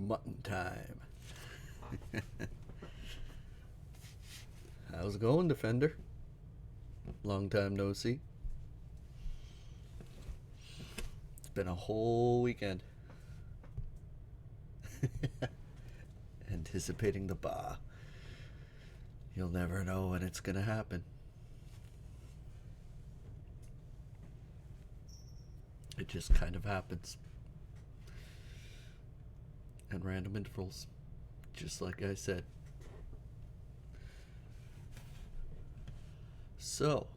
Mutton time. How's it going, Defender? Long time no see. It's been a whole weekend. Anticipating the bar. You'll never know when it's gonna happen. It just kind of happens. At random intervals. Just like I said. So,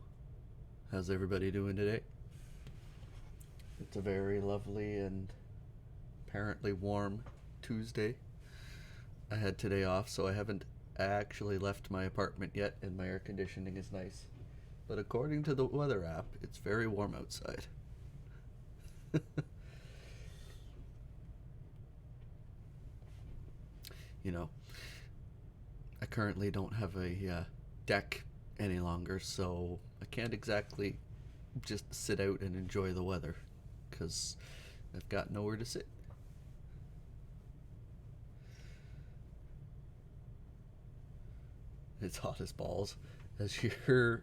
how's everybody doing today? It's a very lovely and apparently warm Tuesday. I had today off, so I haven't actually left my apartment yet, and my air conditioning is nice. But according to the weather app, it's very warm outside. You know, I currently don't have a deck any longer, so I can't exactly just sit out and enjoy the weather because I've got nowhere to sit. It's hot as balls. Has your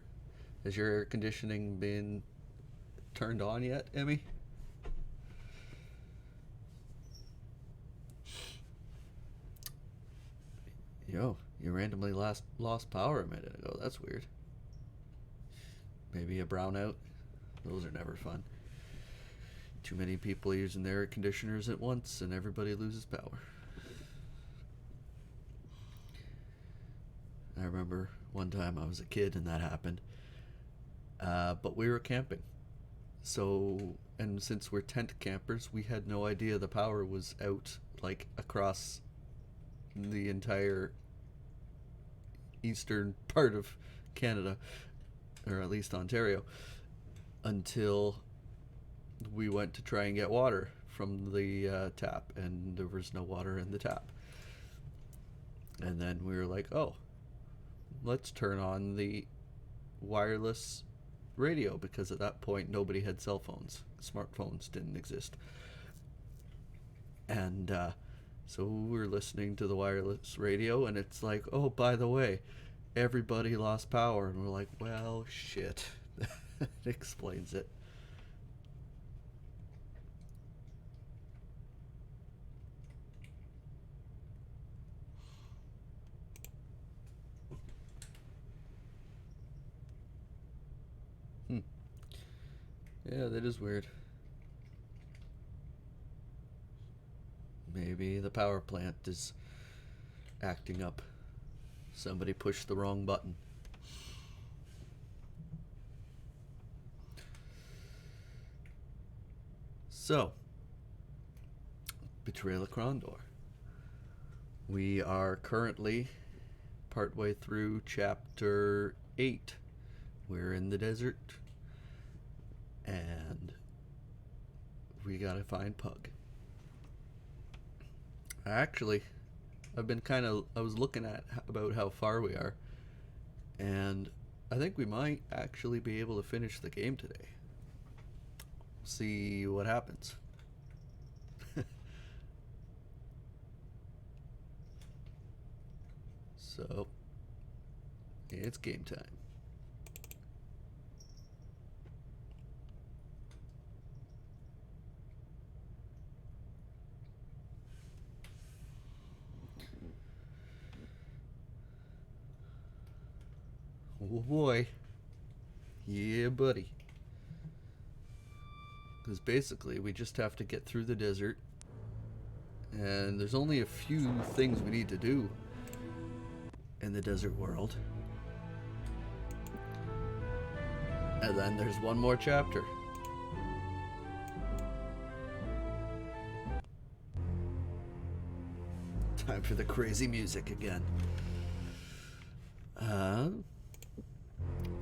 air conditioning been turned on yet, Emmy? Yo, you randomly lost power a minute ago. That's weird. Maybe a brownout. Those are never fun. Too many people using their air conditioners at once and everybody loses power. I remember one time I was a kid and that happened. But we were camping. So, and since we're tent campers, we had no idea the power was out, like, across the entire eastern part of Canada, or at least Ontario, until we went to try and get water from the tap, and there was no water in the tap. And then we were like, oh, let's turn on the wireless radio, because at that point nobody had cell phones. Smartphones didn't exist. And so we're listening to the wireless radio, and it's like, oh, by the way, everybody lost power. And we're like, well, shit. That explains it. Yeah, that is weird. Maybe the power plant is acting up. Somebody pushed the wrong button. So, Betrayal of Krondor. We are currently partway through chapter 8. We're in the desert, and we gotta find Pug. Actually, I was looking at about how far we are, and I think we might actually be able to finish the game today. See what happens. So, it's game time. Oh boy. Yeah, buddy. Because basically we just have to get through the desert, and there's only a few things we need to do in the desert world. And then there's one more chapter. Time for the crazy music again.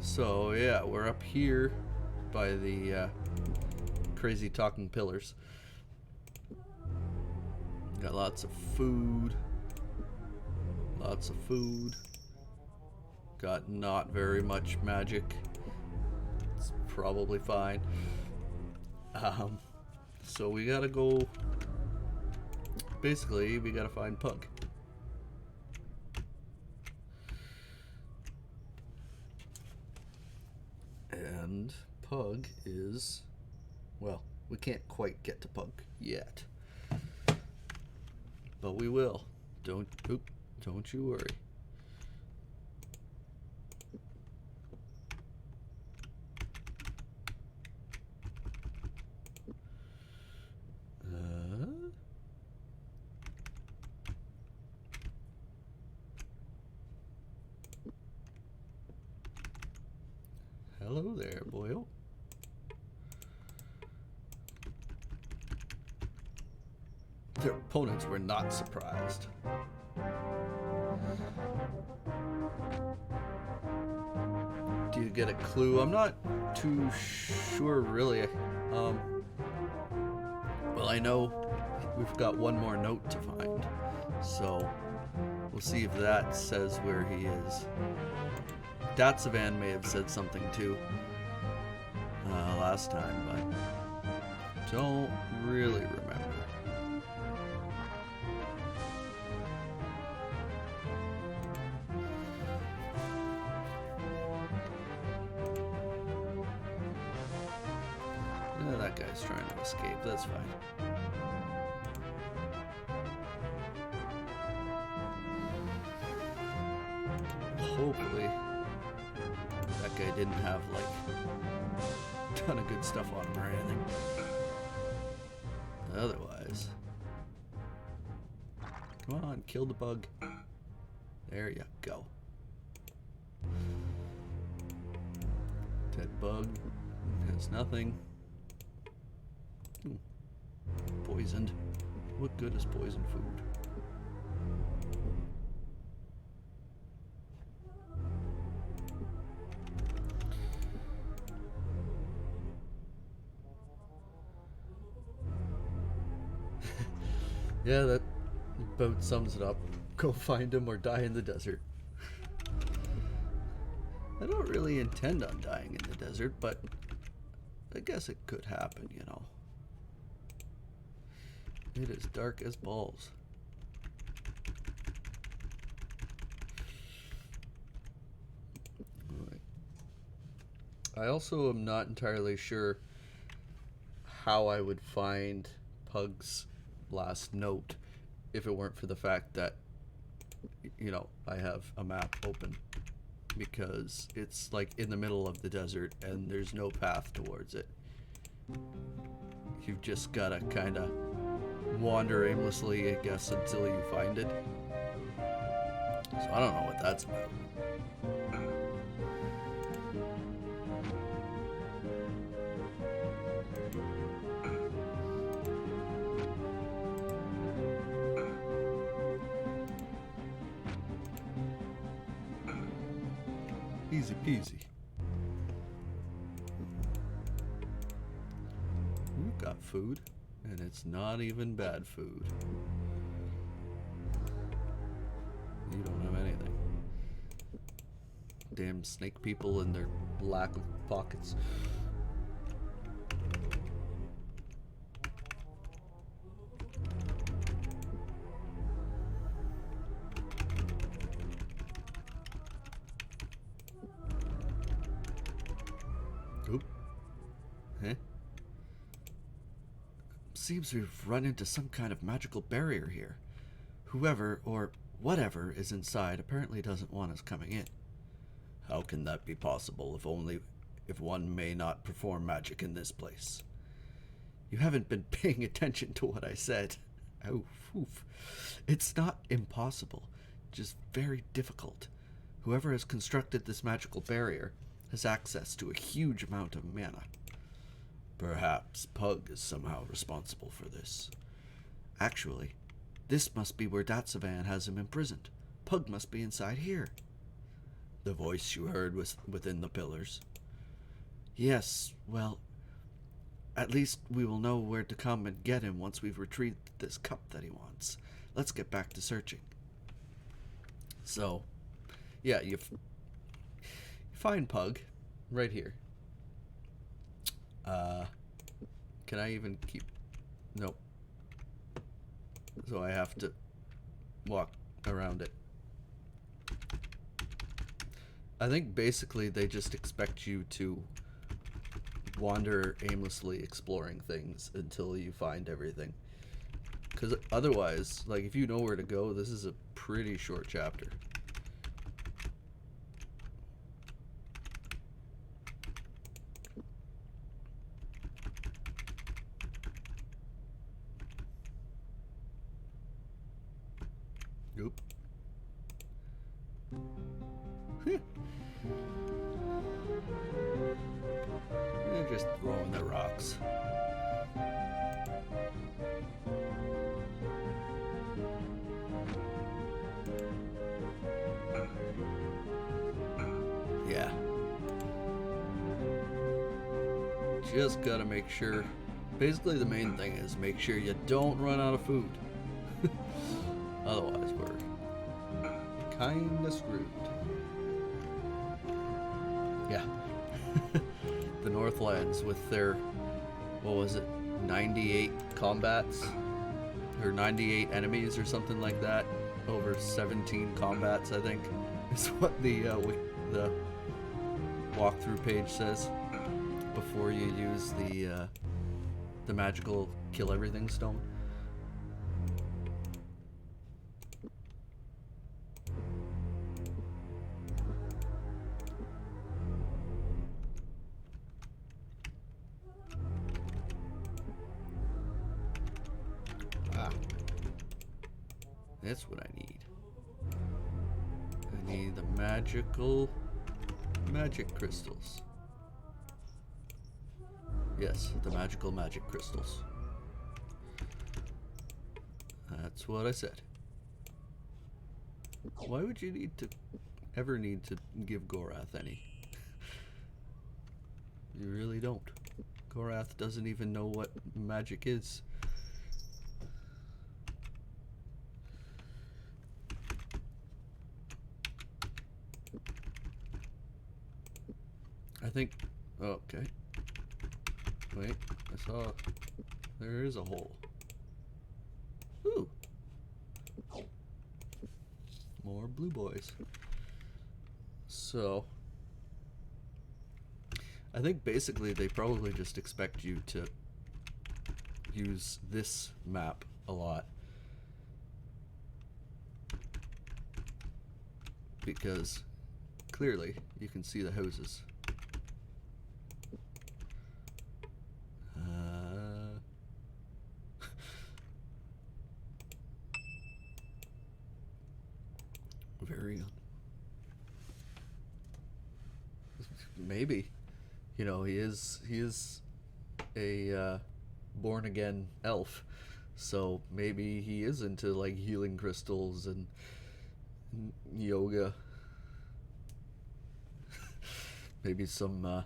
So yeah, we're up here by the crazy talking pillars. Got lots of food. Got not very much magic. It's probably fine. So we gotta go basically, we gotta find Pug. And Pug is, well, we can't quite get to Pug yet, but we will. Don't you worry. Hello there, boyo. Their opponents were not surprised. Do you get a clue? I'm not too sure, really. Well, I know we've got one more note to find, so we'll see if that says where he is. Datsavan may have said something too last time, but don't really remember. That guy's trying to escape, that's fine. Hopefully that guy didn't have like a ton of good stuff on him or anything. Otherwise, come on, kill the bug. There you go. Dead bug has nothing. Ooh. Poisoned. What good is poisoned food? Yeah, that about sums it up. Go find him or die in the desert. I don't really intend on dying in the desert, but I guess it could happen, you know. It is dark as balls. Right. I also am not entirely sure how I would find Pug's last note if it weren't for the fact that, you know, I have a map open, because it's like in the middle of the desert and there's no path towards it. You've just gotta kind of wander aimlessly, I guess, until you find it. So I don't know what that's about. Easy peasy. We've got food, and it's not even bad food. You don't have anything. Damn snake people and their lack of pockets. Seems we've run into some kind of magical barrier here. Whoever, or whatever, is inside apparently doesn't want us coming in. How can that be possible if one may not perform magic in this place? You haven't been paying attention to what I said. Oh, oof. It's not impossible, just very difficult. Whoever has constructed this magical barrier has access to a huge amount of mana. Perhaps Pug is somehow responsible for this. Actually, this must be where Datsavan has him imprisoned. Pug must be inside here. The voice you heard was within the pillars. Yes, well, at least we will know where to come and get him once we've retrieved this cup that he wants. Let's get back to searching. So, yeah, you find Pug right here. Can I even keep... Nope. So I have to walk around it. I think basically they just expect you to wander aimlessly exploring things until you find everything. Because otherwise, like, if you know where to go, this is a pretty short chapter. Nope. They're just throwing the rocks. Yeah. Just gotta make sure. Basically, the main thing is make sure you don't run out of food. Otherwise, we're kinda screwed. Yeah. The Northlands with their, what was it, 98 combats? Or 98 enemies or something like that. Over 17 combats, I think, is what the walkthrough page says before you use the magical kill everything stone. That's what I need. I need the magic crystals. Yes, the magical magic crystals. That's what I said. Why would you ever need to give Gorath any? You really don't. Gorath doesn't even know what magic is. I think... Oh, okay. Wait, I saw... There is a hole. Ooh! More blue boys. So... I think basically they probably just expect you to use this map a lot. Because clearly you can see the houses. Very maybe, you know, he is a born again elf, so maybe he is into like healing crystals and yoga. Maybe some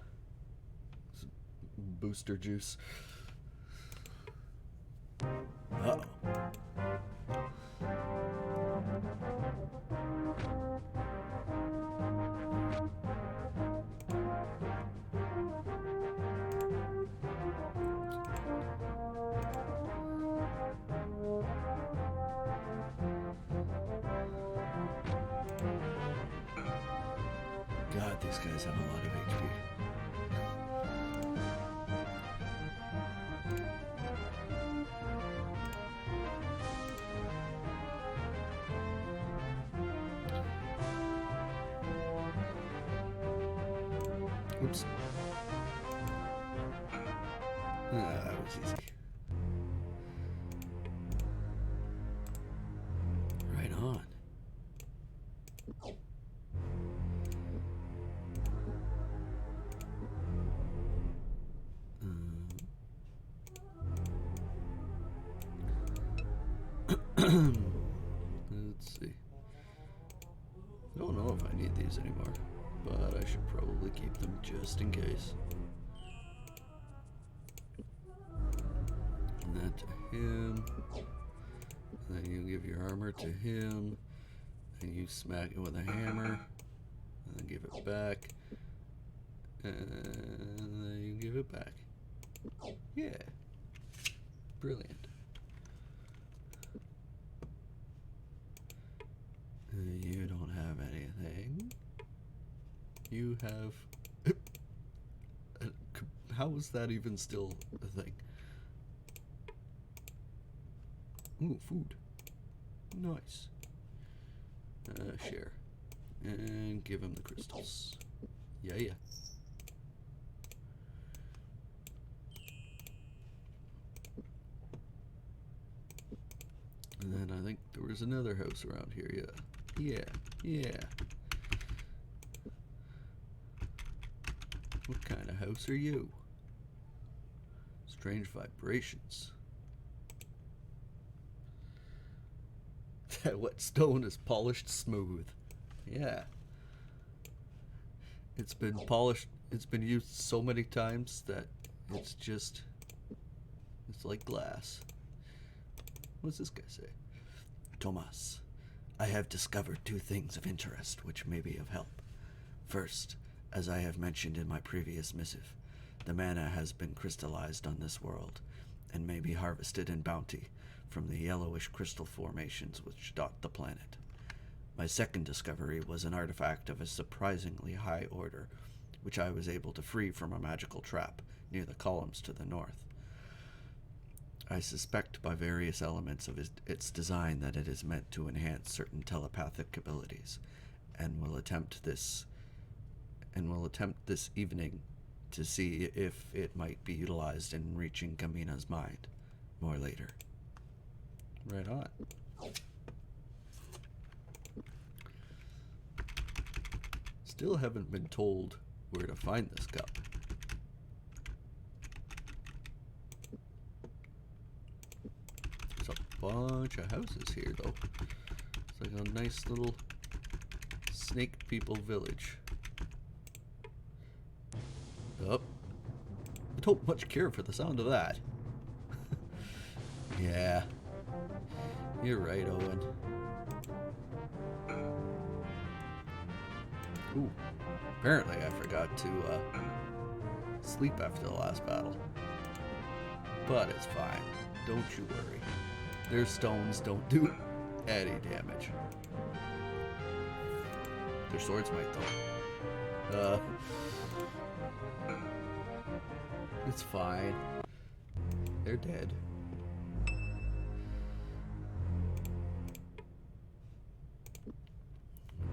booster juice. Uh-oh. God, these guys have a lot of HP. Oops. That was easy. Right on. Let's see. I don't know if I need these anymore, but I should probably keep them just in case. And that to him. And then you give your armor to him. And you smack it with a hammer. And then give it back. And then you give it back. Yeah. Brilliant. have anything. You have... How is that even still a thing? Ooh, food. Nice. Share. And give him the crystals. Yeah. And then I think there was another house around here, yeah. What kind of house are you? Strange vibrations. That wet stone is polished smooth. Yeah. It's been polished, it's been used so many times that it's like glass. What's this guy say? Tomas, I have discovered 2 things of interest which may be of help. First, as I have mentioned in my previous missive, the mana has been crystallized on this world and may be harvested in bounty from the yellowish crystal formations which dot the planet. My second discovery was an artifact of a surprisingly high order, which I was able to free from a magical trap near the columns to the north. I suspect by various elements of its design that it is meant to enhance certain telepathic abilities, and will attempt this evening to see if it might be utilized in reaching Kamina's mind. More later. Right on. Still haven't been told where to find this cup. There's a bunch of houses here, though. It's like a nice little snake people village. Oh. I don't much care for the sound of that. Yeah. You're right, Owen. Ooh. Apparently I forgot to sleep after the last battle. But it's fine. Don't you worry. Their stones don't do any damage. Their swords might, though. It's fine. They're dead.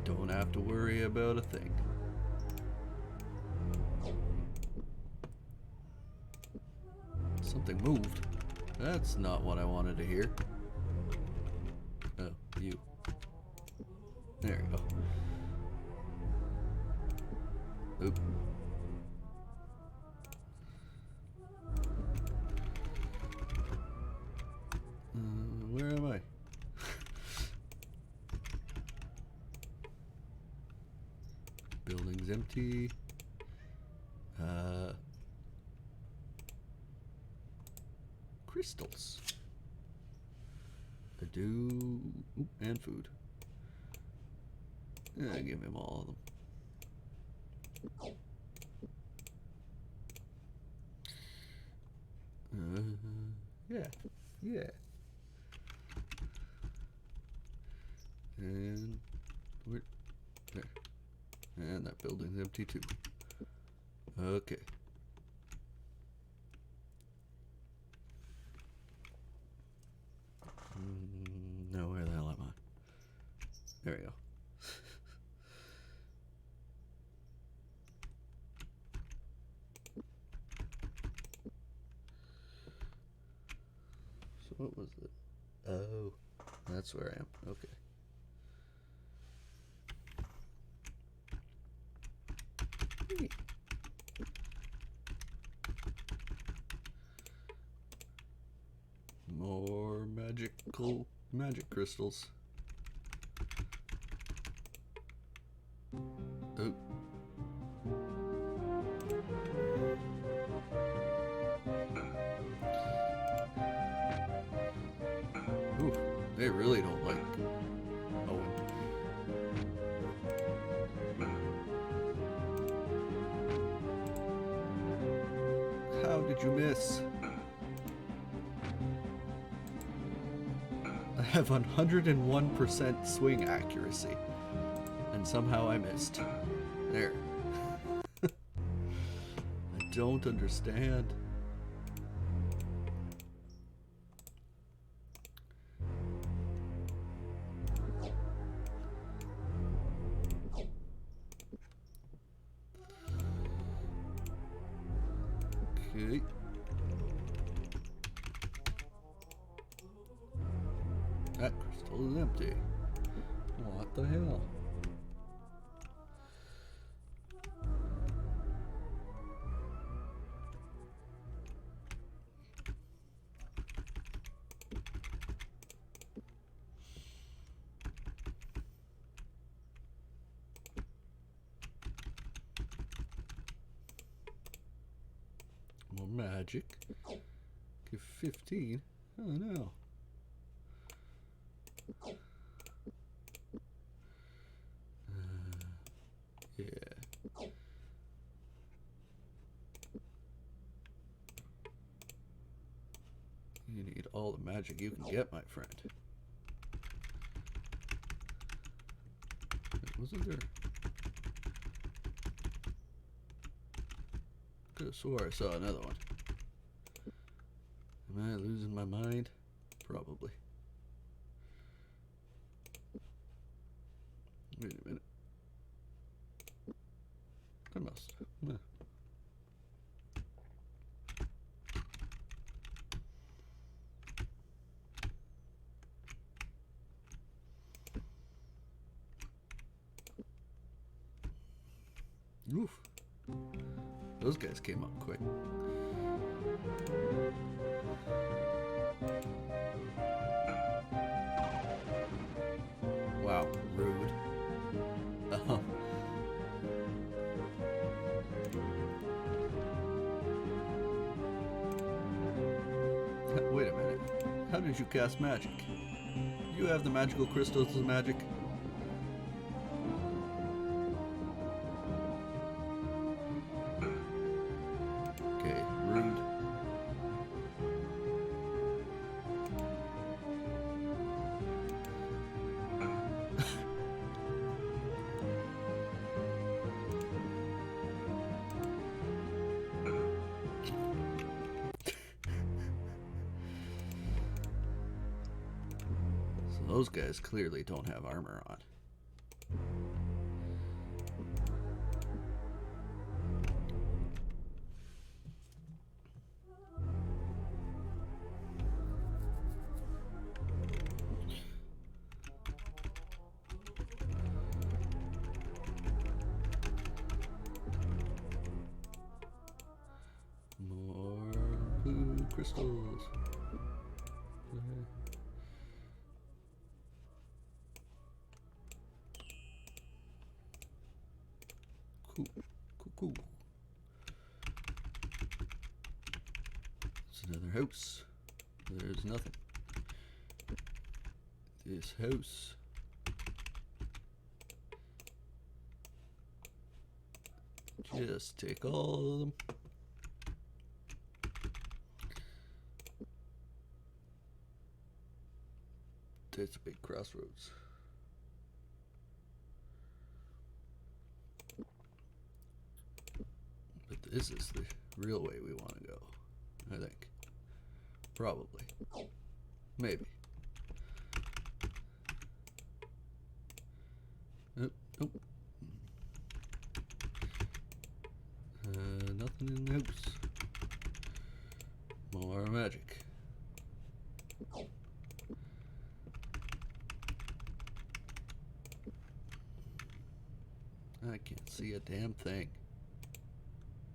Don't have to worry about a thing. Something moved. That's not what I wanted to hear. Oh, you. There you go. Oop. Where am I? Building's empty. Crystals. I do. Oop, and food. Yeah, give him all of them. Yeah. And where? There. And that building's empty too. Okay. No, where the hell am I? There we go. So what was it? Oh, that's where I am. Okay. More magic crystals. Oh. Ooh, they really don't like Owen. How did you miss? I have 101% swing accuracy. and somehow I missed. There. I don't understand. Okay. That crystal is empty. What the hell? More magic. Give 15. Oh no. Yeah. You need all the magic you can get, my friend. Wasn't there? Could have swore I saw another one. Am I losing my mind? Probably. Wait a minute. I must. Nah. Oof. Those guys came up quick. Wow, rude. Wait a minute. How did you cast magic? You have the magical crystals of magic? Okay, rude. Those guys clearly don't have armor on. More poo crystals. Cool. Cool. It's another house. There's nothing. This house. Just take all of them. There's a big crossroads. But this is the real way we want to go, I think. Probably. Maybe. Nope. Nope. Nothing in the house. More magic. I can't see a damn thing.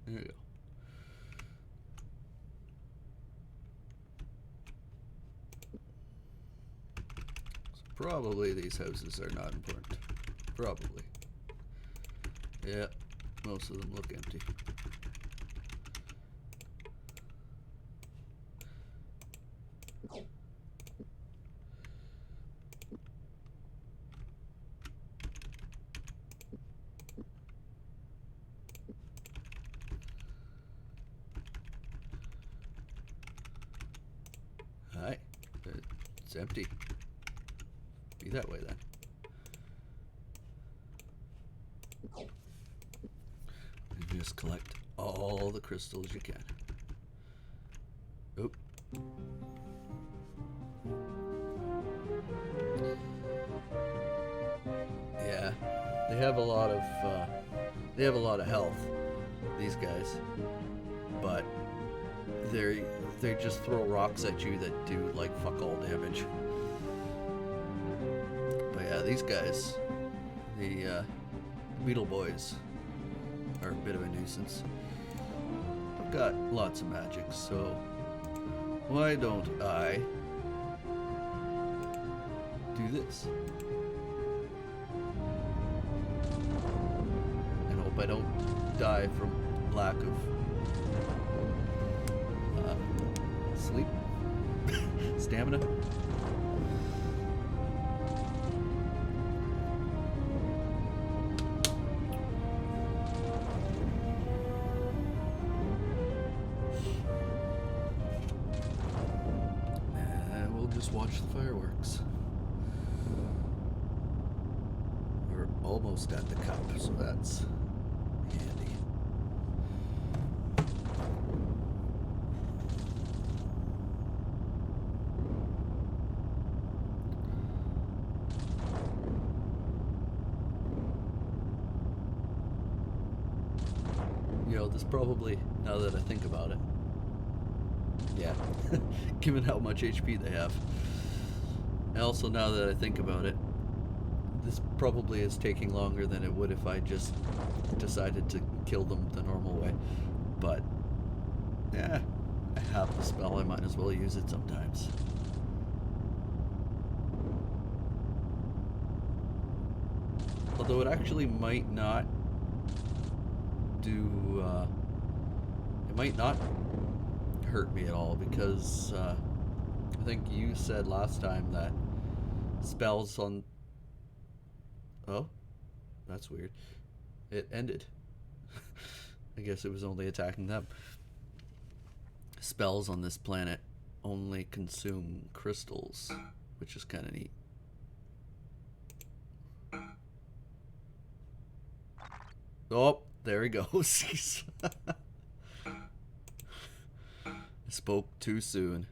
There you go. So probably these houses are not important. Probably. Yeah, most of them look empty. Hi. It's empty. Be that way then. just collect all the crystals you can. Oop. Yeah, they have a lot of health, these guys, but they just throw rocks at you that do like fuck all damage. But yeah, these guys, the Beetle Boys, are a bit of a nuisance. I've got lots of magic, so why don't I do this? And hope I don't die from lack of sleep, stamina. And we'll just watch the fireworks. We're almost at the cup, so that's handy. You know, this probably, now that I think about it, yeah, given how much HP they have. And also, now that I think about it, this probably is taking longer than it would if I just decided to kill them the normal way. But, yeah, I have the spell, I might as well use it sometimes. Although it actually might not do, it might not hurt me at all, because I think you said last time that spells on... Oh, that's weird. It ended. I guess it was only attacking them. Spells on this planet only consume crystals, which is kind of neat. Oh, there he goes. I spoke too soon.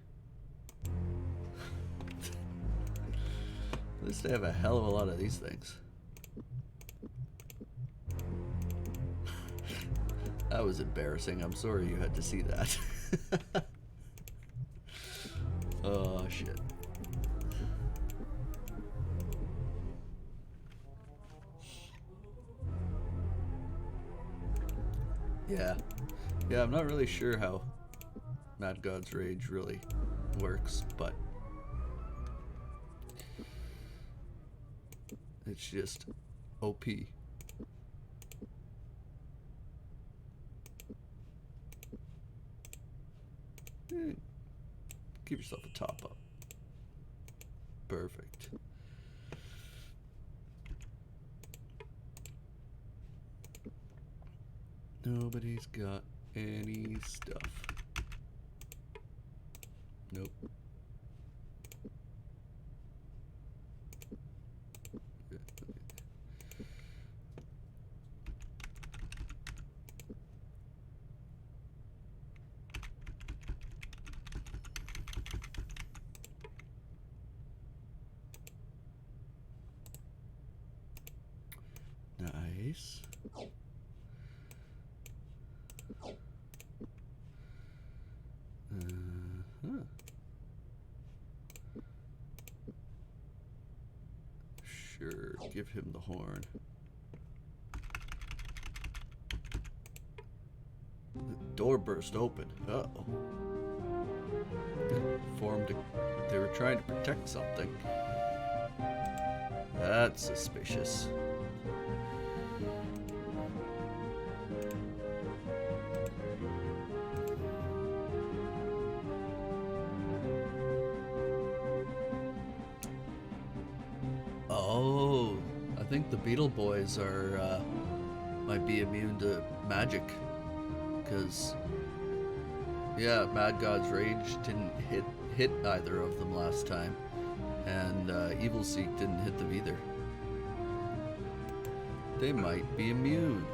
At least they have a hell of a lot of these things. That was embarrassing. I'm sorry you had to see that. Oh, shit. Yeah. Yeah, I'm not really sure how Mad God's Rage really works, but it's just OP. Give yourself a top up. Perfect. Nobody's got any stuff. Nope. Nice. Sure, give him the horn. The door burst open. Uh-oh. They were trying to protect something. That's suspicious. Oh, I think the Beetle Boys are might be immune to magic, because yeah, Mad God's Rage didn't hit either of them last time, and Evil Seek didn't hit them either. They might be immune.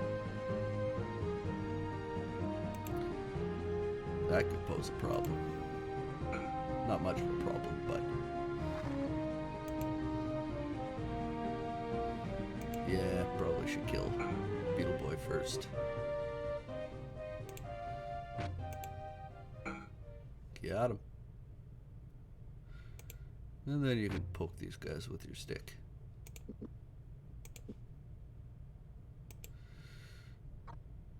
was a problem. Not much of a problem, but... yeah, probably should kill Beetle Boy first. Got him. And then you can poke these guys with your stick.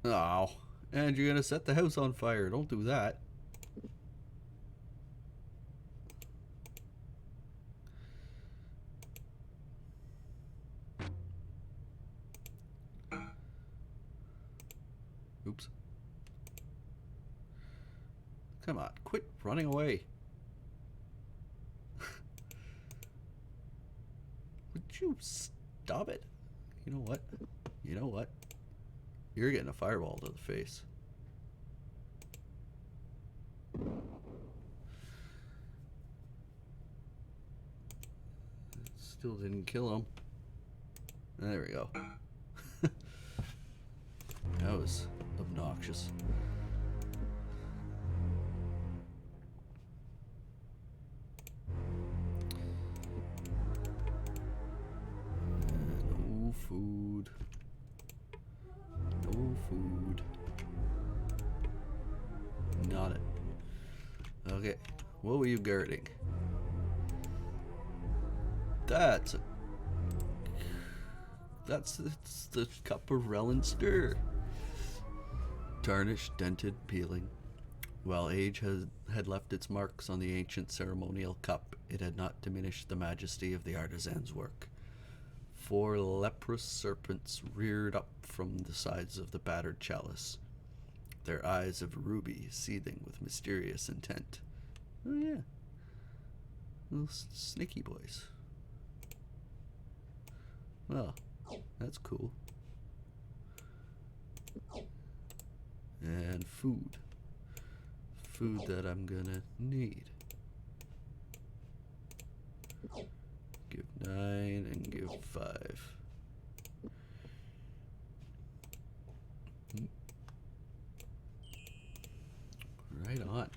Oh, and you're gonna set the house on fire. Don't do that. Oops. Come on, quit running away. Would you stop it? You know what? You know what? You're getting a fireball to the face. Still didn't kill him. There we go. That was obnoxious. No food. No food. Not it. Okay. What were you guarding? It's the cup of Relenster. Tarnished, dented, peeling. While age had left its marks on the ancient ceremonial cup, it had not diminished the majesty of the artisan's work. 4 leprous serpents reared up from the sides of the battered chalice, their eyes of ruby seething with mysterious intent. Oh yeah, little snaky boys. Well, that's cool. And food. Food that I'm gonna need. Give 9 and give 5. Right on.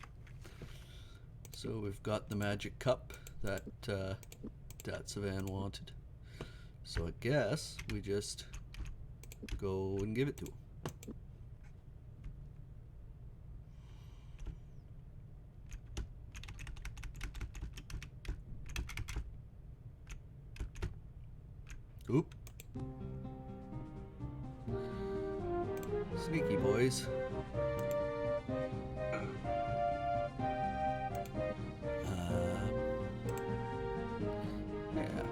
So we've got the magic cup that Datsavan wanted. So I guess we just go and give it to him. Oop. Sneaky boys. Yeah.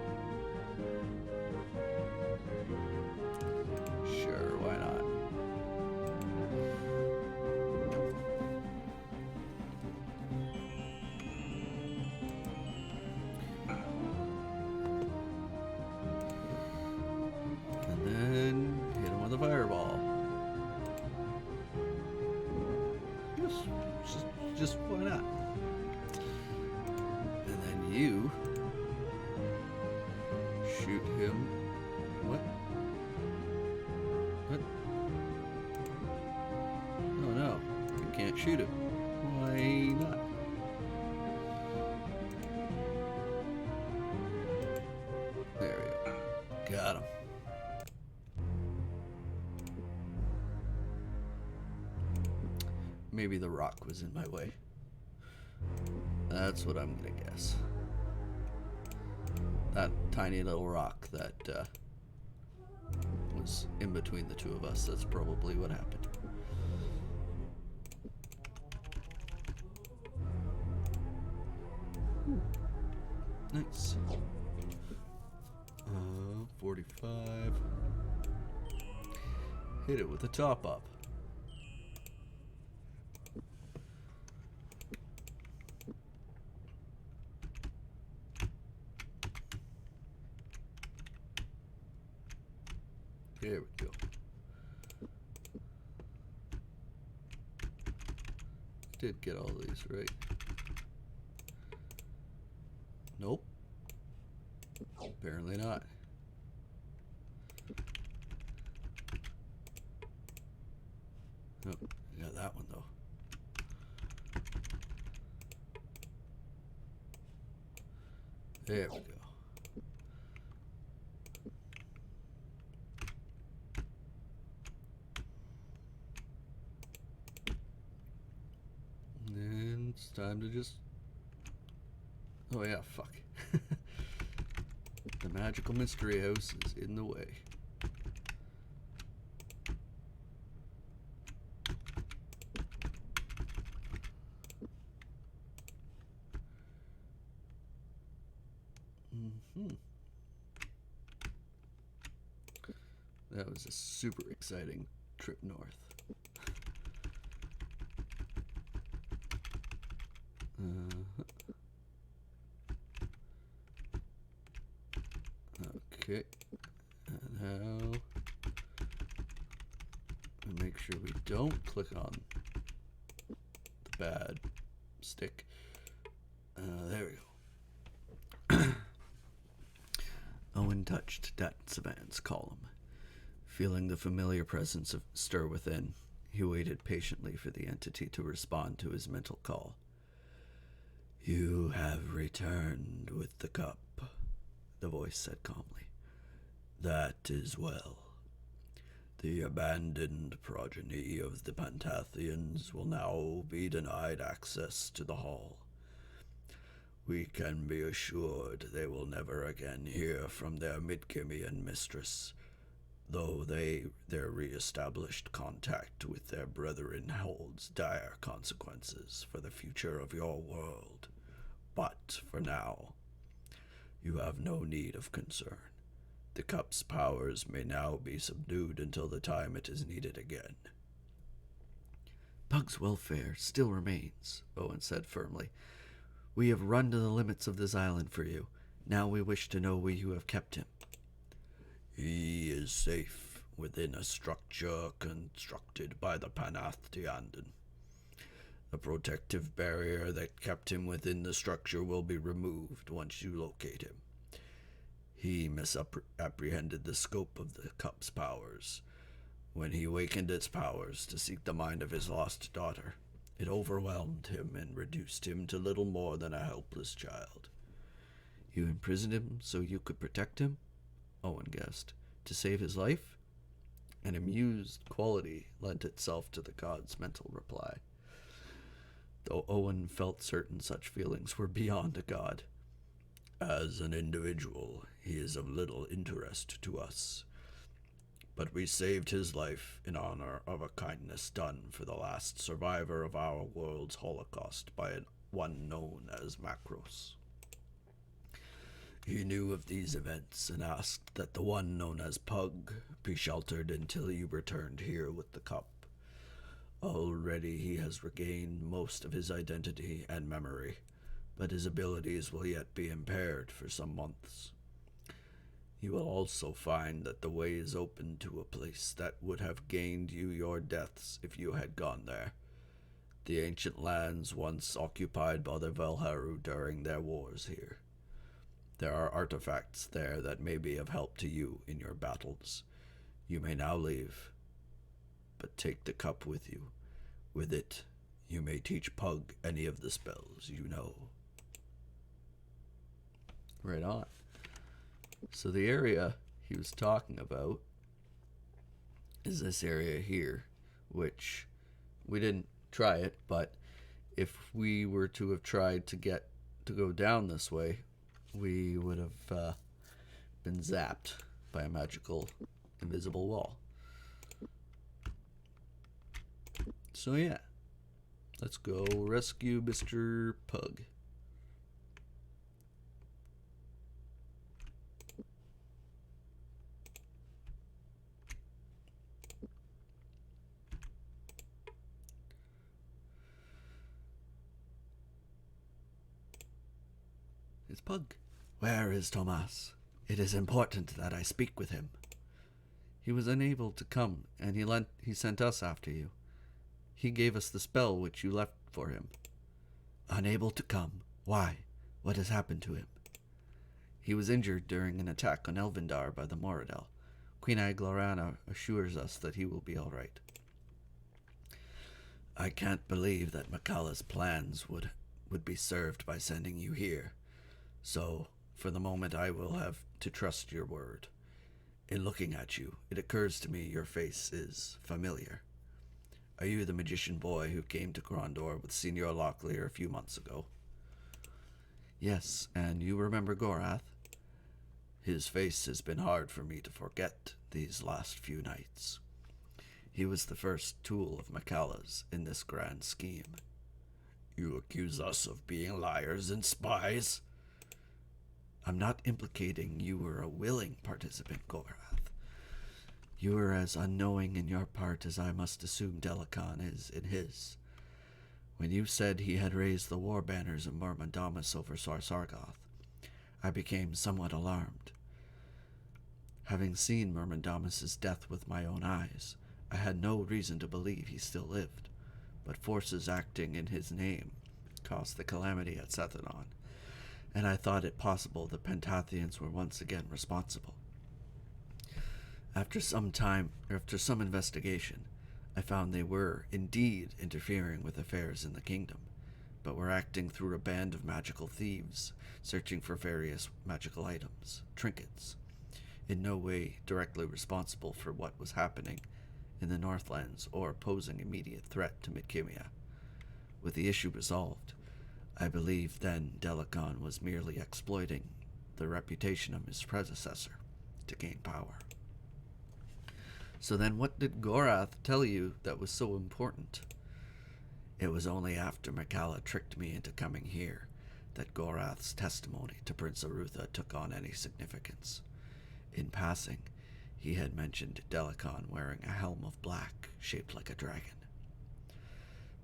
Sure, why not? And then hit him with a fireball. Just why not? And then you shoot him. What? What? Oh no, you can't shoot him. Why not? There we go. Got him. Maybe the rock was in my way. That's what I'm gonna guess. That tiny little rock that was in between the two of us, that's probably what happened. Nice. 45. Hit it with the top up. There we go. Did get all these right. Nope. Apparently not. Oh, I got that one though. There we go. And it's time to just... Oh yeah, fuck. The magical mystery house is in the way. That was a super exciting trip north. Okay. And now we make sure we don't click on the bad stick. There we go. Owen touched Dat Savan's column. Feeling the familiar presence of stir within, he waited patiently for the entity to respond to his mental call. You have returned with the cup, the voice said calmly. That is well. The abandoned progeny of the Pantathians will now be denied access to the hall. We can be assured they will never again hear from their Midgimian mistress, though their re-established contact with their brethren holds dire consequences for the future of your world. But for now, you have no need of concern. The cup's powers may now be subdued until the time it is needed again. Pug's welfare still remains, Owen said firmly. We have run to the limits of this island for you. Now we wish to know where you have kept him. He is safe within a structure constructed by the Panathiandin. The protective barrier that kept him within the structure will be removed once you locate him. He misapprehended the scope of the cup's powers. When he awakened its powers to seek the mind of his lost daughter, it overwhelmed him and reduced him to little more than a helpless child. You imprisoned him so you could protect him? Owen guessed. To save his life? An amused quality lent itself to the god's mental reply. Though Owen felt certain such feelings were beyond a god. As an individual, he is of little interest to us. But we saved his life in honor of a kindness done for the last survivor of our world's Holocaust by one known as Macros. He knew of these events and asked that the one known as Pug be sheltered until you returned here with the cup. Already he has regained most of his identity and memory, but his abilities will yet be impaired for some months. You will also find that the way is open to a place that would have gained you your deaths if you had gone there. The ancient lands once occupied by the Velharu during their wars here. There are artifacts there that may be of help to you in your battles. You may now leave, but take the cup with you. With it, you may teach Pug any of the spells you know. Right on. So the area he was talking about is this area here, which we didn't try it, but if we were to have tried to go down this way, we would have been zapped by a magical invisible wall. So yeah, let's go rescue Mr. Pug. It's Pug. Where is Tomas? It is important that I speak with him. He was unable to come, and he sent us after you. He gave us the spell which you left for him. Unable to come? Why? What has happened to him? He was injured during an attack on Elvindar by the Moradel. Queen Aglorana assures us that he will be all right. I can't believe that Makala's plans would be served by sending you here. So For the moment, I will have to trust your word. In looking at you, it occurs to me your face is familiar. Are you the magician boy who came to Krondor with Signor Locklear a few months ago? Yes, and you remember Gorath? His face has been hard for me to forget these last few nights. He was the first tool of Macalla's in this grand scheme. You accuse us of being liars and spies? I'm not implicating you were a willing participant, Gorath. You were as unknowing in your part as I must assume Delacan is in his. When you said he had raised the war banners of Myrmidamus over Sarsargoth, I became somewhat alarmed. Having seen Myrmidamus's death with my own eyes, I had no reason to believe he still lived, but forces acting in his name caused the calamity at Sethanon, and I thought it possible the Pentathians were once again responsible. After some investigation, I found they were indeed interfering with affairs in the kingdom, but were acting through a band of magical thieves, searching for various magical items, trinkets, in no way directly responsible for what was happening in the Northlands or posing immediate threat to Midkimia. With the issue resolved, I believe then Delacan was merely exploiting the reputation of his predecessor to gain power. So then what did Gorath tell you that was so important? It was only after Macalla tricked me into coming here that Gorath's testimony to Prince Arutha took on any significance. In passing, he had mentioned Delacan wearing a helm of black shaped like a dragon.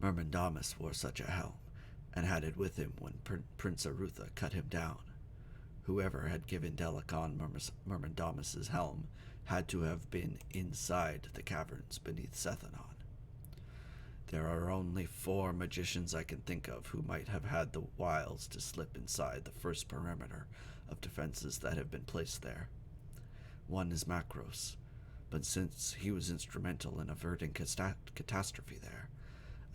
Myrmidamus wore such a helm, and had it with him when Prince Arutha cut him down. Whoever had given Delacan Myrmidamus's helm had to have been inside the caverns beneath Sethanon. There are only 4 magicians I can think of who might have had the wiles to slip inside the first perimeter of defenses that have been placed there. One is Macros, but since he was instrumental in averting catastrophe there,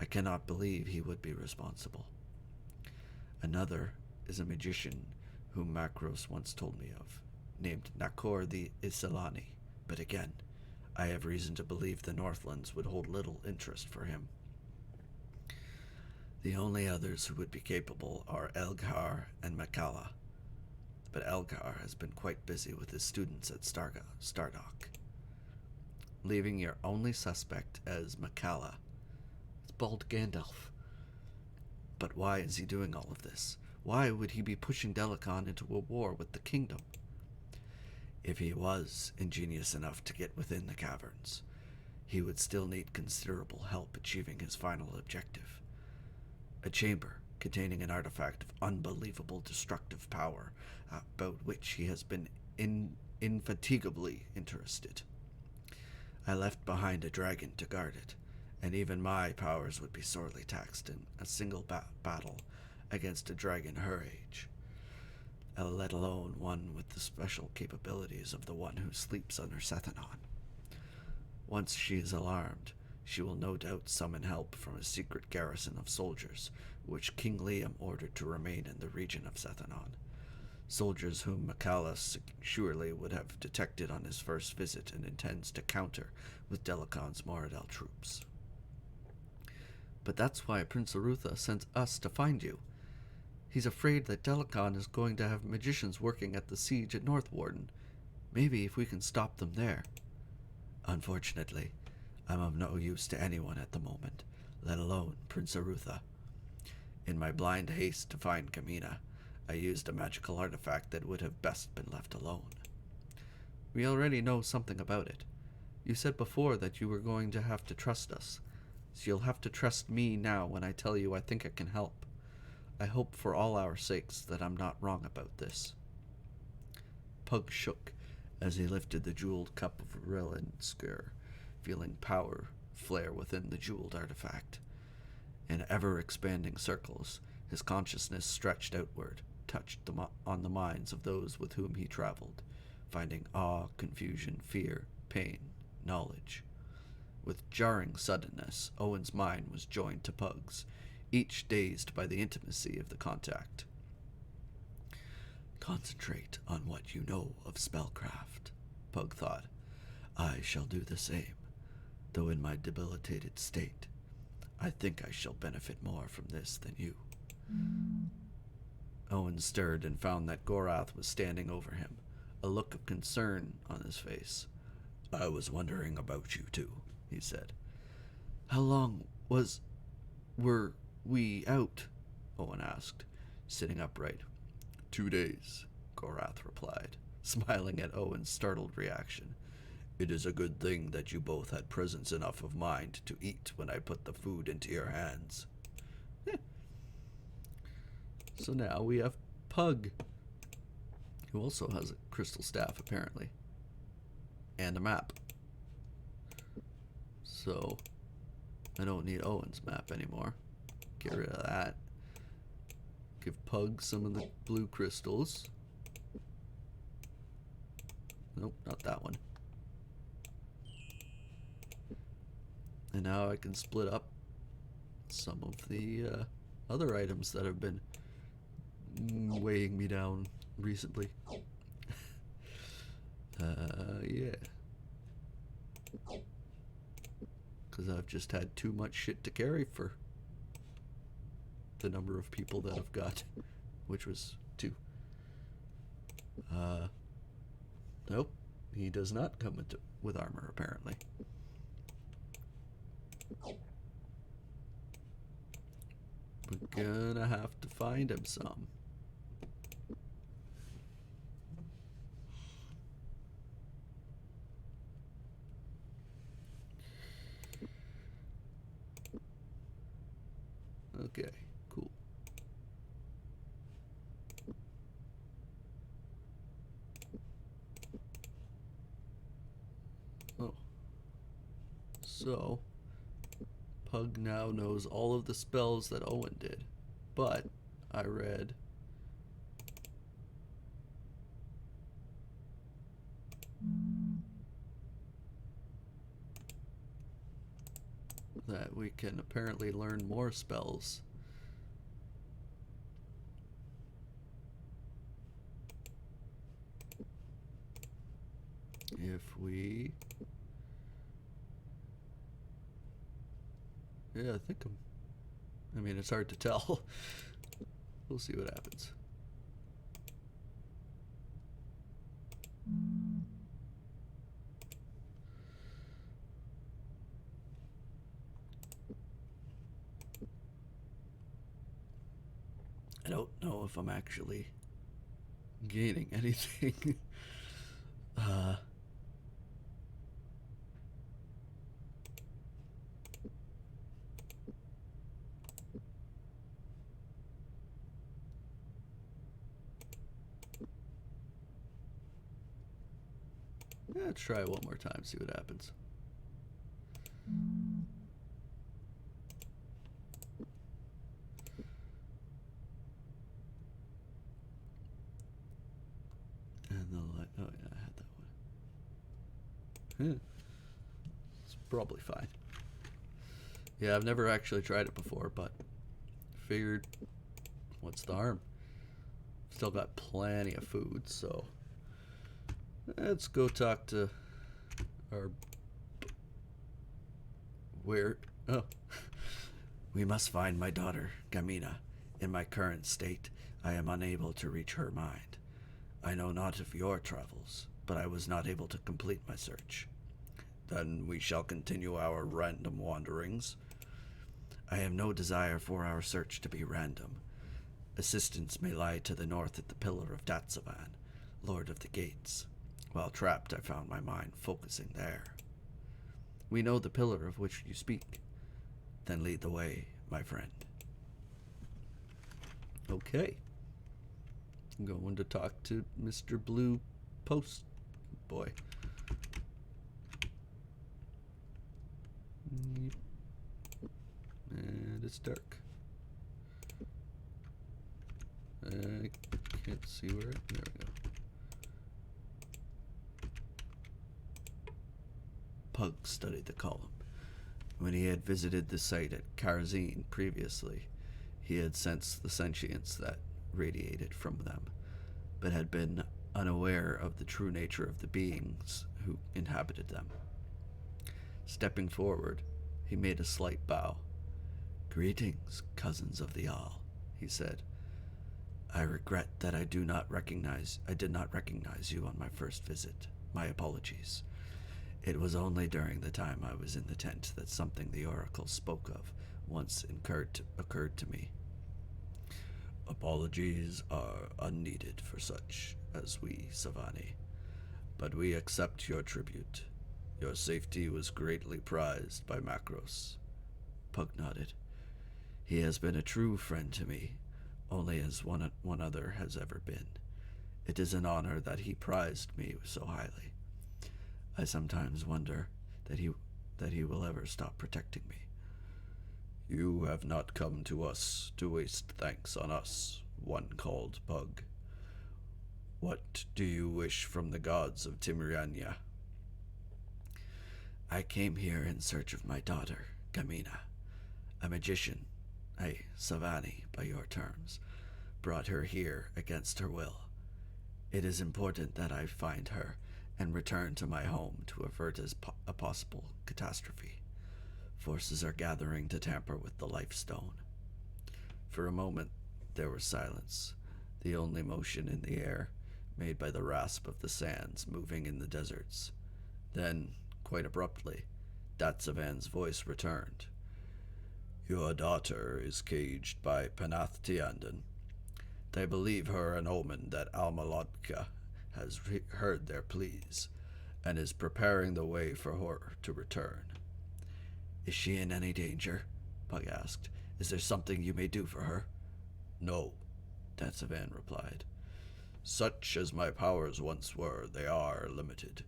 I cannot believe he would be responsible. Another is a magician whom Macros once told me of, named Nakor the Isilani, but again, I have reason to believe the Northlands would hold little interest for him. The only others who would be capable are Elgar and Macalla, but Elgar has been quite busy with his students at Stardock. Leaving your only suspect as Macalla, it's bald Gandalf. But why is he doing all of this? Why would he be pushing Delacan into a war with the kingdom? If he was ingenious enough to get within the caverns, he would still need considerable help achieving his final objective. A chamber containing an artifact of unbelievable destructive power about which he has been infatigably interested. I left behind a dragon to guard it, and even my powers would be sorely taxed in a single battle against a dragon her age, let alone one with the special capabilities of the one who sleeps under Sethanon. Once she is alarmed, she will no doubt summon help from a secret garrison of soldiers, which King Liam ordered to remain in the region of Sethanon. Soldiers whom Macalla surely would have detected on his first visit and intends to counter with Delacan's Moradel troops. But that's why Prince Arutha sent us to find you. He's afraid that Delacan is going to have magicians working at the siege at Northwarden. Maybe if we can stop them there. Unfortunately, I'm of no use to anyone at the moment, let alone Prince Arutha. In my blind haste to find Kamina, I used a magical artifact that would have best been left alone. We already know something about it. You said before that you were going to have to trust us, so you'll have to trust me now when I tell you I think I can help. I hope for all our sakes that I'm not wrong about this. Pug shook as he lifted the jeweled cup of Relinsker, feeling power flare within the jeweled artifact. In ever-expanding circles, his consciousness stretched outward, touched on the minds of those with whom he traveled, finding awe, confusion, fear, pain, knowledge. With jarring suddenness, Owen's mind was joined to Pug's, each dazed by the intimacy of the contact. Concentrate on what you know of spellcraft, Pug thought. I shall do the same, though in my debilitated state. I think I shall benefit more from this than you. Owen stirred and found that Gorath was standing over him, a look of concern on his face. I was wondering about you too, he said. How long were we out? Owen asked, sitting upright. 2 days, Gorath replied, smiling at Owen's startled reaction. It is a good thing that you both had presence enough of mind to eat when I put the food into your hands. So now we have Pug, who also has a crystal staff, apparently, and a map. So I don't need Owen's map anymore. Get rid of that. Give Pug some of the blue crystals. Nope, not that one. And now I can split up some of the other items that have been weighing me down recently. Yeah. Because I've just had too much shit to carry for the number of people that I've got, which was 2. Nope, he does not come with armor, apparently. We're gonna have to find him some. Okay, cool. Oh. So, Pug now knows all of the spells that Owen did, but I read that we can apparently learn more spells if we... Yeah, I think I mean, it's hard to tell. We'll see what happens. I don't know if I'm actually gaining anything. Let's try it one more time, see what happens. And the light, oh yeah, I had that one. It's probably fine. Yeah, I've never actually tried it before, but figured, what's the harm? Still got plenty of food, so let's go talk to our... Where? Oh. We must find my daughter, Gamina. In my current state, I am unable to reach her mind. I know not of your travels, but I was not able to complete my search. Then we shall continue our random wanderings. I have no desire for our search to be random. Assistance may lie to the north at the Pillar of Datsavan, Lord of the Gates. While trapped, I found my mind focusing there. We know the pillar of which you speak. Then lead the way, my friend. Okay. I'm going to talk to Mr. Blue Post Boy. And it's dark. I can't see where it... There we go. Pug studied the column. When he had visited the site at Karzine previously, he had sensed the sentience that radiated from them. but had been unaware of the true nature of the beings who inhabited them. Stepping forward, he made a slight bow. "Greetings, cousins of the All," he said. "I regret that I did not recognize you on my first visit. My apologies. It was only during the time I was in the tent that something the Oracle spoke of once occurred to me. Apologies are unneeded for such as we, Savani, but we accept your tribute. Your safety was greatly prized by Macros." Pug nodded. "He has been a true friend to me, only as one other has ever been. It is an honor that he prized me so highly. I sometimes wonder that he will ever stop protecting me." "You have not come to us to waste thanks on us," one called Pug. "What do you wish from the gods of Timiriania?" "I came here in search of my daughter, Gamina. A magician, a Savani by your terms, brought her here against her will. It is important that I find her and return to my home to avert a possible catastrophe. Forces are gathering to tamper with the life stone." For a moment there was silence, the only motion in the air made by the rasp of the sands moving in the deserts. Then, quite abruptly, Datsavan's voice returned. "Your daughter is caged by Panath Tiandan. They believe her an omen that Almalodka has heard their pleas, and is preparing the way for her to return." "Is she in any danger?" Pug asked. "Is there something you may do for her?" "No," Datsavan replied. "Such as my powers once were, they are limited.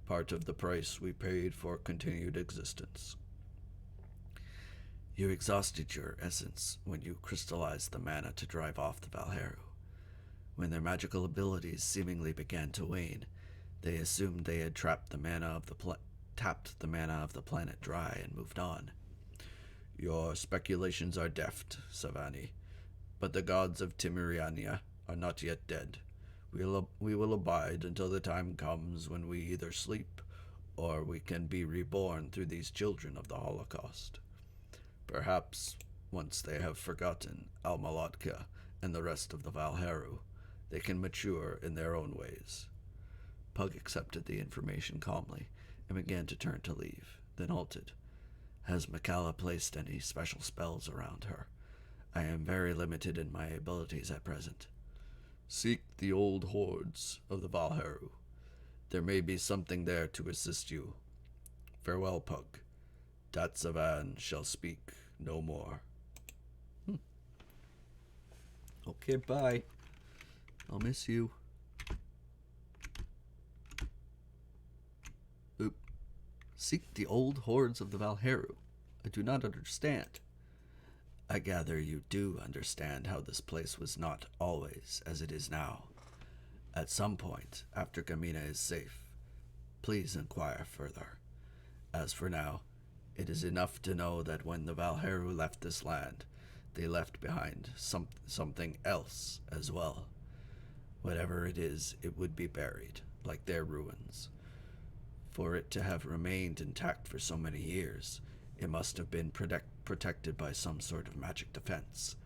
Part of the price we paid for continued existence." "You exhausted your essence when you crystallized the mana to drive off the Valheru. When their magical abilities seemingly began to wane, they assumed they had tapped the mana of the planet dry and moved on." "Your speculations are deft, Savani, but the gods of Timiriania are not yet dead. We will abide until the time comes when we either sleep or we can be reborn through these children of the Holocaust. Perhaps, once they have forgotten Almalotka and the rest of the Valheru, they can mature in their own ways." Pug accepted the information calmly and began to turn to leave, then halted. "Has Mikala placed any special spells around her? I am very limited in my abilities at present." "Seek the old hordes of the Valheru. There may be something there to assist you. Farewell, Pug. Datsavan shall speak no more." "Okay, bye. I'll miss you." Oop. "Seek the old hordes of the Valheru. I do not understand." "I gather you do understand how this place was not always as it is now. At some point, after Gamina is safe, please inquire further. As for now, it is enough to know that when the Valheru left this land, they left behind something else as well. Whatever it is, it would be buried, like their ruins. For it to have remained intact for so many years, it must have been protected by some sort of magic defense,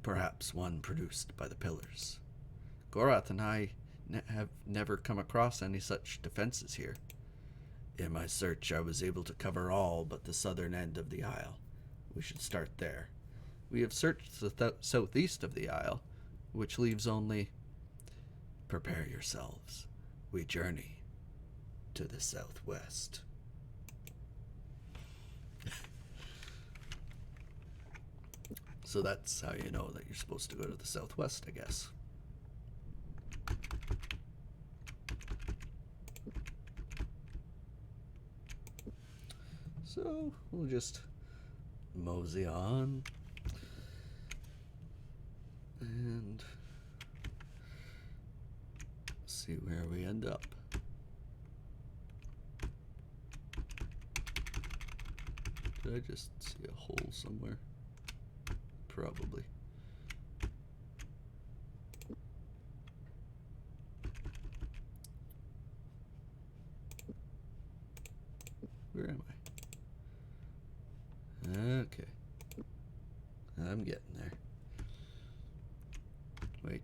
perhaps one produced by the pillars. Gorath and I have never come across any such defenses here. In my search, I was able to cover all but the southern end of the isle. We should start there. We have searched the southeast of the isle, which leaves only... Prepare yourselves. We journey to the southwest." So that's how you know that you're supposed to go to the southwest, I guess. So we'll just mosey on and see where we end up. Did I just see a hole somewhere? Probably. I'm getting there. Wait.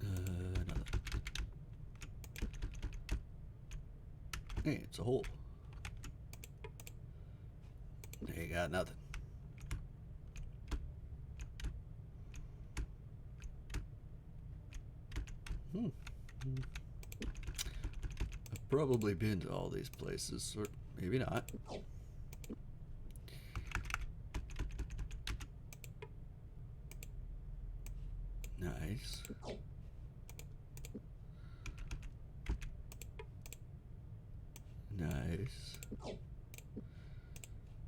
Another. Hey, it's a hole. There you got nothing. I've probably been to all these places, or maybe not. Nice. Nice.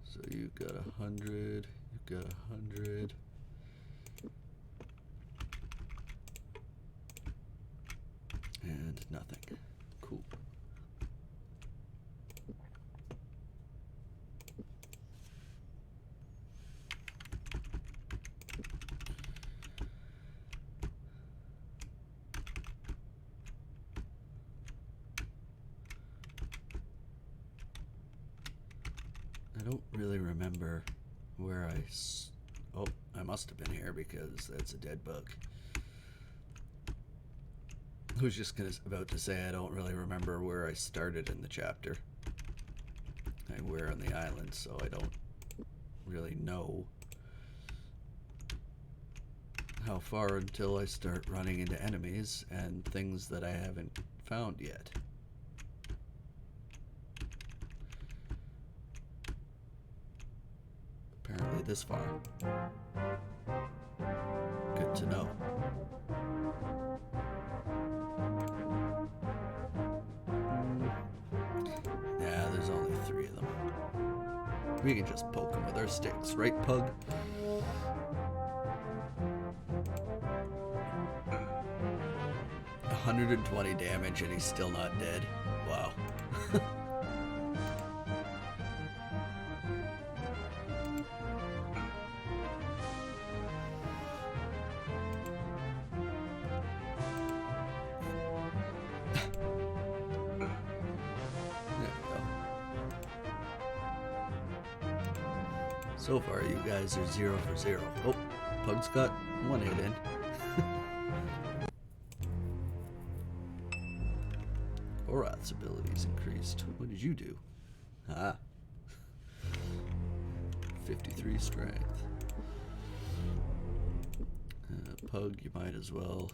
So you got 100, you got 100. And nothing. Cool. I don't really remember where oh, I must have been here because that's a dead bug. I was just about to say I don't really remember where I started in the chapter. We're on the island, so I don't really know how far until I start running into enemies and things that I haven't found yet. Apparently this far. Good to know. Yeah, there's only 3 of them. We can just poke them with our sticks, right, Pug? $120 damage and he's still not dead. Wow. So far, you guys are 0 for 0. Oh, Pug's got 1 hit in. Orath's abilities increased. What did you do? Ah. 53 strength. Pug, you might as well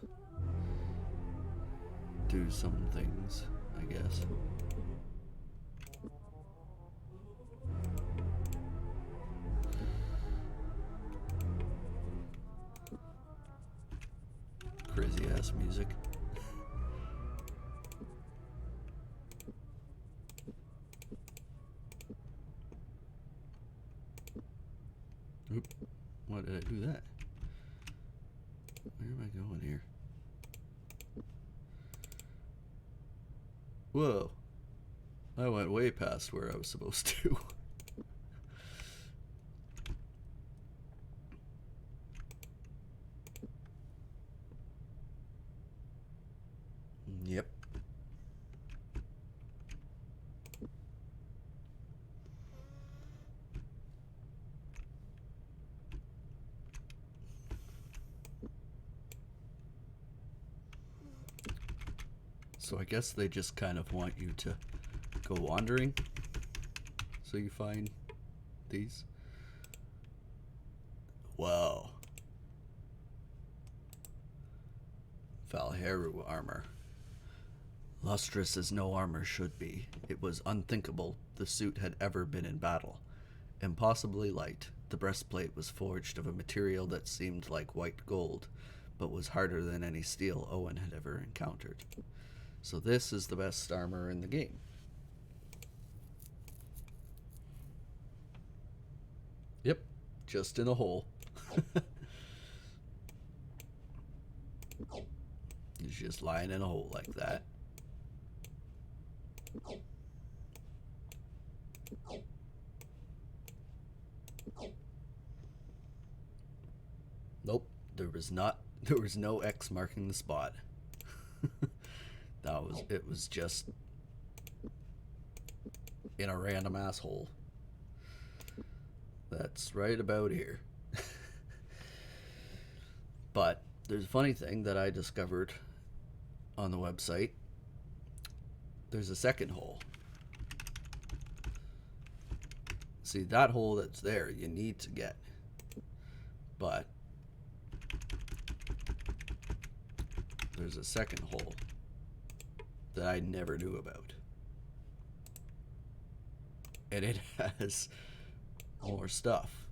do some things, I guess. Crazy ass music. Oop. Why did I do that? Where am I going here? Whoa. I went way past where I was supposed to. Yep. So I guess they just kind of want you to go wandering, so you find these. Wow. Valheru armor. Lustrous as no armor should be, it was unthinkable the suit had ever been in battle. Impossibly light, the breastplate was forged of a material that seemed like white gold, but was harder than any steel Owen had ever encountered. So this is the best armor in the game. Yep, just in a hole. He's just lying in a hole like that. Nope, there was not. There was no X marking the spot. It was just in a random asshole. That's right about here. But there's a funny thing that I discovered on the website. There's a second hole. See, that hole that's there, you need to get. But there's a second hole that I never knew about. And it has more stuff.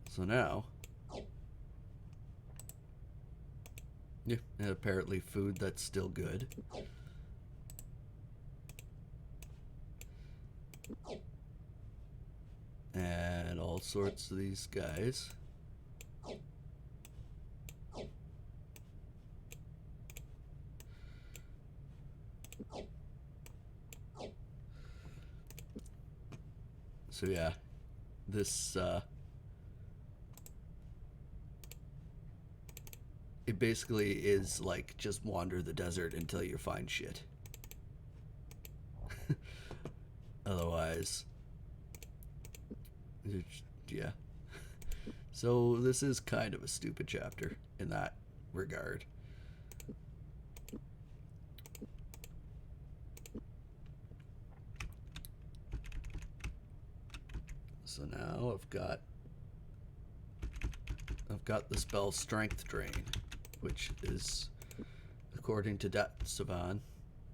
So now, yeah, and apparently food that's still good. And all sorts of these guys. So yeah, this it basically is like just wander the desert until you find shit. Otherwise, yeah. So this is kind of a stupid chapter in that regard. So now I've got the spell Strength Drain, which is, according to Savan,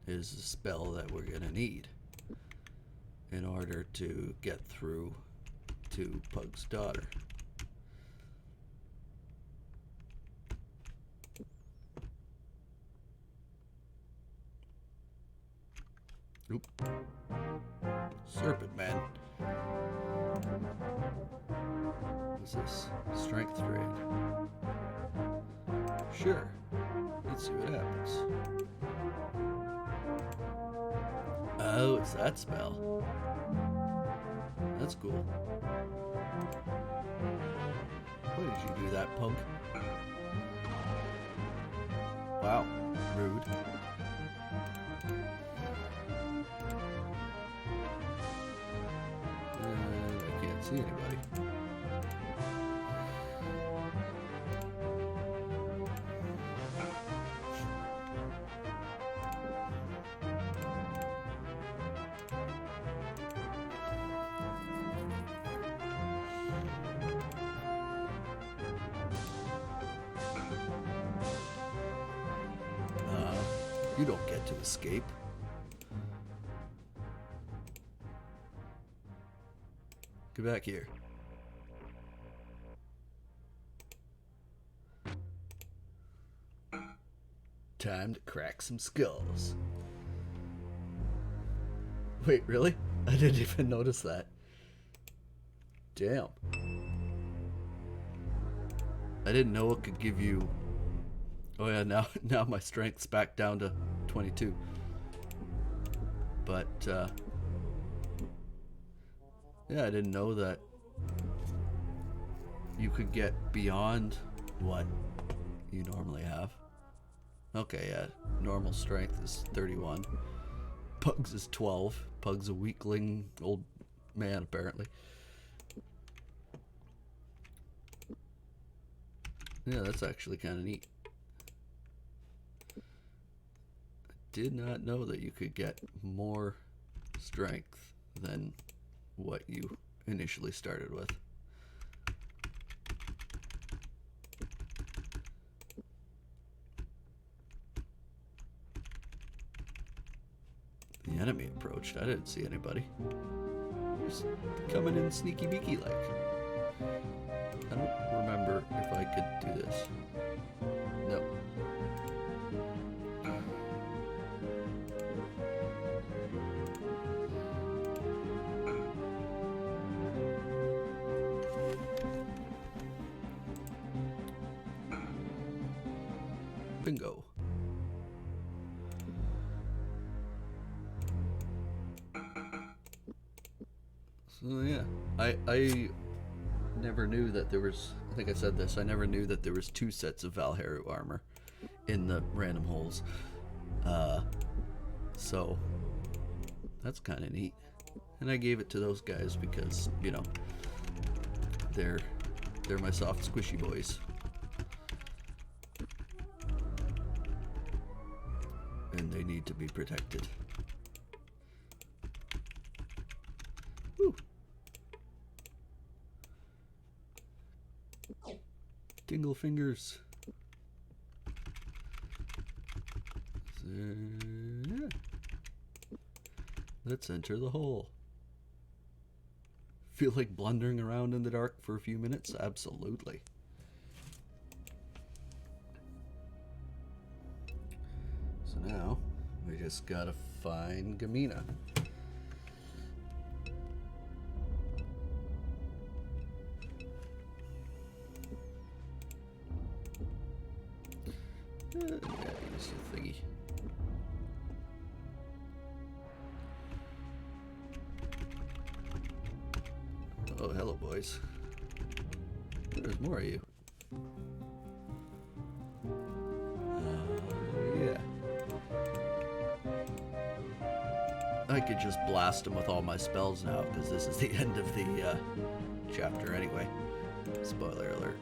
is a spell that we're gonna need in order to get through to Pug's daughter. Oop. Serpent Man. What's this? Strength Drain. Sure. Let's see what happens. Oh, it's that spell. That's cool. Why did you do that, punk? Wow. Rude. I can't see anybody. You don't get to escape. Get back here. Time to crack some skulls. Wait, really? I didn't even notice that. Damn. I didn't know it could give you... Oh yeah, now my strength's back down to 22. But, yeah, I didn't know that you could get beyond what you normally have. Okay, yeah, normal strength is 31. Pug's is 12. Pug's a weakling old man, apparently. Yeah, that's actually kind of neat. Did not know that you could get more strength than what you initially started with. The enemy approached. I didn't see anybody. Just coming in sneaky beaky like. I don't remember if I could do this. No. Bingo. So yeah, I never knew that there was. I think I said this. I never knew that there was 2 sets of Valheru armor in the random holes. So that's kind of neat. And I gave it to those guys because, you know, they're my soft squishy boys. And they need to be protected. Woo. Tingle fingers. Yeah. Let's enter the hole. Feel like blundering around in the dark for a few minutes? Absolutely. So now, we just gotta find Gamina. Yeah, use the thingy. Oh, hello, boys. There's more of you. Yeah. I could just blast them with all my spells now, because this is the end of the chapter anyway. Spoiler alert.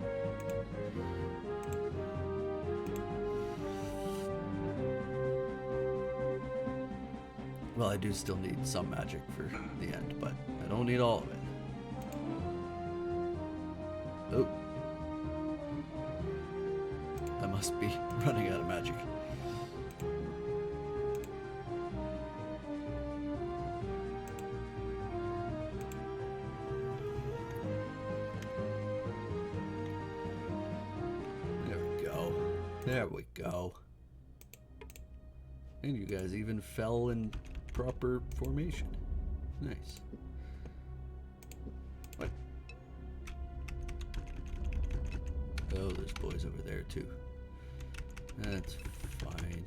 Well, I do still need some magic for the end, but I don't need all of it. Oh. I must be running out of magic. There we go. There we go. And you guys even fell in proper formation. Nice. What? Oh, there's boys over there too. That's fine.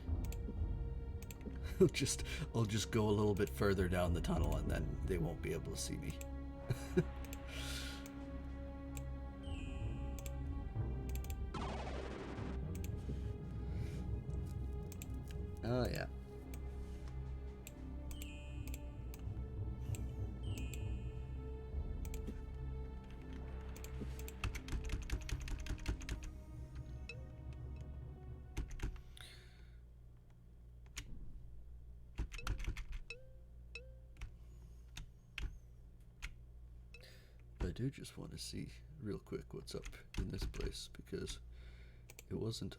I'll just go a little bit further down the tunnel and then they won't be able to see me. Oh yeah. I do just want to see real quick what's up in this place because it wasn't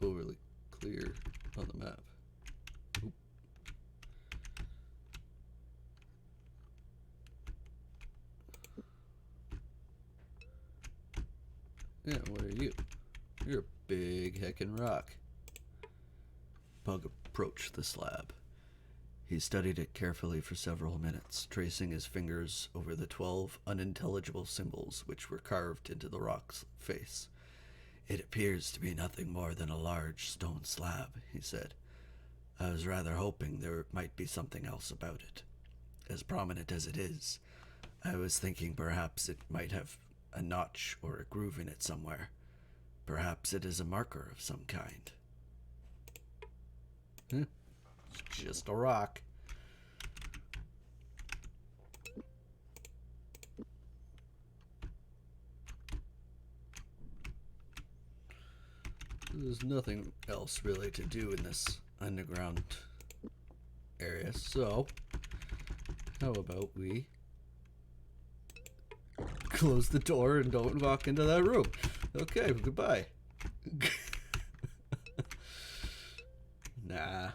overly clear on the map. Oop. Yeah, what are you? You're a big heckin' rock. Pug approached the slab. He studied it carefully for several minutes, tracing his fingers over the 12 unintelligible symbols which were carved into the rock's face. It appears to be nothing more than a large stone slab, he said. I was rather hoping there might be something else about it. As prominent as it is, I was thinking perhaps it might have a notch or a groove in it somewhere. Perhaps it is a marker of some kind. It's just a rock. There's nothing else really to do in this underground area, so how about we close the door and don't walk into that room? Okay, goodbye. Nah.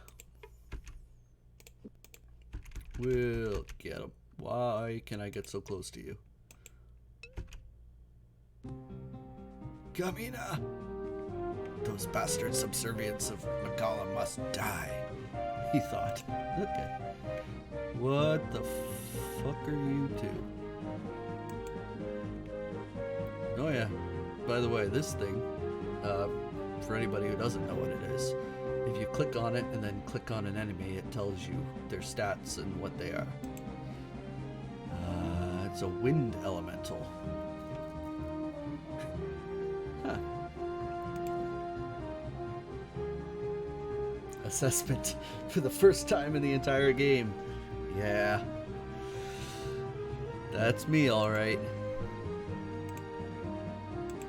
We'll get him. Why can I get so close to you? Gamina! Those bastard subservients of Magala must die, he thought. Okay. What the fuck are you two? Oh yeah. By the way, this thing, for anybody who doesn't know what it is, if you click on it and then click on an enemy, it tells you their stats and what they are. It's a wind elemental. Huh. Assessment for the first time in the entire game. Yeah. That's me, alright.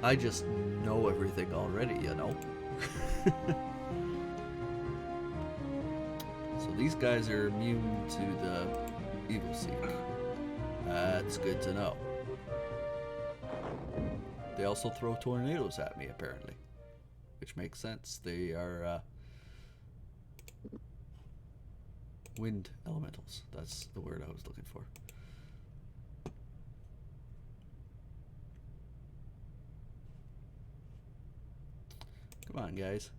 I just know everything already, you know? So these guys are immune to the Evil Seek. That's good to know. They also throw tornadoes at me, apparently. Which makes sense. They are wind elementals. That's the word I was looking for. Come on, guys.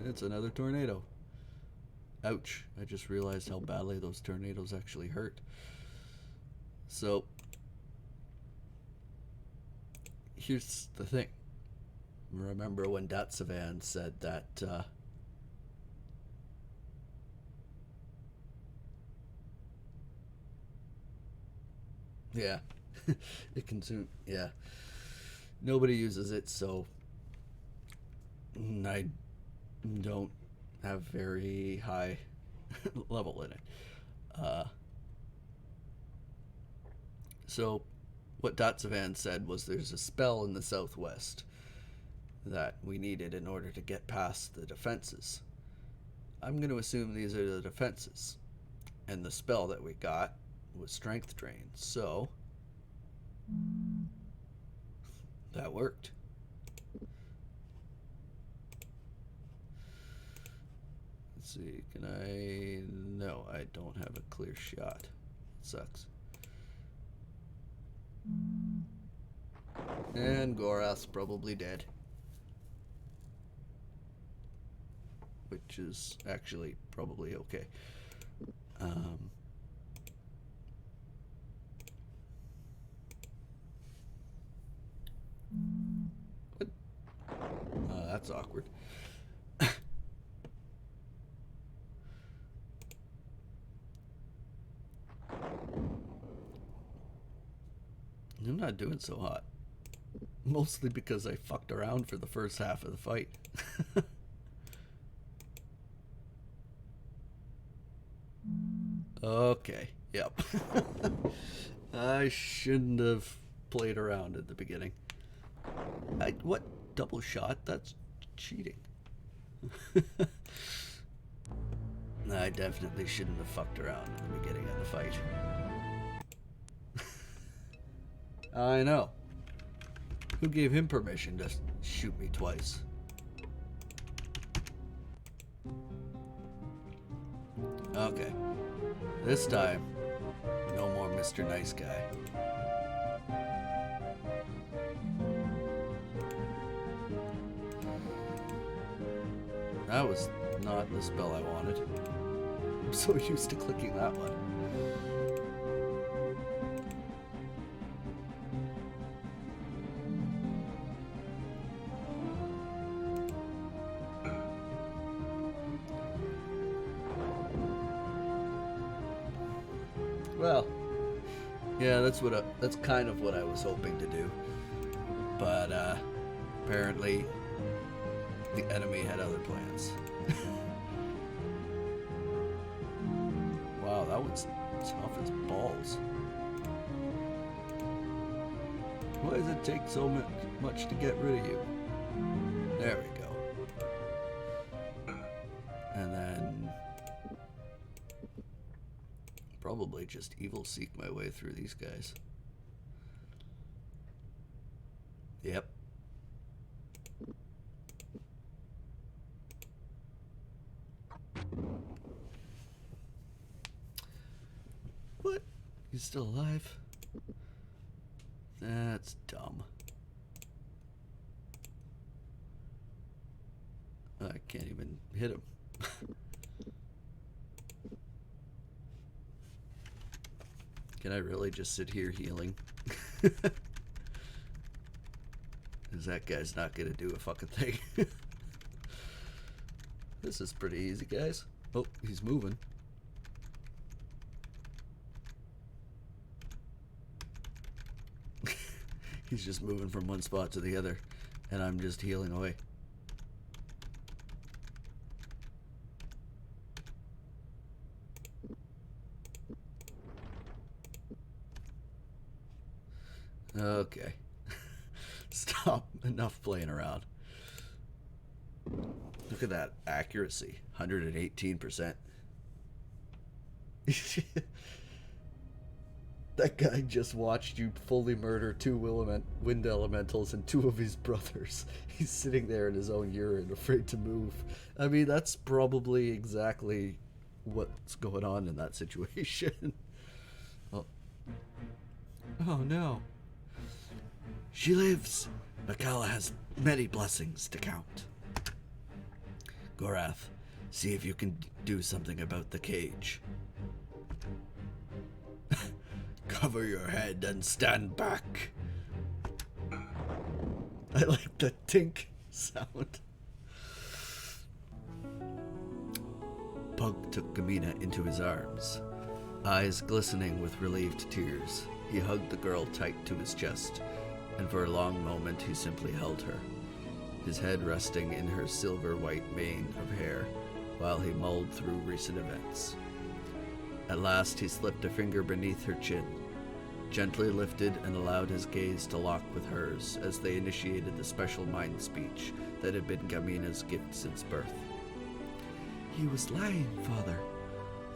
It's another tornado. Ouch. I just realized how badly those tornadoes actually hurt. So, here's the thing. Remember when Datsavan said that yeah, it consumes, yeah. Nobody uses it, so I don't have very high level in it. So what Datsavan said was there's a spell in the southwest that we needed in order to get past the defenses. I'm going to assume these are the defenses. And the spell that we got was Strength Drain. So that worked. Let's see, can I... No, I don't have a clear shot. It sucks. And Gorath's probably dead. Which is actually probably okay. What? That's awkward. I'm not doing so hot. Mostly because I fucked around for the first half of the fight. Okay, yep. I shouldn't have played around at the beginning. What? Double shot? That's cheating. I definitely shouldn't have fucked around at the beginning of the fight. I know. Who gave him permission to shoot me twice? Okay. This time, no more Mr. Nice Guy. That was not the spell I wanted. I'm so used to clicking that one. Well, yeah, that's kind of what I was hoping to do, but apparently the enemy had other plans. Wow, that was tough as balls. Why does it take so much to get rid of you? There we go. And then probably just evil seek my way through these guys. Yep. What? He's still alive? That's dumb. I can't even hit him. Can I really just sit here healing? Because that guy's not going to do a fucking thing. This is pretty easy, guys. Oh, he's moving. He's just moving from one spot to the other, and I'm just healing away. Okay. Stop. Enough playing around. Look at that accuracy. 118%. That guy just watched you fully murder 2 wind elementals and 2 of his brothers. He's sitting there in his own urine, afraid to move. I mean, that's probably exactly what's going on in that situation. Oh. Oh no. She lives. Makala has many blessings to count. Gorath, see if you can do something about the cage. Cover your head and stand back. I like the tink sound. Pug took Gamina into his arms. Eyes glistening with relieved tears, he hugged the girl tight to his chest, and for a long moment he simply held her, his head resting in her silver-white mane of hair while he mulled through recent events. At last he slipped a finger beneath her chin, gently lifted and allowed his gaze to lock with hers as they initiated the special mind speech that had been Gamina's gift since birth. He was lying, Father,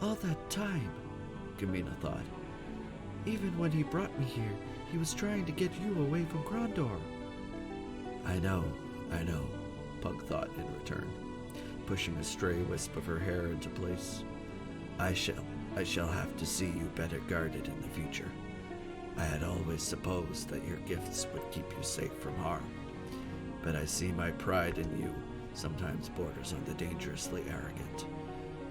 all that time, Gamina thought. Even when he brought me here, he was trying to get you away from Krondor. I know, Pug thought in return, pushing a stray wisp of her hair into place. I shall have to see you better guarded in the future. I had always supposed that your gifts would keep you safe from harm, but I see my pride in you sometimes borders on the dangerously arrogant.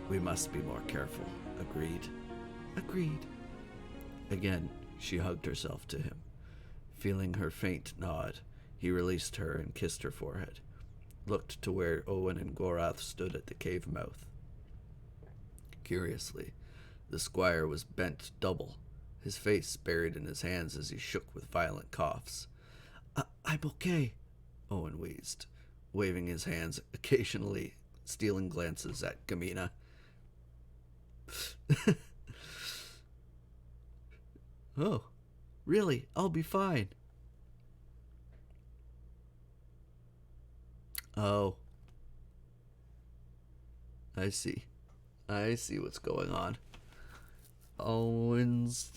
We must be more careful. Agreed? Agreed. Again, she hugged herself to him. Feeling her faint nod, he released her and kissed her forehead, looked to where Owen and Gorath stood at the cave mouth. Curiously, the squire was bent double, his face buried in his hands as he shook with violent coughs. I'm okay, Owen wheezed, waving his hands, occasionally stealing glances at Gamina. Oh, really? I'll be fine. Oh. I see. I see what's going on. Owen's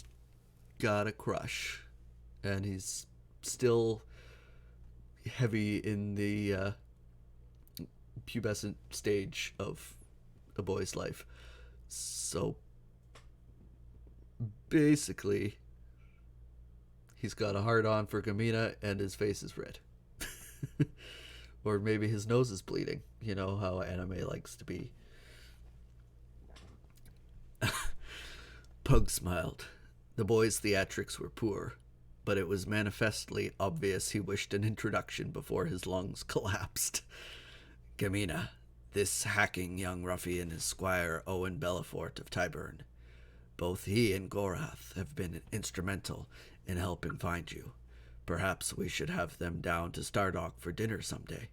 got a crush, and he's still heavy in the pubescent stage of a boy's life. So basically, he's got a hard-on for Gamina, and his face is red. Or maybe his nose is bleeding. You know how anime likes to be. Pug smiled. The boy's theatrics were poor, but it was manifestly obvious he wished an introduction before his lungs collapsed. Gamina, this hacking young ruffian is Squire Owen Belafort of Tyburn. Both he and Gorath have been instrumental in helping find you. Perhaps we should have them down to Stardock for dinner someday.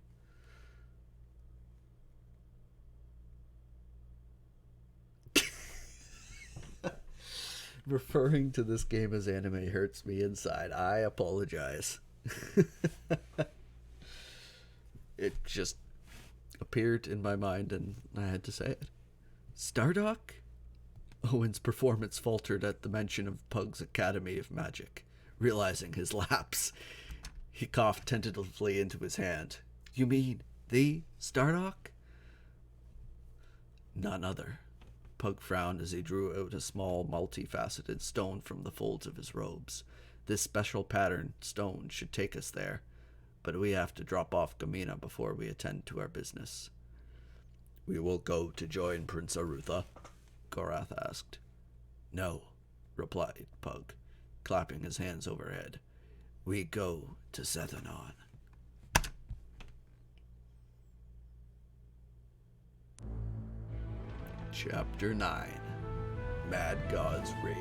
Referring to this game as anime hurts me inside. I apologize. It just appeared in my mind and I had to say it. Stardock? Owen's performance faltered at the mention of Pug's Academy of Magic. Realizing his lapse, he coughed tentatively into his hand. You mean the Stardock? None other. Pug frowned as he drew out a small, multifaceted stone from the folds of his robes. This special pattern stone should take us there, but we have to drop off Gamina before we attend to our business. We will go to join Prince Arutha? Gorath asked. No, replied Pug, clapping his hands overhead. We go to Sethanon. Chapter 9. Mad God's Rage.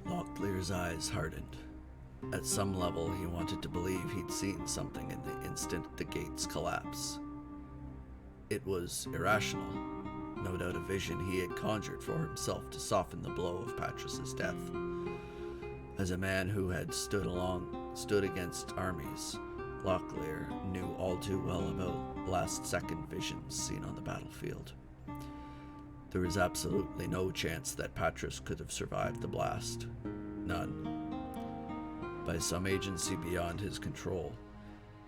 Locklear's eyes hardened. At some level, he wanted to believe he'd seen something in the instant the gates collapse. It was irrational, no doubt a vision he had conjured for himself to soften the blow of Patris's death. As a man who had stood against armies, Locklear knew all too well about last-second visions seen on the battlefield. There was absolutely no chance that Patris could have survived the blast. None. By some agency beyond his control,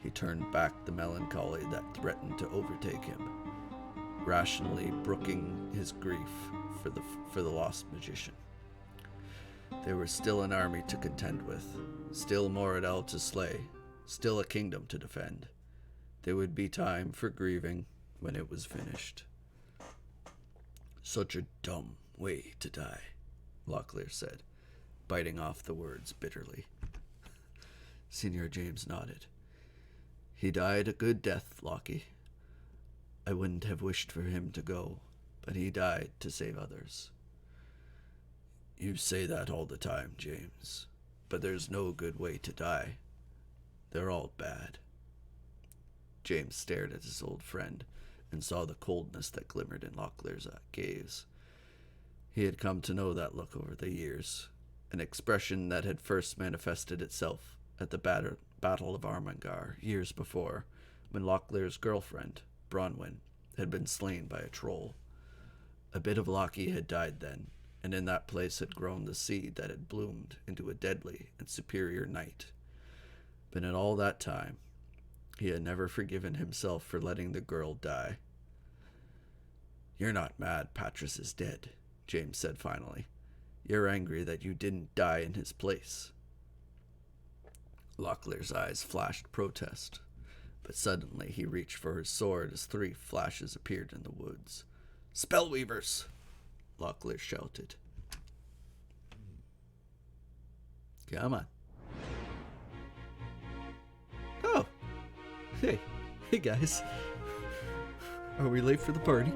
he turned back the melancholy that threatened to overtake him, rationally brooking his grief for the lost magician. There was still an army to contend with, still Moradel to slay, still a kingdom to defend. There would be time for grieving when it was finished. Such a dumb way to die, Locklear said, biting off the words bitterly. Senior James nodded. He died a good death, Lockie. I wouldn't have wished for him to go, but he died to save others. You say that all the time, James, but there's no good way to die. They're all bad. James stared at his old friend and saw the coldness that glimmered in Locklear's gaze. He had come to know that look over the years, an expression that had first manifested itself at the Battle of Armengar years before, when Locklear's girlfriend, Bronwyn, had been slain by a troll. A bit of Lockie had died then, and in that place had grown the seed that had bloomed into a deadly and superior knight. But in all that time, he had never forgiven himself for letting the girl die. You're not mad Patris is dead, James said finally. You're angry that you didn't die in his place. Locklear's eyes flashed protest, but suddenly he reached for his sword as 3 flashes appeared in the woods. Spellweavers! Locklear shouted. Come on. Oh! Hey guys. Are we late for the party?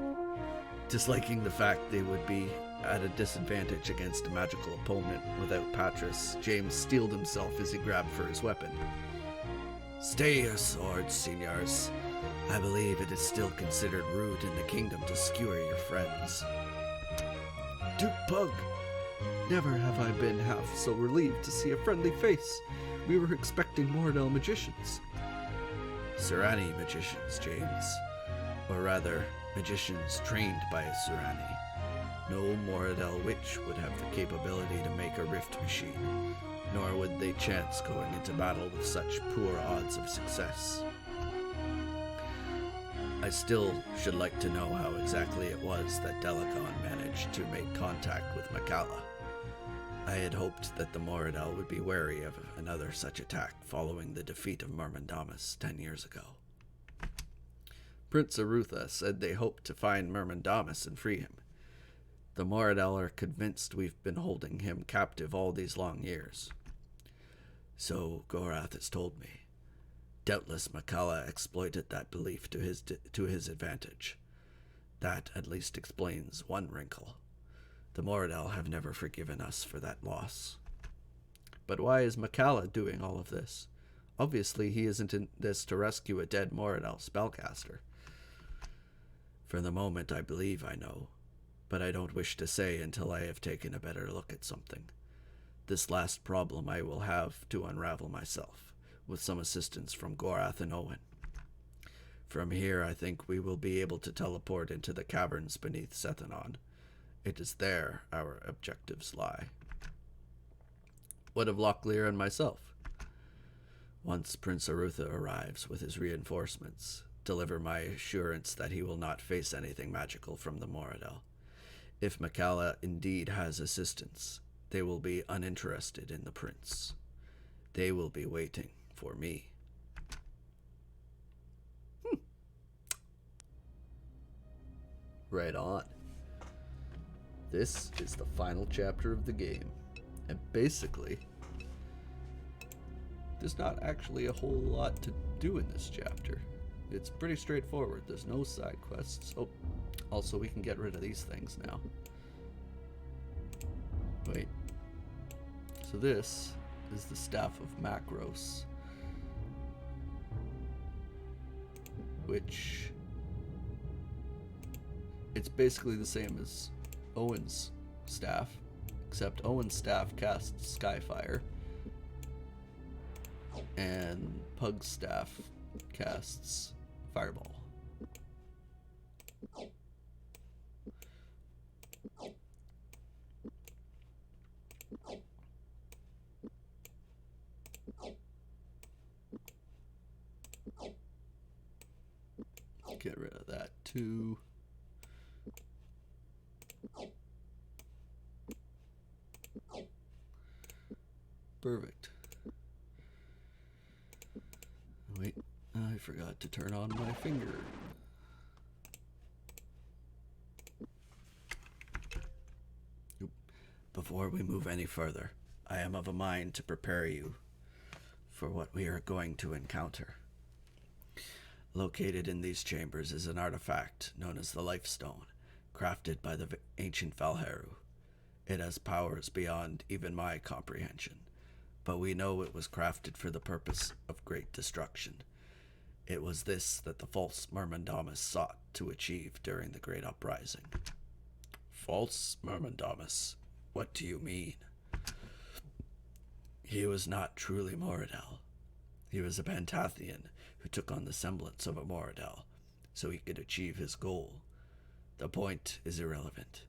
Disliking the fact they would be at a disadvantage against a magical opponent without Patris, James steeled himself as he grabbed for his weapon. Stay your swords, seniors. I believe it is still considered rude in the kingdom to skewer your friends. Duke Pug! Never have I been half so relieved to see a friendly face. We were expecting Moradel magicians. Surani magicians, James. Or rather, magicians trained by a Surani. No Moradel witch would have the capability to make a rift machine, nor would they chance going into battle with such poor odds of success. I still should like to know how exactly it was that Delagon managed to make contact with Makala. I had hoped that the Moradel would be wary of another such attack following the defeat of Myrmendamus 10 years ago. Prince Arutha said they hoped to find Myrmendamus and free him. The Moradel are convinced we've been holding him captive all these long years. So Gorath has told me. Doubtless Makala exploited that belief to his advantage. That at least explains one wrinkle. The Moradel have never forgiven us for that loss. But why is Makala doing all of this? Obviously he isn't in this to rescue a dead Moradel spellcaster. For the moment I believe I know, but I don't wish to say until I have taken a better look at something. This last problem I will have to unravel myself, with some assistance from Gorath and Owen. From here I think we will be able to teleport into the caverns beneath Sethanon. It is there our objectives lie. What of Locklear and myself? Once Prince Arutha arrives with his reinforcements, deliver my assurance that he will not face anything magical from the Moradel. If Makala indeed has assistance, they will be uninterested in the prince. They will be waiting for me. Right on. This is the final chapter of the game. And basically, there's not actually a whole lot to do in this chapter. It's pretty straightforward. There's no side quests. Oh, also we can get rid of these things now. Wait. So this is the Staff of Macros, which it's basically the same as Owen's staff, except Owen's staff casts Skyfire, and Pug's staff casts Fireball. Get rid of that too. Perfect. Wait, I forgot to turn on my finger. Before we move any further, I am of a mind to prepare you for what we are going to encounter. Located in these chambers is an artifact known as the Life Stone, crafted by the ancient Valheru. It has powers beyond even my comprehension, but we know it was crafted for the purpose of great destruction. It was this that the false Myrmendamus sought to achieve during the Great Uprising. False Myrmendamus? What do you mean? He was not truly Moradel. He was a Pantathian who took on the semblance of a Moradel, so he could achieve his goal. The point is irrelevant.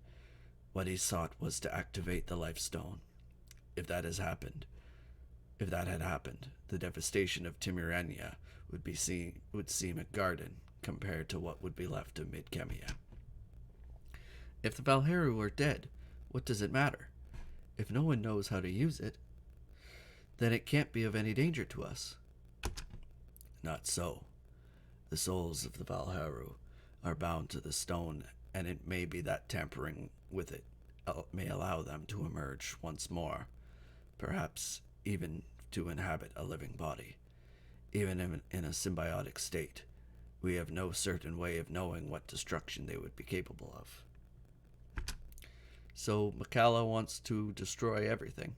What he sought was to activate the Life Stone. If that had happened, the devastation of Timurania would seem a garden compared to what would be left of Midkemia. If the Valheru are dead, what does it matter? If no one knows how to use it, then it can't be of any danger to us. Not so. The souls of the Valheru are bound to the stone, and it may be that tampering with it may allow them to emerge once more, perhaps even to inhabit a living body. Even in a symbiotic state, we have no certain way of knowing what destruction they would be capable of. So Makala wants to destroy everything.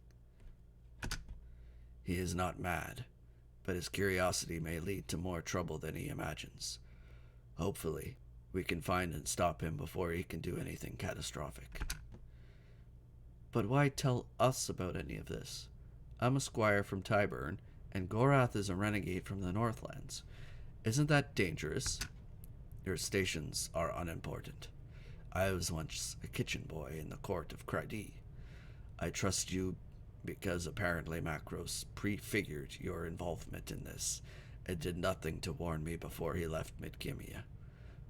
He is not mad, but his curiosity may lead to more trouble than he imagines. Hopefully, we can find and stop him before he can do anything catastrophic. But why tell us about any of this? I'm a squire from Tyburn, and Gorath is a renegade from the Northlands. Isn't that dangerous? Your stations are unimportant. I was once a kitchen boy in the court of Kridi. I trust you because apparently Macros prefigured your involvement in this and did nothing to warn me before he left Midkemia.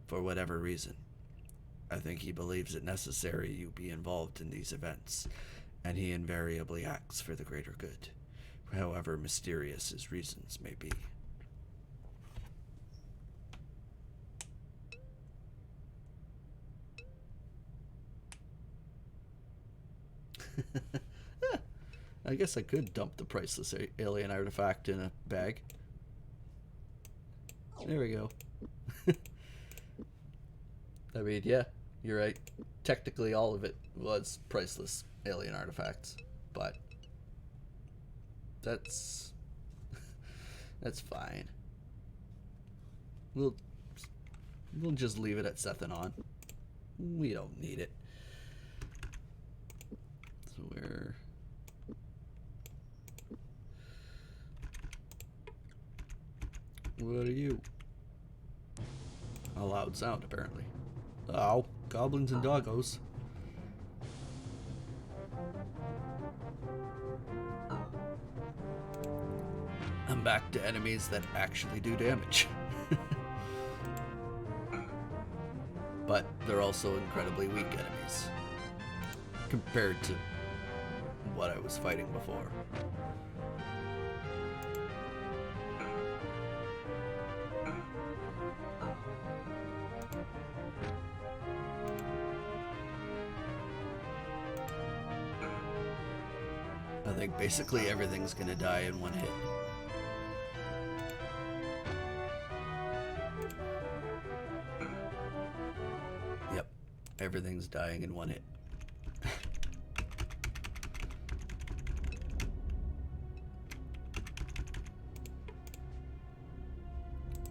For whatever reason, I think he believes it necessary you be involved in these events, and he invariably acts for the greater good, however mysterious his reasons may be. I guess I could dump the priceless alien artifact in a bag. There we go. I mean, yeah, you're right. Technically, all of it was priceless alien artifacts, but that's fine. We'll just leave it at Sethanon. We don't need it. So we're... What are you? A loud sound, apparently. Oh, goblins and doggos. I'm back to enemies that actually do damage. But they're also incredibly weak enemies compared to what I was fighting before. I think basically everything's gonna die in one hit. Everything's dying in one hit.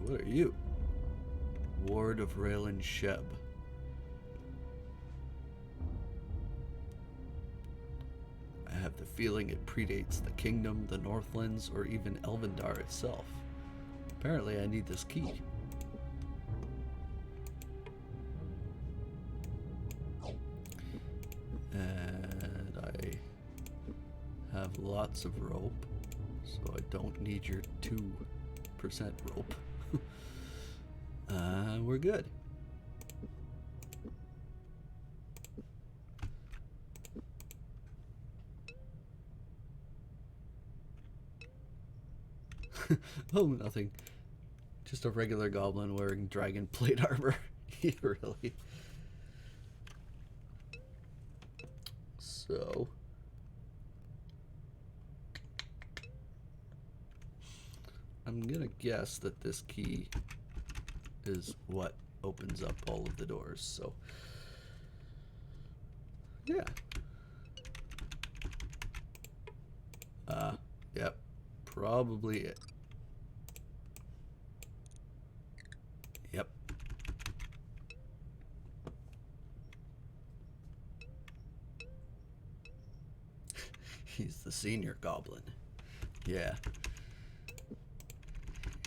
What are you? Ward of Raylan Sheb. I have the feeling it predates the kingdom, the Northlands, or even Elvendar itself. Apparently I need this key. And I have lots of rope, so I don't need your 2% rope. We're good. Oh, nothing. Just a regular goblin wearing dragon plate armor. Really. So I'm gonna guess that this key is what opens up all of the doors. So yeah. Yep. Probably it. Yep. He's the senior goblin. Yeah.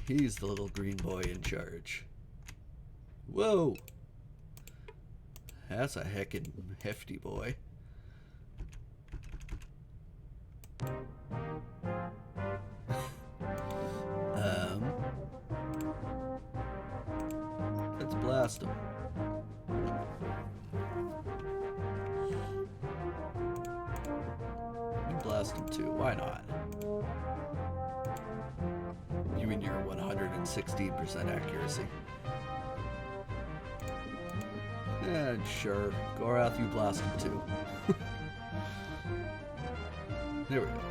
He's the little green boy in charge. Whoa! That's a heckin' hefty boy. Let's blast him. You blast him too, why not? You mean your 116% accuracy? Yeah, sure. Gorath, you blast him too. There we go.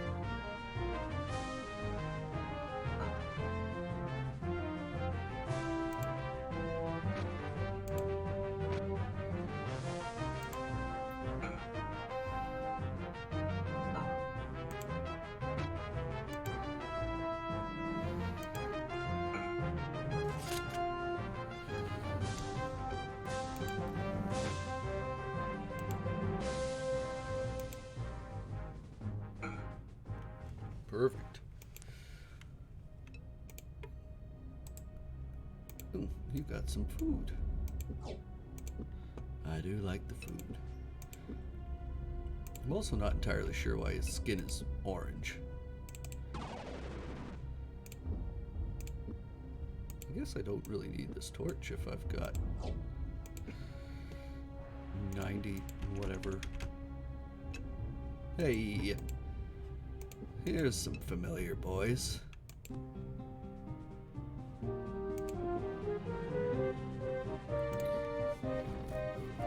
Perfect. Ooh, you got some food. I do like the food. I'm also not entirely sure why his skin is orange. I guess I don't really need this torch if I've got 90 whatever. Hey, here's some familiar boys.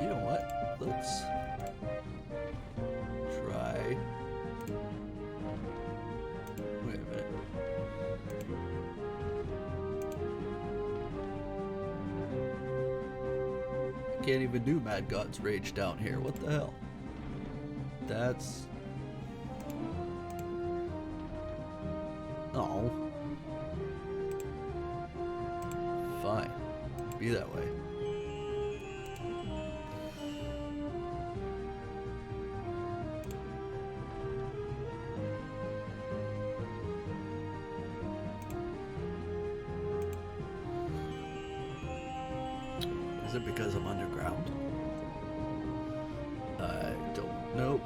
You know what? Let's try. Wait a minute. I can't even do Mad God's Rage down here. What the hell? That's... Oh. Fine. Be that way. Is it because I'm underground? I don't know.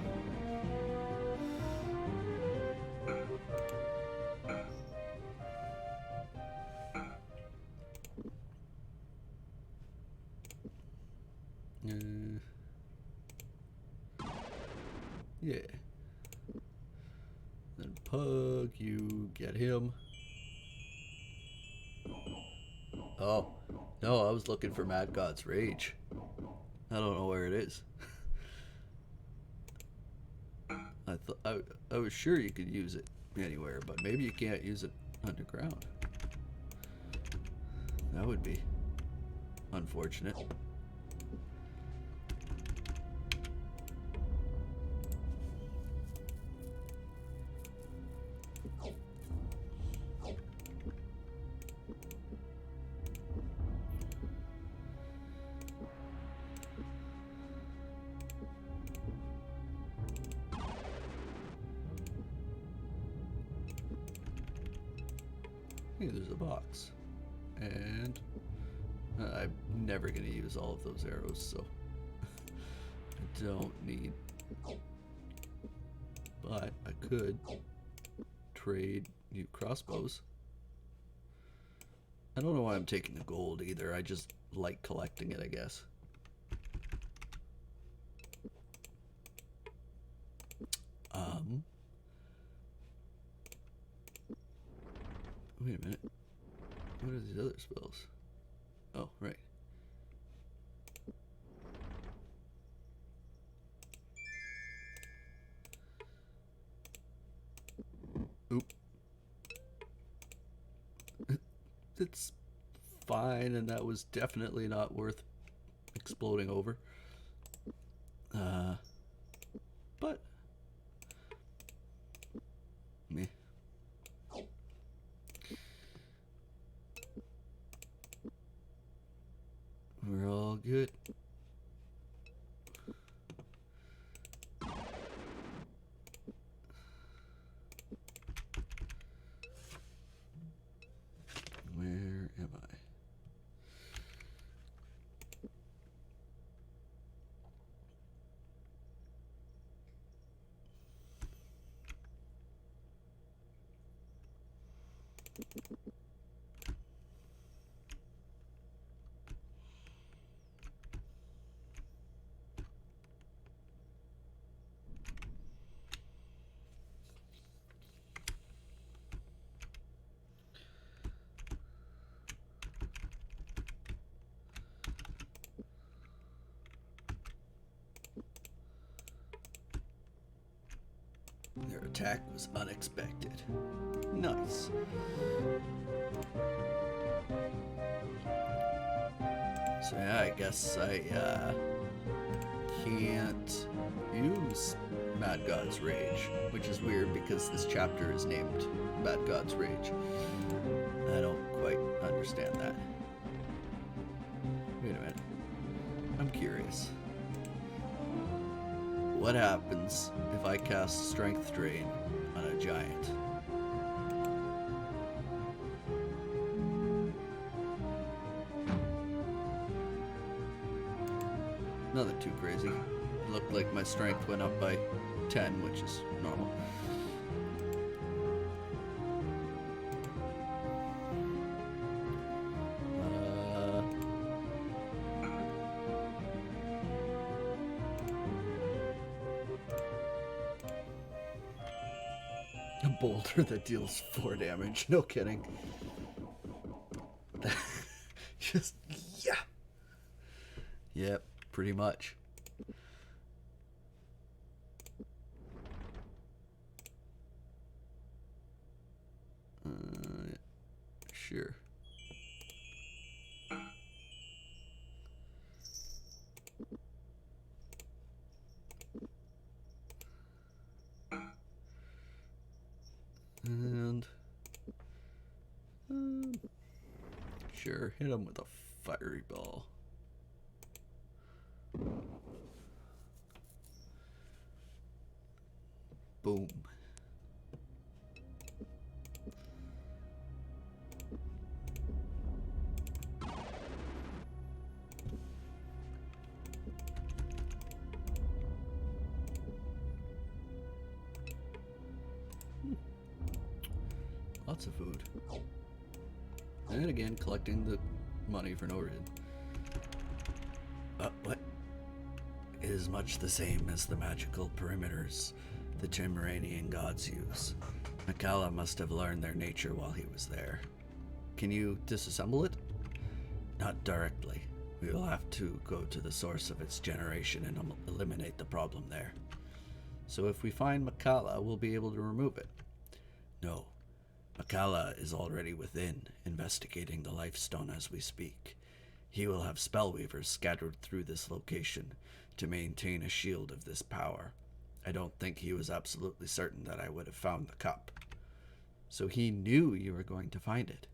Yeah. Then Pug, you get him. Oh, no, I was looking for Mad God's Rage. I don't know where it is. I was sure you could use it anywhere, but maybe you can't use it underground. That would be unfortunate. Hey, there's a box. And I'm never going to use all of those arrows, so I don't need. But I could trade you crossbows. I don't know why I'm taking the gold either. I just like collecting it, I guess. Wait a minute. What are these other spells? Oh, right. Oop. It's fine, and that was definitely not worth exploding over. But meh. We're all good. Where am I? Their attack was unexpected. Nice. So yeah, I guess I can't use Mad God's Rage, which is weird because this chapter is named Mad God's Rage. I don't quite understand that. Wait a minute. I'm curious. What happens if I cast Strength Drain on a giant? Nothing too crazy. It looked like my strength went up by 10, which is normal. A boulder that deals 4 damage. No kidding. Just, yeah. Yep, pretty much. Sure. And sure, hit him with a fiery ball. Boom. Lots of food. And again, collecting the money for no reason. What? It is much the same as the magical perimeters the Timeranian gods use. Makala must have learned their nature while he was there. Can you disassemble it? Not directly. We will have to go to the source of its generation and eliminate the problem there. So if we find Makala, we'll be able to remove it. No. Makala is already within, investigating the Lifestone as we speak. He will have spellweavers scattered through this location to maintain a shield of this power. I don't think he was absolutely certain that I would have found the cup. So he knew you were going to find it.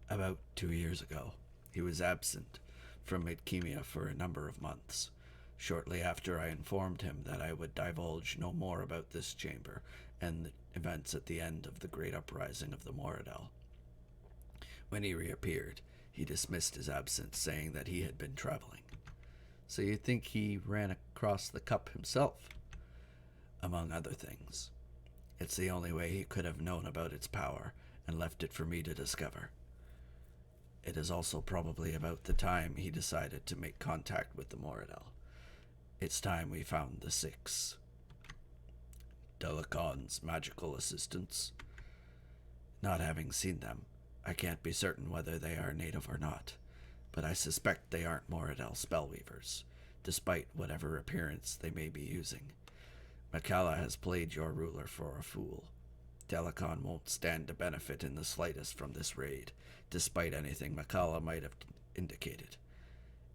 About 2 years ago, he was absent from Midkemia for a number of months. Shortly after I informed him that I would divulge no more about this chamber and the events at the end of the great uprising of the Moradel. When he reappeared, he dismissed his absence, saying that he had been traveling. So you think he ran across the cup himself? Among other things. It's the only way he could have known about its power and left it for me to discover. It is also probably about the time he decided to make contact with the Moradel. It's time we found the 6. Delacon's magical assistants. Not having seen them, I can't be certain whether they are native or not, but I suspect they aren't Moradel spellweavers, despite whatever appearance they may be using. Makala has played your ruler for a fool. Delacon won't stand to benefit in the slightest from this raid, despite anything Makala might have indicated.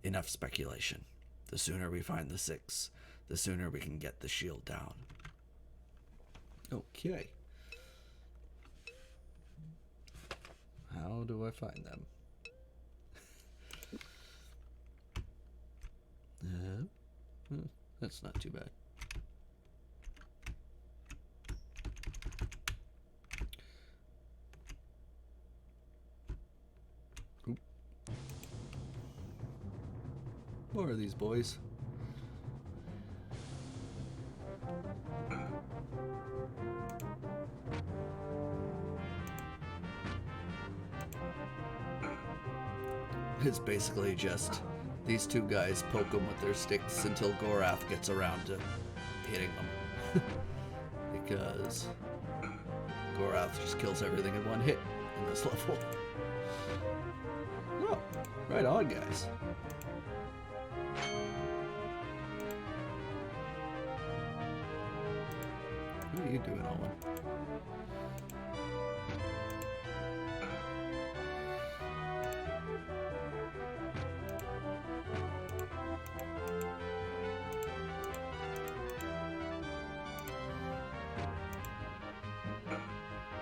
Enough speculation. The sooner we find the 6, the sooner we can get the shield down. Okay. How do I find them? That's not too bad. Oop. More of these boys. It's basically just these two guys poke them with their sticks until Gorath gets around to hitting them. Because Gorath just kills everything in one hit in this level. Oh, right on, guys. What are you doing, Owen?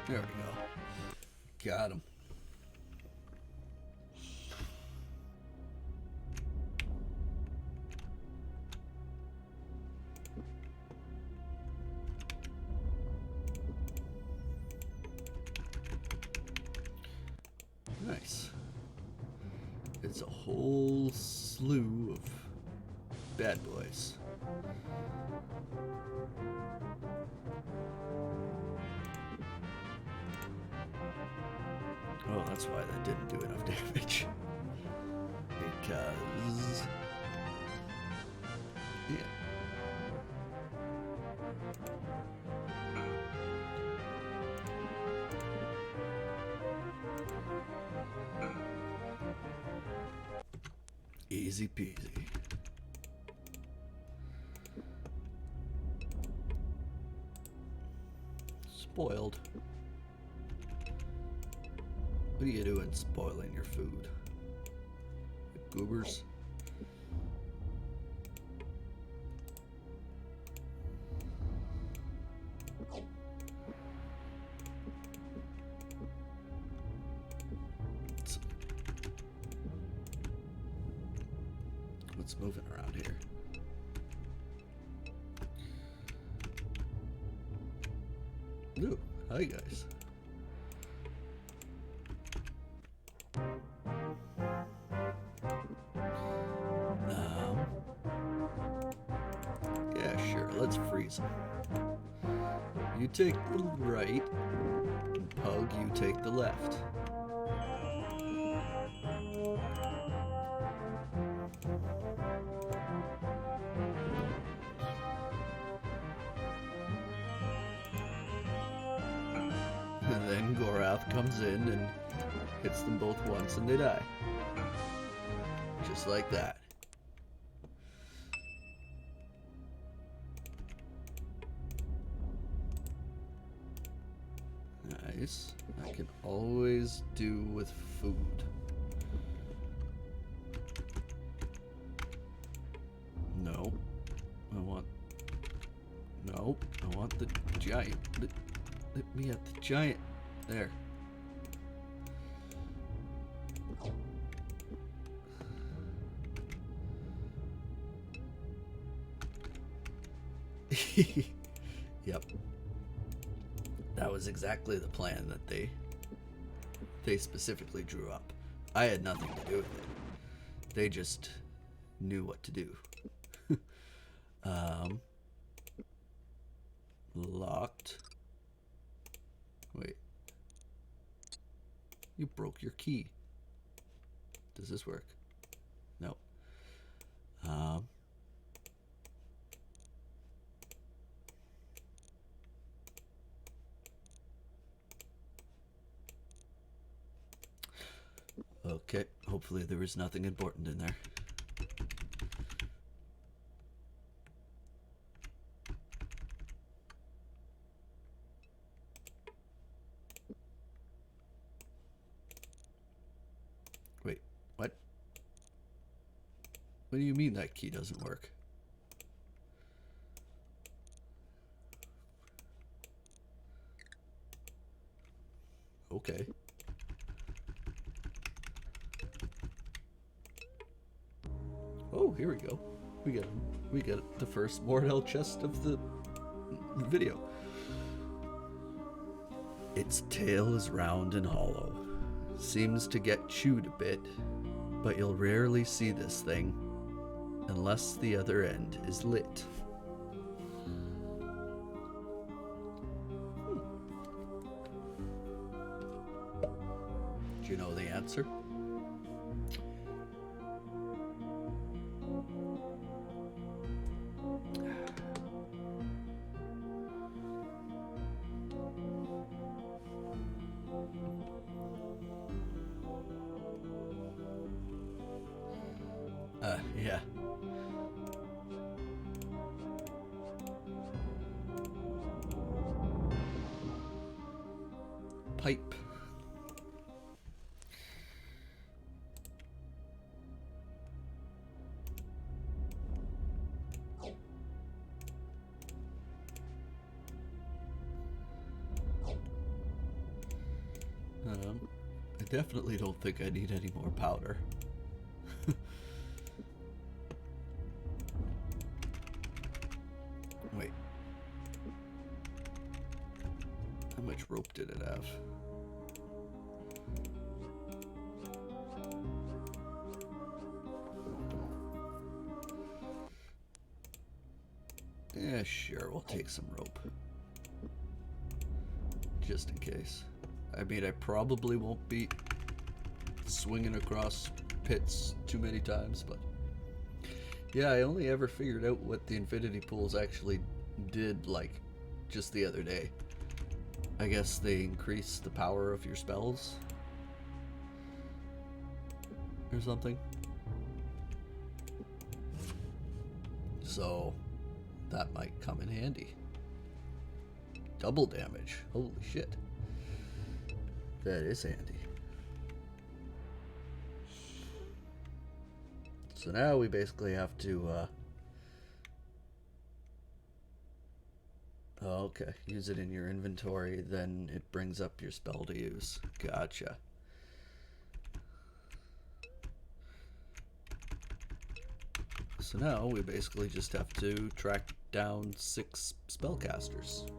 There we go. Got him. Nice. It's a whole slew of bad boys. Oh, that's why that didn't do enough damage. Because... yeah. Easy peasy. Spoiled. What are you doing spoiling your food? Goobers? What's moving around here? Ooh, hi guys. Yeah, sure, let's freeze them. You take the right, and Pug, you take the left. And then Gorath comes in and hits them both once and they die. Just like that. Nice. I can always do with food. No. I want the giant. Let me at the giant. There. Yep. That was exactly the plan that they they specifically drew up. I had nothing to do with it. They just knew what to do. Locked. Wait. You broke your key. Does this work? No. Okay, hopefully there was nothing important in there. Wait, what? What do you mean that key doesn't work? Okay. Oh, here we go. We get the first Mordell chest of the video. Its tail is round and hollow. Seems to get chewed a bit, but you'll rarely see this thing unless the other end is lit. Do you know the answer? Yeah. Pipe. I definitely don't think I need any more powder. Wait. How much rope did it have? Yeah, sure, we'll take some rope. Just in case. I mean, I probably won't be swinging across pits too many times, but yeah, I only ever figured out what the infinity pools actually did, like, just the other day. I guess they increase the power of your spells or something. So that might come in handy. Double damage. Holy shit. That is handy. So now we basically have to okay, use it in your inventory, then it brings up your spell to use. Gotcha. So now we basically just have to track down 6 spellcasters.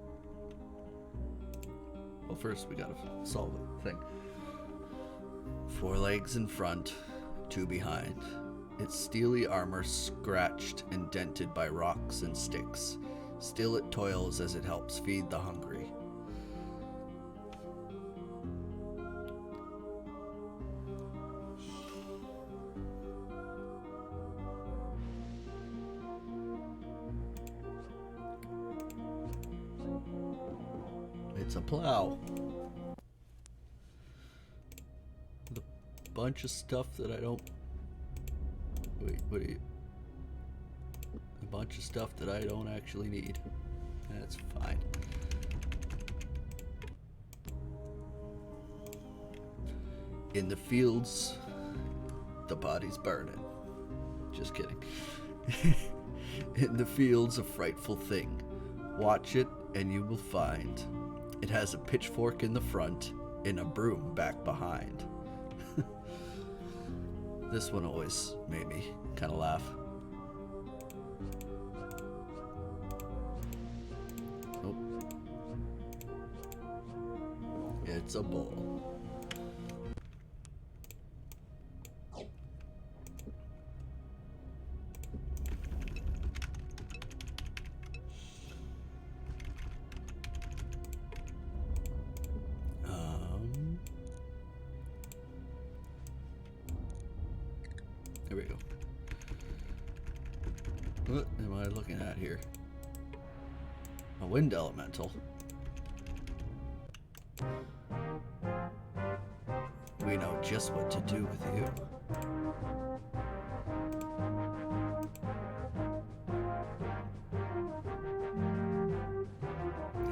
Well, first we gotta solve the thing. 4 legs in front, 2 behind. Its steely armor scratched and dented by rocks and sticks. Still it toils as it helps feed the hungry. It's a plow. With a bunch of stuff that I don't... Wait, what are you... A bunch of stuff that I don't actually need. That's fine. In the fields, the body's burning. Just kidding. In the fields, a frightful thing. Watch it and you will find. It has a pitchfork in the front and a broom back behind. This one always made me kind of laugh. It's a bull. There we go. What am I looking at here? A wind elemental. We know just what to do with you.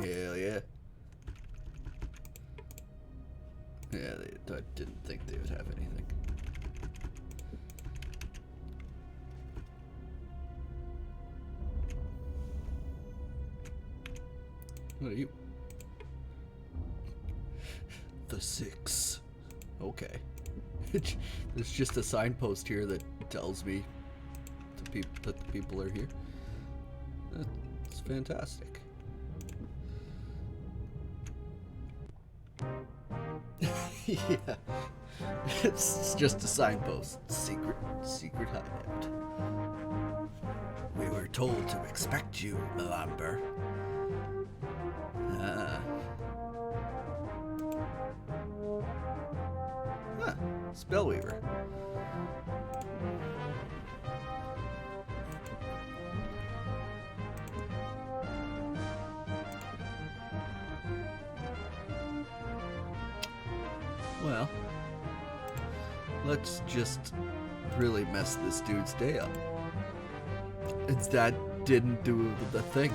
Hell yeah. Yeah, I didn't think they would have anything. What are you? The Six. Okay. There's just a signpost here that tells me that the people are here. That's fantastic. Yeah. It's just a signpost. Secret hideout. We were told to expect you, Melamber. Spellweaver. Well, let's just really mess this dude's day up. It's that didn't do the thing.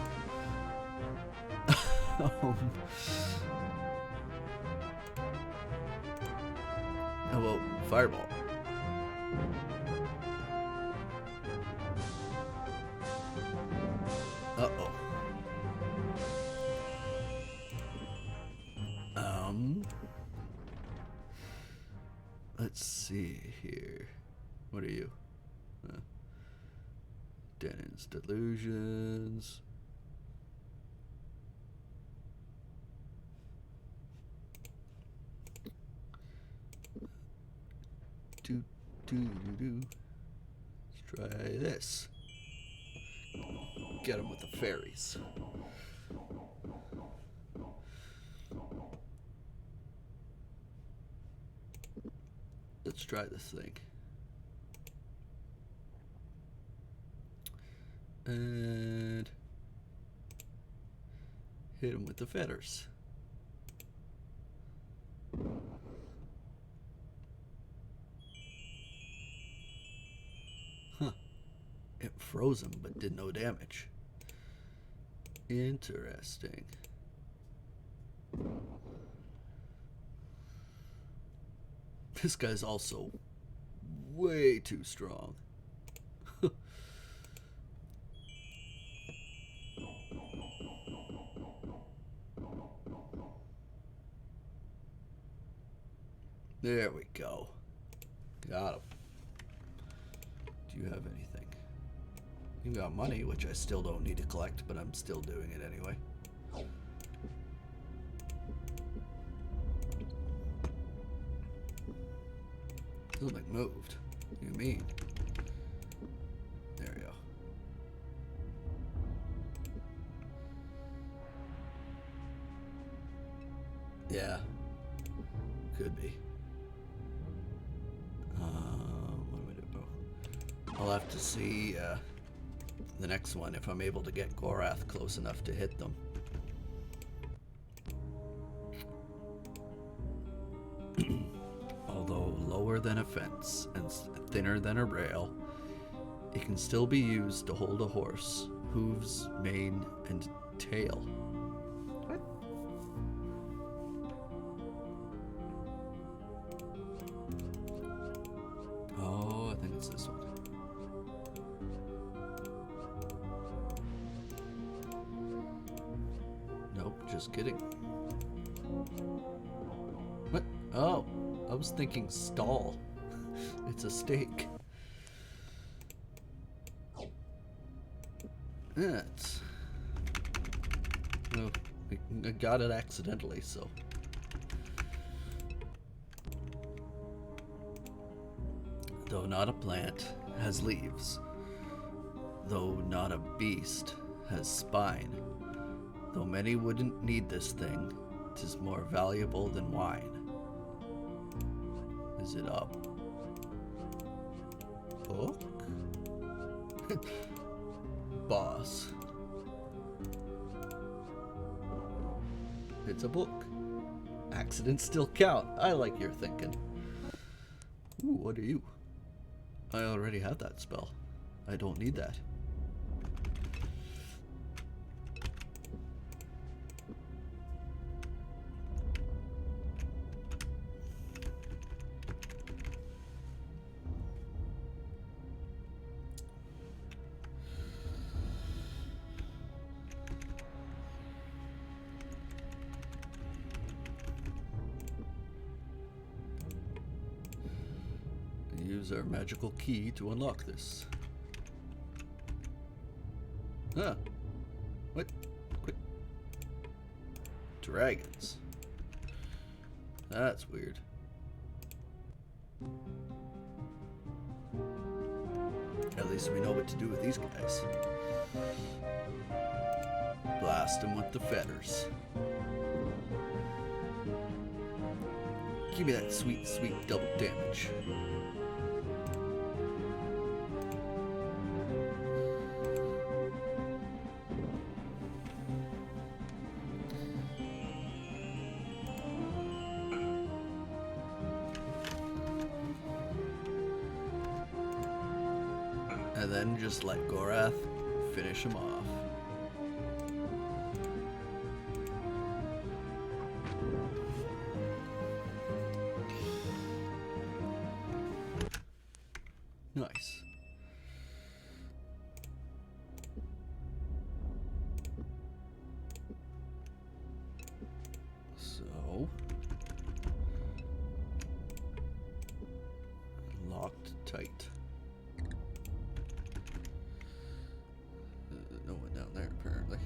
Oh, well, fireball. Uh-oh. Let's see here. What are you? Denon's Delusions. Let's try this. Get him with the fairies. Let's try this thing. And hit him with the feathers. Huh. It froze him but did no damage. Interesting. This guy's also way too strong. There we go. Got him. Do you have anything? You got money, which I still don't need to collect, but I'm still doing it anyway. Something moved. What do you mean? There we go. Yeah. Could be. What do we do? I'll have to see the next one if I'm able to get Gorath close enough to hit them. Although lower than a fence and thinner than a rail, it can still be used to hold a horse, hooves, mane, and tail. What? Oh, I think it's this one. Nope, just kidding. What? Oh, I was thinking stall. It's a stake. Yeah, it's... Well, I got it accidentally, so... Though not a plant, has leaves. Though not a beast, has spine. Though many wouldn't need this thing, 'tis more valuable than wine. Is it up? fuck? Boss. It's a book. Accidents still count. I like your thinking. Ooh, what are you? I already have that spell. I don't need that. Use our magical key to unlock this. Huh. What? Quick. Dragons. That's weird. At least we know what to do with these guys. Blast them with the feathers. Give me that sweet, sweet double damage. And then just let Gorath finish him off. Nice. So, locked tight. No one down there, apparently.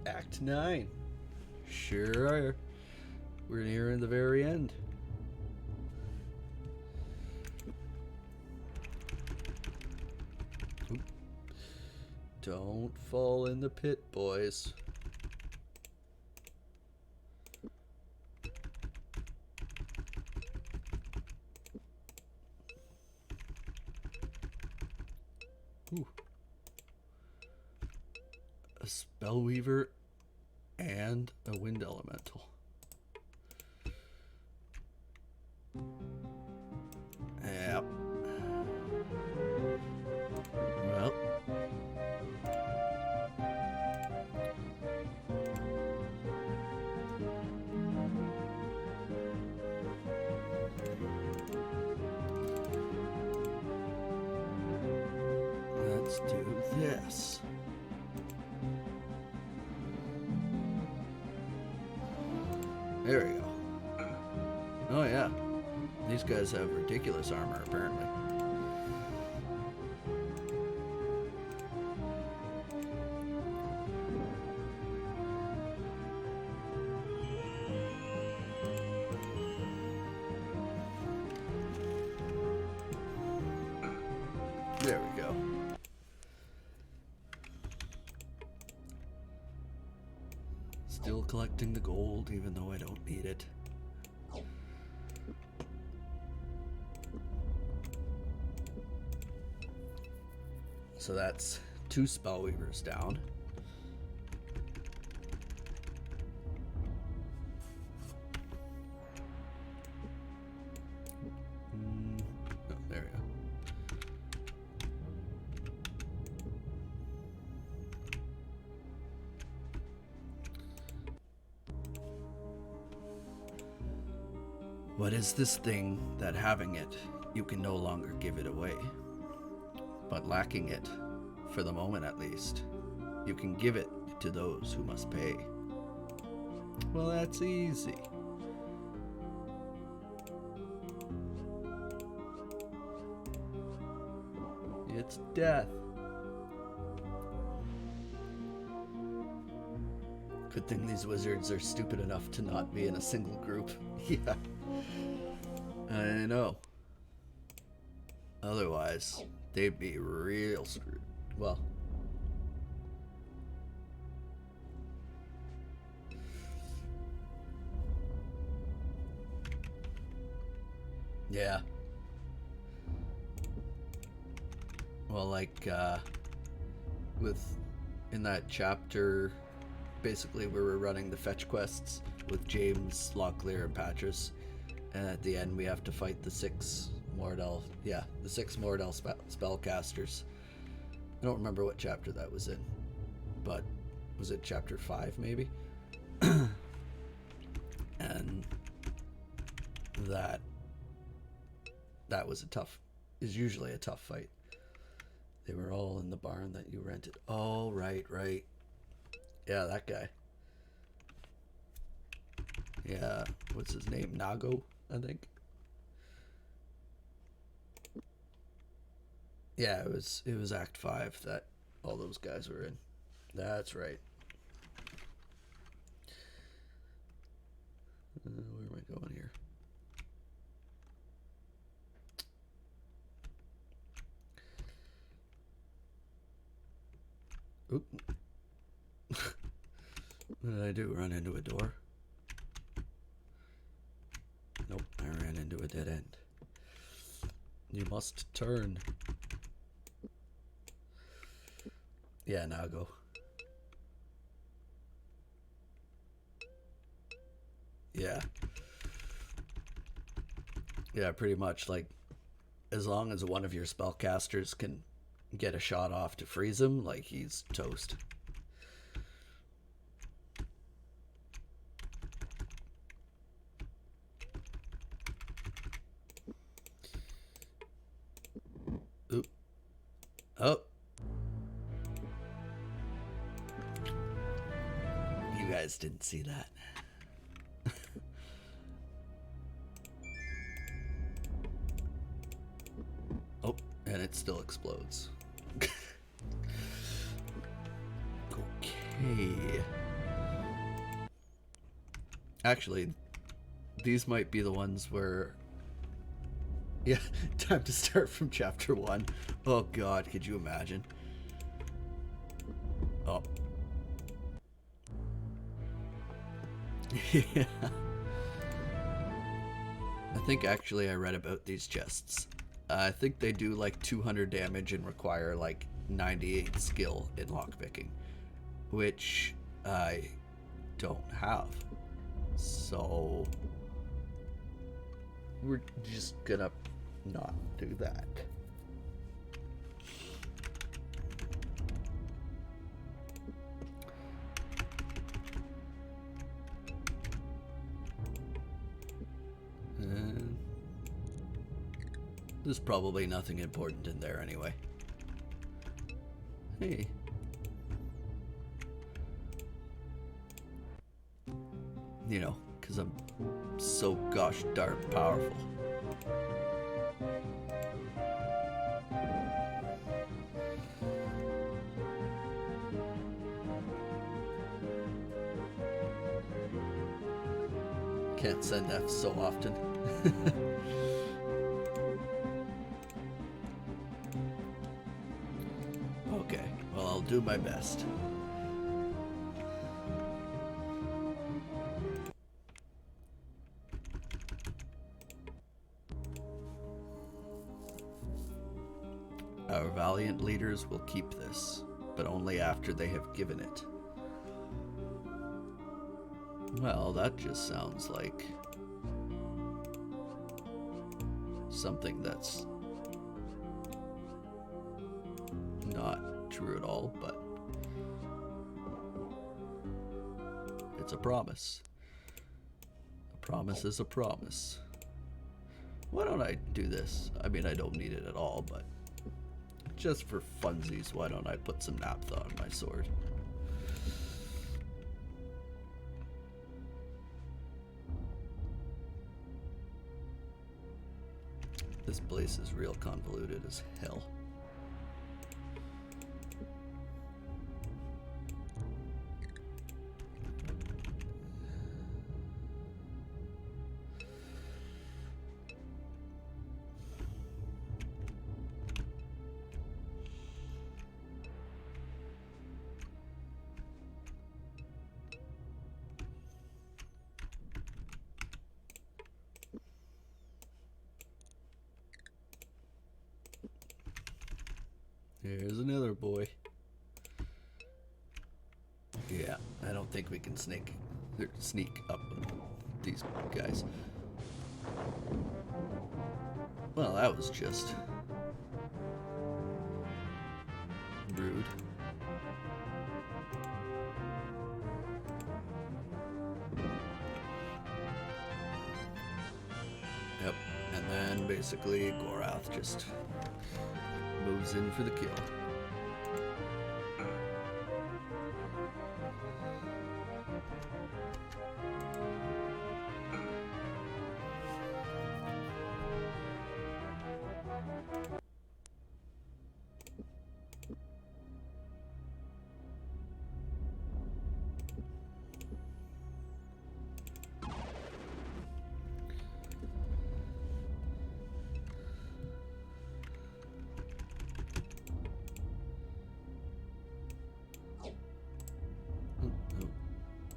Act 9. Sure are. We're nearing the very end. Oop. Don't fall in the pit, boys. Ooh. A spellweaver and a wind elemental. Yep. Well. Let's do this. There we go. Oh yeah. These guys have ridiculous armor, apparently. There we go. Still collecting the gold, even though I don't need it. So that's 2 spellweavers down. Oh, there we go. What is this thing that having it, you can no longer give it away? But lacking it, for the moment at least, you can give it to those who must pay. Well, that's easy. It's death. Good thing these wizards are stupid enough to not be in a single group. Yeah. I know. Otherwise, they'd be real screwed. Well, Yeah. Well, like, with in that chapter, basically we were running the fetch quests with James, Locklear, and Patras, and at the end we have to fight the six Mordell spellcasters. I don't remember what chapter that was in, but was it chapter 5 maybe? And that was is usually a tough fight. They were all in the barn that you rented. Oh, right. Yeah, that guy. Yeah, what's his name? Nago, I think. Yeah, it was Act 5 that all those guys were in. That's right. Where am I going here? Oop. What did I do? Run into a door? Nope, I ran into a dead end. You must turn. Yeah, Nago. Yeah. Yeah, pretty much. Like, as long as one of your spellcasters can get a shot off to freeze him, like, he's toast. Oop. Oh. You guys didn't see that. Oh, and it still explodes. Okay. Actually, these might be the ones where... Yeah, time to start from chapter 1. Oh god, could you imagine? Oh. Yeah. I think actually I read about these chests. I think they do like 200 damage and require like 98 skill in lockpicking, which I don't have. So we're just gonna not do that. And there's probably nothing important in there anyway. Hey. You know, because I'm so gosh darn powerful. Can't send F so often. Okay, well, I'll do my best. Our valiant leaders will keep this, but only after they have given it. Well, that just sounds like something that's not true at all, but it's a promise. A promise is a promise. Why don't I do this? I mean, I don't need it at all, but just for funsies, why don't I put some naphtha on my sword? This place is real convoluted as hell. There's another boy. Yeah, I don't think we can sneak up with these guys. Well, that was just rude. Yep, and then basically Gorath just moves in for the kill.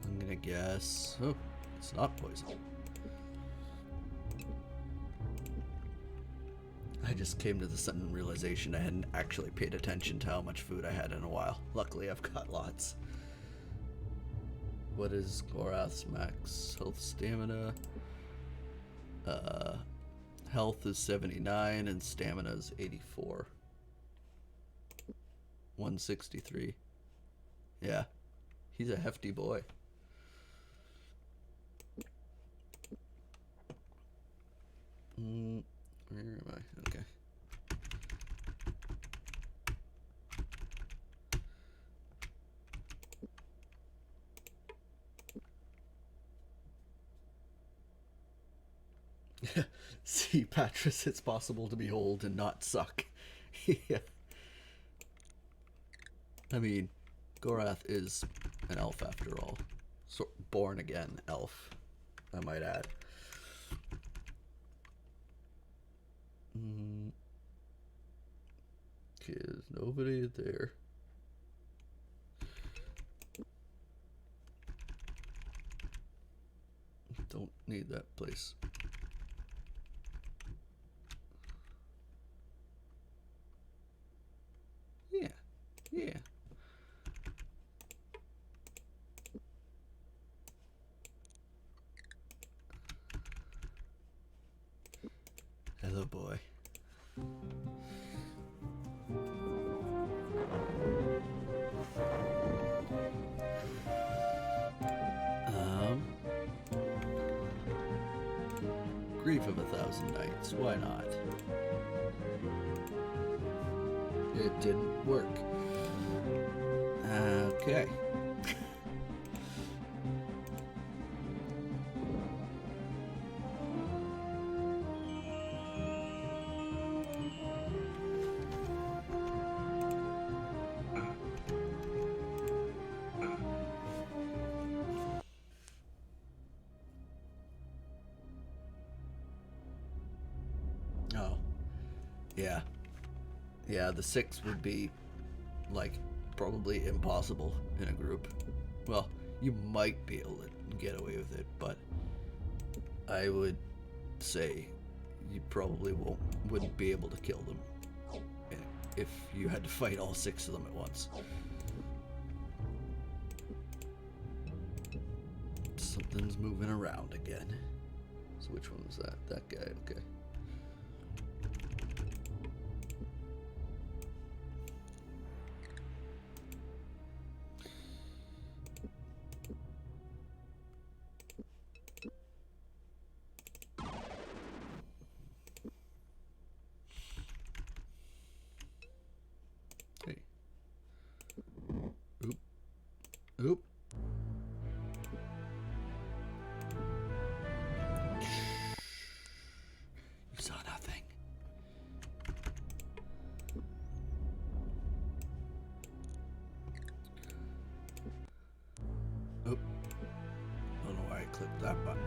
I'm gonna guess. Oh, it's not poison. I just came to the sudden realization I hadn't actually paid attention to how much food I had in a while. Luckily, I've got lots. What is Gorath's max health stamina? Health is 79 and stamina is 84. 163. Yeah, he's a hefty boy. Where am I? Okay. See, Patras, it's possible to be old and not suck. Yeah. I mean, Gorath is an elf after all. So, born again elf, I might add. Okay, there's nobody there. Don't need that place. Yeah, yeah. Hello, boy. Grief of 1,000 Nights. Why not? It didn't work. Okay. Oh. Yeah. Yeah, the 6 would be, like, probably impossible in a group. Well, you might be able to get away with it, but I would say you probably wouldn't be able to kill them if you had to fight all 6 of them at once. Something's moving around again. So which one was that? That guy, okay. Hey. Oop. Oop. You saw nothing. Oop. Don't know why I clicked that button.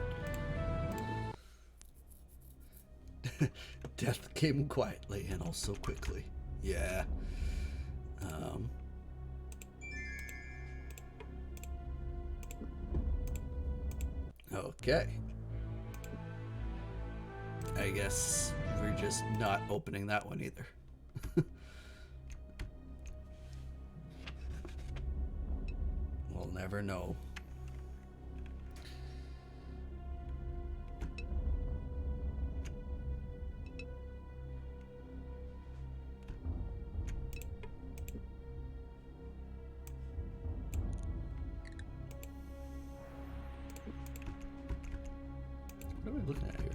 Death came quietly and also quickly. Yeah. Okay. I guess we're just not opening that one either. never know. What am I looking at here?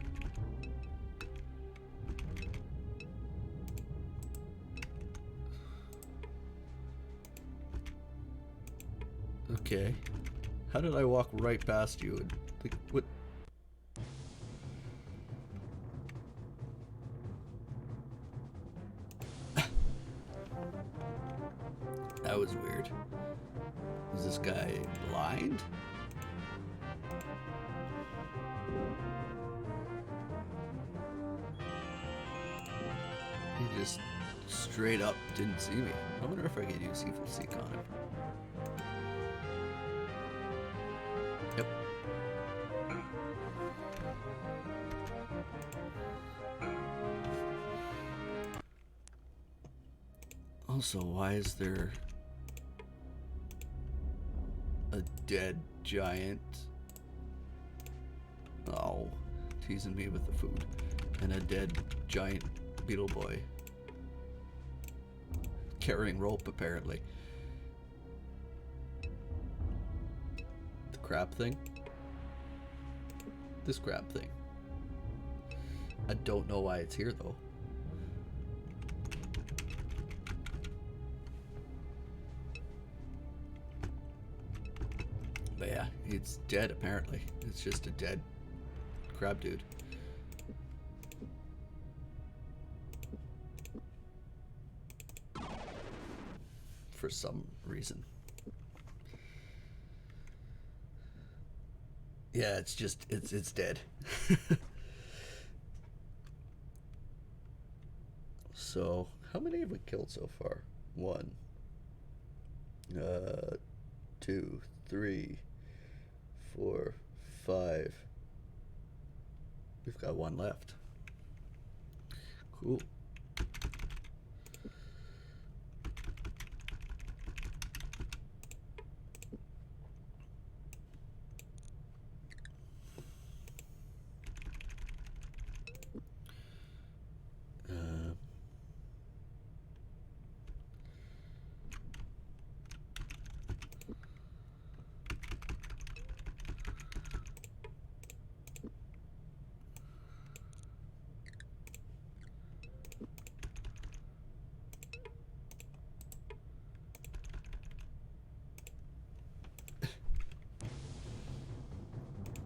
Okay. How did I walk right past you? And, like, what? That was weird. Is this guy blind? He just straight up didn't see me. I wonder if I could use Evil Seek on him. Yep. Also, why is there a dead giant? Oh, teasing me with the food. And a dead giant beetle boy. Carrying rope, apparently. The crab thing? This crab thing. I don't know why it's here, though. But yeah, it's dead, apparently. It's just a dead crab dude. For some reason. Yeah, it's just, it's dead. So, how many have we killed so far? 1, 2, 3, 4, 5. We've got 1 left. Cool.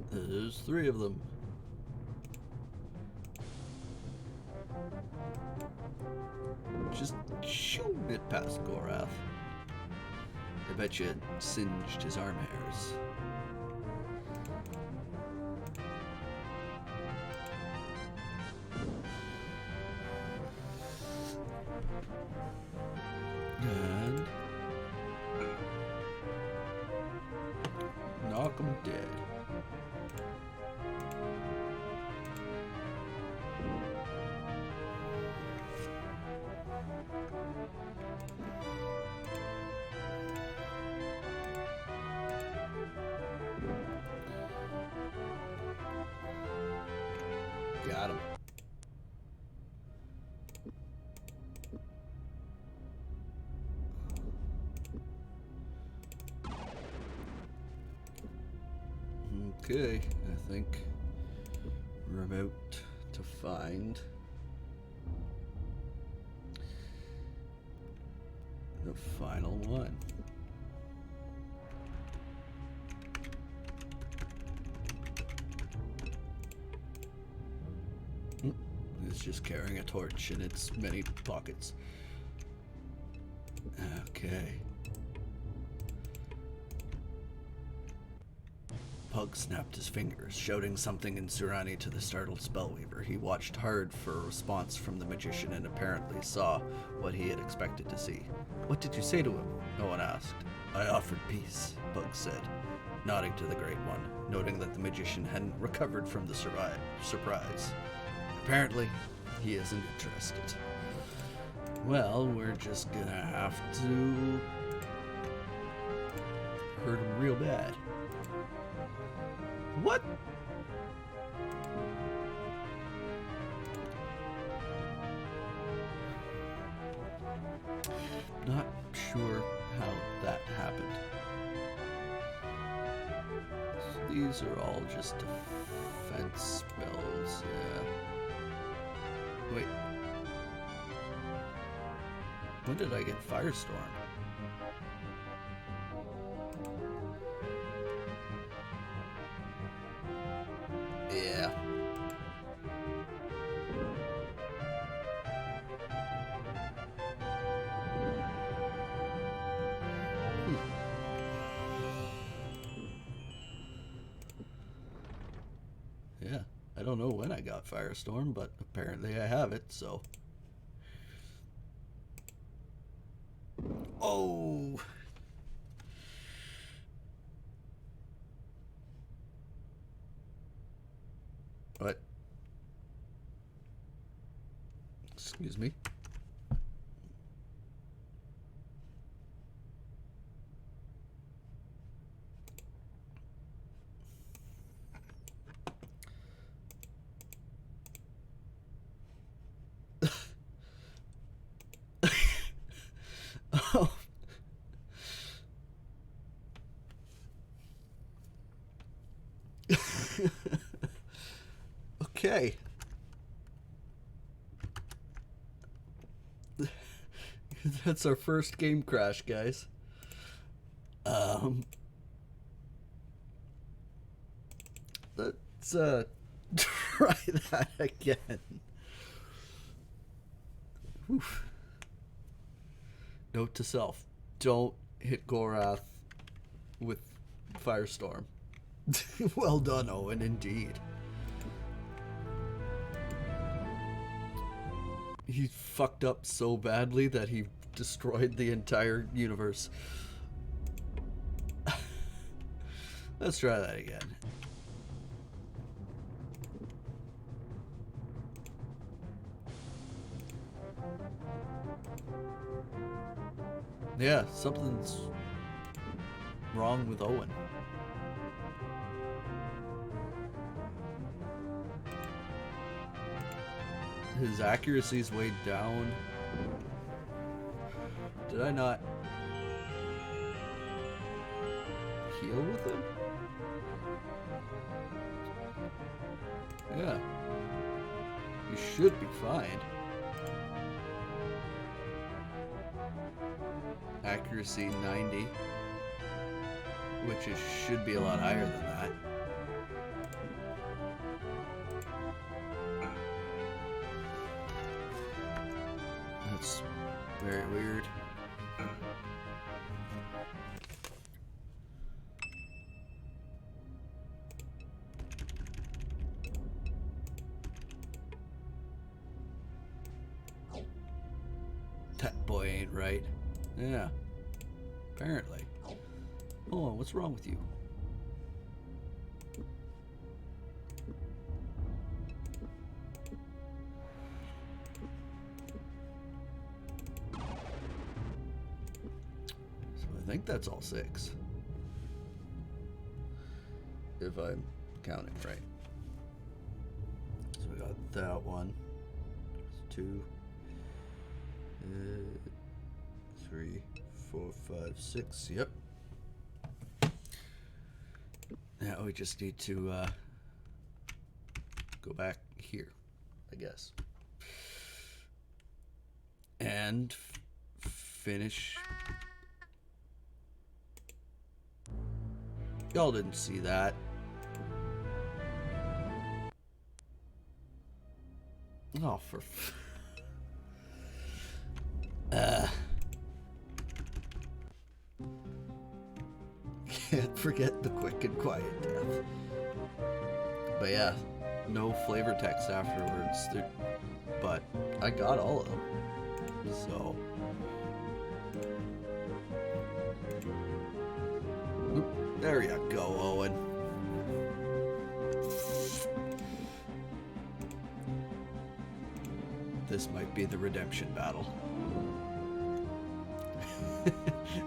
There's 3 of them. Just shooting it past Gorath. I bet you it singed his arm hairs. And knock him dead. Got him. Okay, I think we're about to find the final one. It's just carrying a torch in its many pockets. Okay. Pug snapped his fingers, shouting something in Surani to the startled spellweaver. He watched hard for a response from the magician and apparently saw what he had expected to see. What did you say to him? No one asked. I offered peace, Pug said, nodding to the Great One, noting that the magician hadn't recovered from the surprise. Apparently, he isn't interested. Well, we're just gonna have to hurt him real What? Not sure how that happened. So these are all just defense spells, yeah. Wait. When did I get Firestorm? Yeah. Yeah, I don't know when I got Firestorm, but apparently I have it, so. Oh! What? Excuse me. Oh. Okay. That's our first game crash, guys. Let's try that again. Oof. Note to self: don't hit Gorath with Firestorm. Well done, Owen, indeed. He fucked up so badly that he destroyed the entire universe. Let's try that again. Yeah, something's wrong with Owen. His accuracy's way down. Did I not heal with him? Yeah. You should be fine. Accuracy 90, which should be a lot higher than that. That's very weird. That boy ain't right. Yeah. Apparently. Oh, what's wrong with you? So I think that's all 6. If I'm counting right. So we got that one. 2, 3, 4, 5, 6. Yep. Now we just need to go back here, I guess, and finish. Y'all didn't see that. Oh, for can't forget the quick and quiet death. But yeah, no flavor text afterwards. But I got all of them. So. Oop, there you go, Owen. This might be the redemption battle.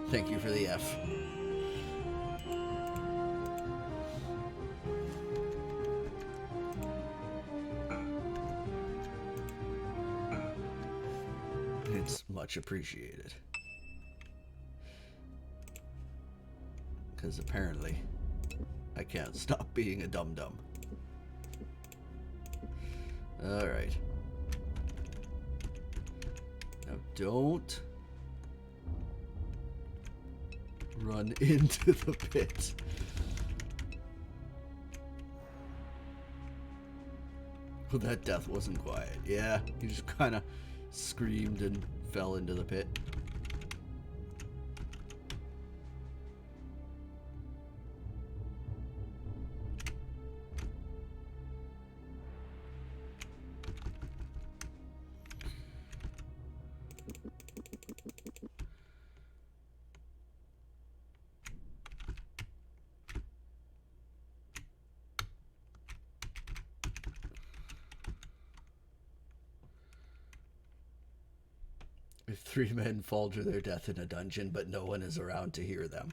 Thank you for the F. much appreciated. Because apparently I can't stop being a dum-dum. Alright. Now don't run into the pit. Oh, that death wasn't quiet. Yeah, he just kind of screamed and fell into the pit. If 3 men fall to their death in a dungeon, but no one is around to hear them,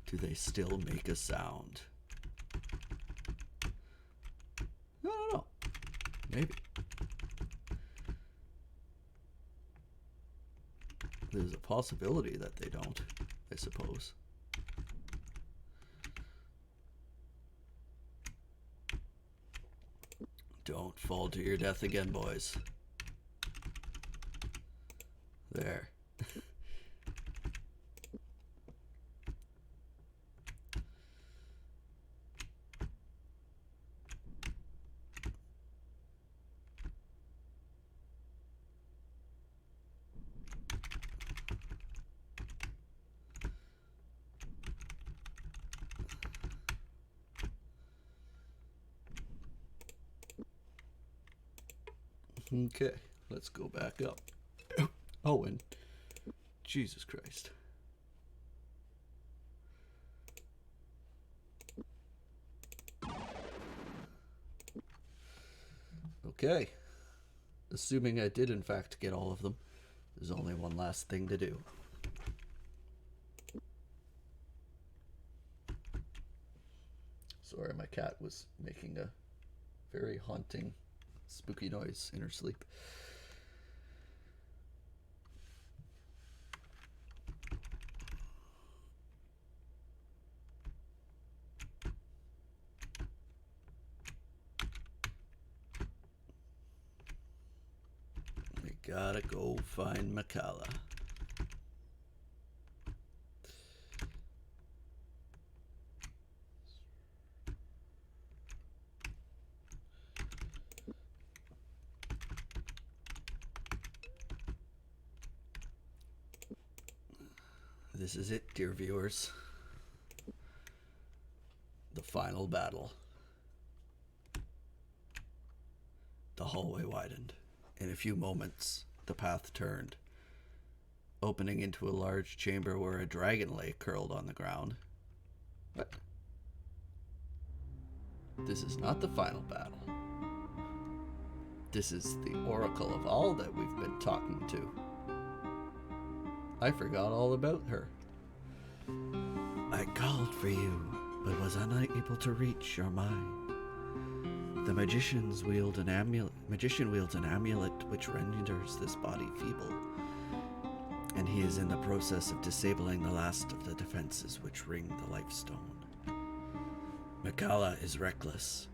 do they still make a sound? I don't know. Maybe. There's a possibility that they don't, I suppose. Don't fall to your death again, boys. There. Okay, let's go back up. Oh, and Jesus Christ. Okay. Assuming I did in fact get all of them, there's only one last thing to do. Sorry, my cat was making a very haunting, spooky noise in her sleep. We gotta go find Makala. This is it, dear viewers. The final battle. The hallway widened. In a few moments, the path turned, opening into a large chamber where a dragon lay curled on the ground. What? This is not the final battle. This is the oracle of all that we've been talking to. I forgot all about her. I called for you, but was unable to reach your mind. The magician wields an amulet which renders this body feeble, and he is in the process of disabling the last of the defenses which ring the life stone. Makala is reckless,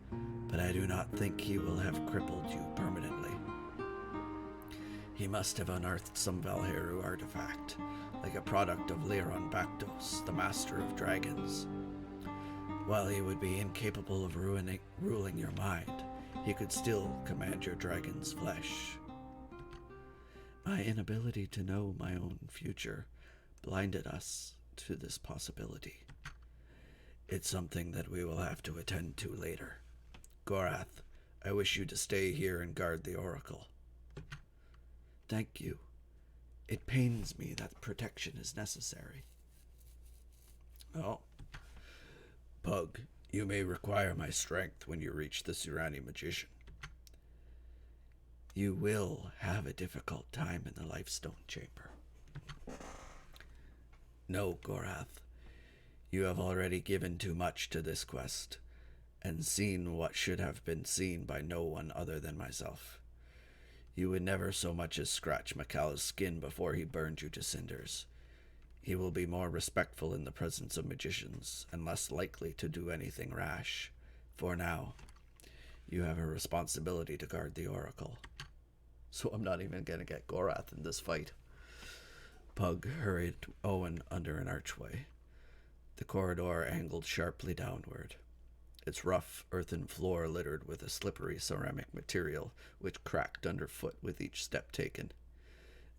but I do not think he will have crippled you permanently. He must have unearthed some Valheru artifact, like a product of Leron Baktos, the master of dragons. While he would be incapable of ruling your mind, he could still command your dragon's flesh. My inability to know my own future blinded us to this possibility. It's something that we will have to attend to later. Gorath, I wish you to stay here and guard the oracle. Thank you. It pains me that protection is necessary. Oh. Pug, you may require my strength when you reach the Surani magician. You will have a difficult time in the Lifestone Chamber. No, Gorath. You have already given too much to this quest, and seen what should have been seen by no one other than myself. You would never so much as scratch Macalla's skin before he burned you to cinders. He will be more respectful in the presence of magicians, and less likely to do anything rash. For now, you have a responsibility to guard the oracle. So I'm not even going to get Gorath in this fight. Pug hurried Owen under an archway. The corridor angled sharply downward, its rough earthen floor littered with a slippery ceramic material which cracked underfoot with each step taken.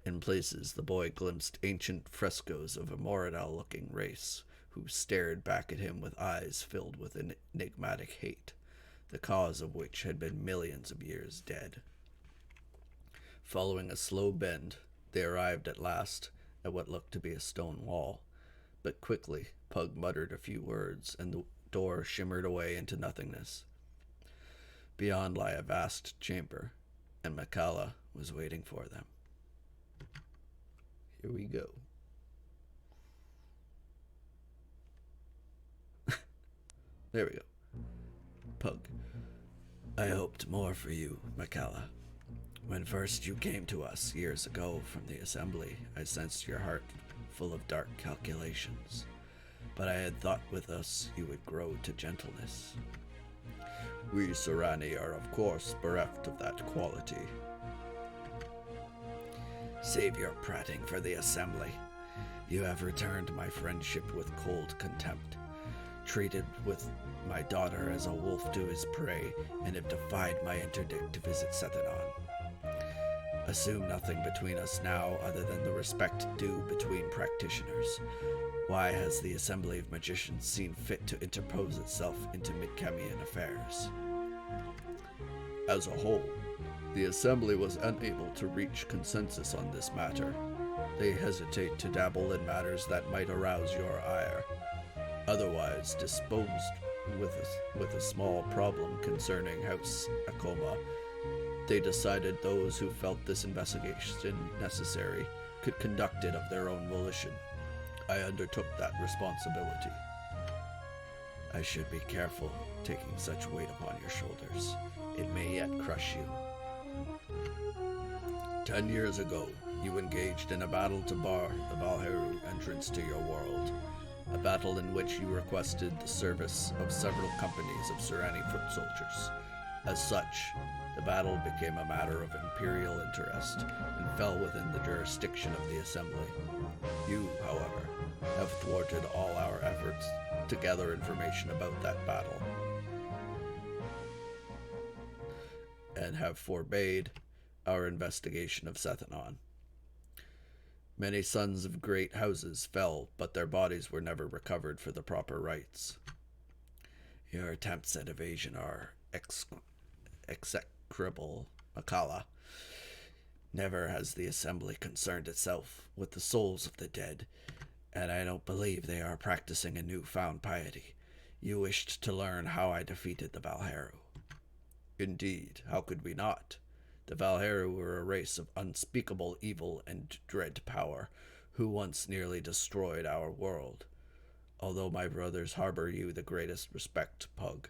In places, the boy glimpsed ancient frescoes of a Moradal-looking race, who stared back at him with eyes filled with an enigmatic hate, the cause of which had been millions of years dead. Following a slow bend, they arrived at last at what looked to be a stone wall, but quickly Pug muttered a few words, and the door shimmered away into nothingness. Beyond lay a vast chamber, and Macalla was waiting for them. Here we go. There we go. Pug. I hoped more for you, Macalla. When first you came to us years ago from the assembly, I sensed your heart full of dark calculations. But I had thought with us you would grow to gentleness. We Serani are of course bereft of that quality. Save your prating for the assembly. You have returned my friendship with cold contempt, treated with my daughter as a wolf to his prey, and have defied my interdict to visit Sethanon. Assume nothing between us now other than the respect due between practitioners. Why has the Assembly of Magicians seen fit to interpose itself into Midkemian affairs? As a whole, the Assembly was unable to reach consensus on this matter. They hesitate to dabble in matters that might arouse your ire. Otherwise, disposed with a small problem concerning House Akoma, they decided those who felt this investigation necessary could conduct it of their own volition. I undertook that responsibility. I should be careful taking such weight upon your shoulders. It may yet crush you. 10 years ago, you engaged in a battle to bar the Valheru entrance to your world. A battle in which you requested the service of several companies of Serani foot soldiers. As such, the battle became a matter of imperial interest and fell within the jurisdiction of the Assembly. You, however, have thwarted all our efforts to gather information about that battle, and have forbade our investigation of Sethanon. Many sons of great houses fell, but their bodies were never recovered for the proper rites. Your attempts at evasion are execrable, Macalla. Never has the Assembly concerned itself with the souls of the dead, and I don't believe they are practicing a newfound piety. You wished to learn how I defeated the Valheru. Indeed, how could we not? The Valheru were a race of unspeakable evil and dread power, who once nearly destroyed our world. Although my brothers harbor you the greatest respect, Pug,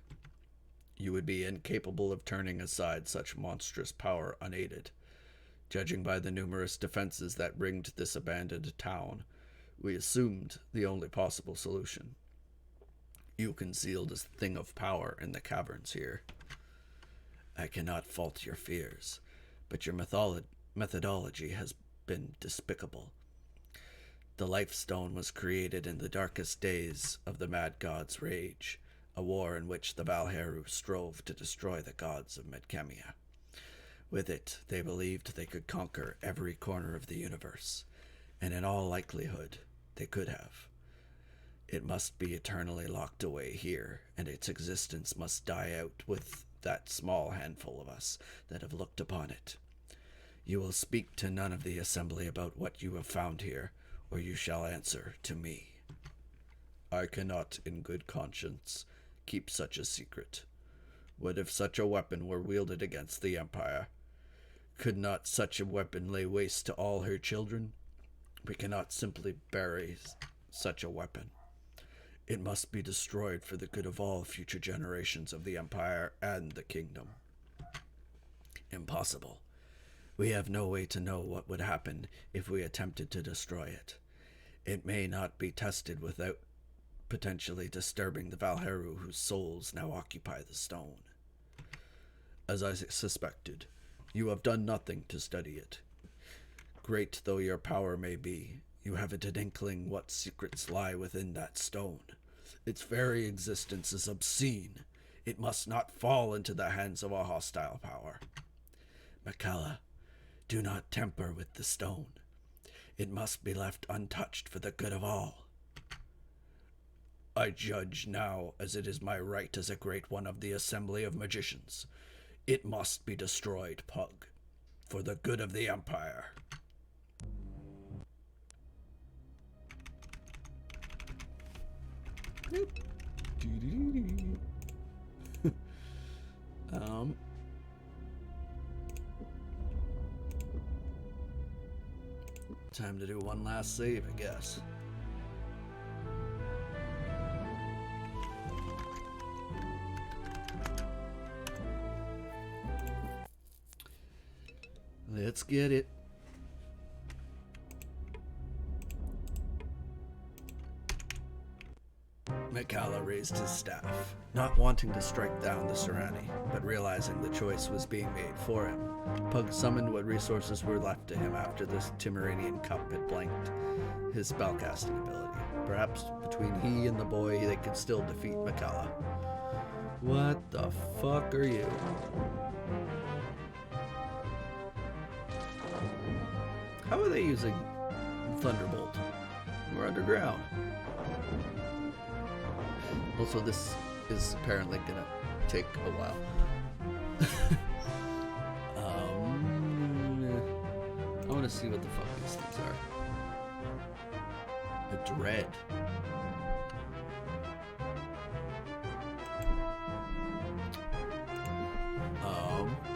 you would be incapable of turning aside such monstrous power unaided. Judging by the numerous defenses that ringed this abandoned town, we assumed the only possible solution. You concealed a thing of power in the caverns here. I cannot fault your fears, but your methodology has been despicable. The Life Stone was created in the darkest days of the Mad God's rage, a war in which the Valheru strove to destroy the gods of Midkemia. With it, they believed they could conquer every corner of the universe, and in all likelihood, they could have. It must be eternally locked away here, and its existence must die out with that small handful of us that have looked upon it. You will speak to none of the Assembly about what you have found here, or you shall answer to me. I cannot, in good conscience, keep such a secret. What if such a weapon were wielded against the Empire? Could not such a weapon lay waste to all her children? We cannot simply bury such a weapon. It must be destroyed for the good of all future generations of the Empire and the Kingdom. Impossible. We have no way to know what would happen if we attempted to destroy it. It may not be tested without potentially disturbing the Valheru whose souls now occupy the stone. As I suspected, you have done nothing to study it. Great though your power may be, you haven't an inkling what secrets lie within that stone. Its very existence is obscene. It must not fall into the hands of a hostile power. Makala, do not tamper with the stone. It must be left untouched for the good of all. I judge now as it is my right as a great one of the Assembly of Magicians. It must be destroyed, Pug, for the good of the Empire. Time to do one last save, I guess. Let's get it. Mikala raised his staff, not wanting to strike down the Serani, but realizing the choice was being made for him. Pug summoned what resources were left to him after this Timeranian cup had blanked his spellcasting ability. Perhaps between he and the boy they could still defeat Mikala. What the fuck are you? How are they using Thunderbolt? We're underground. Also, this is apparently gonna take a while. I want to see what the fuck these things are. A dread.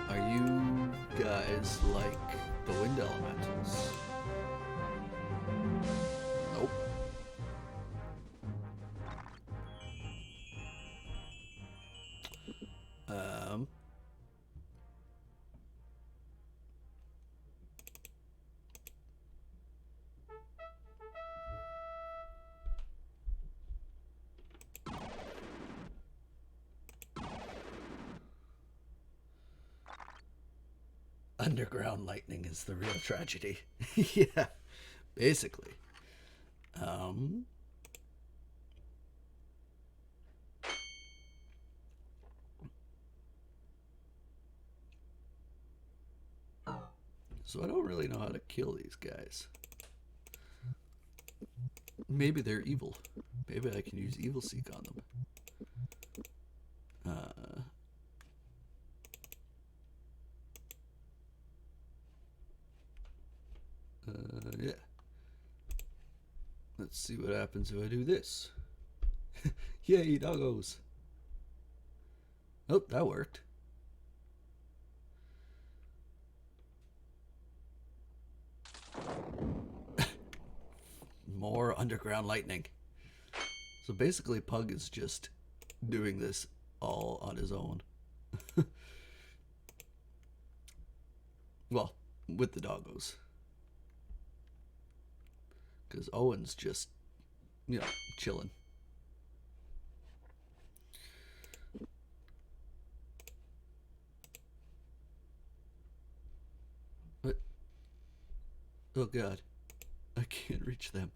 Are you guys like the wind elementals? Nope. Underground lightning is the real tragedy. Yeah, basically. So I don't really know how to kill these guys. Maybe they're evil. Maybe I can use Evil Seek on them. Yeah. Let's see what happens if I do this. Yay, doggos. Oh, that worked. More underground lightning. So basically, Pug is just doing this all on his own. Well, with the doggos. Because Owen's just, chilling. What? Oh god. I can't reach them.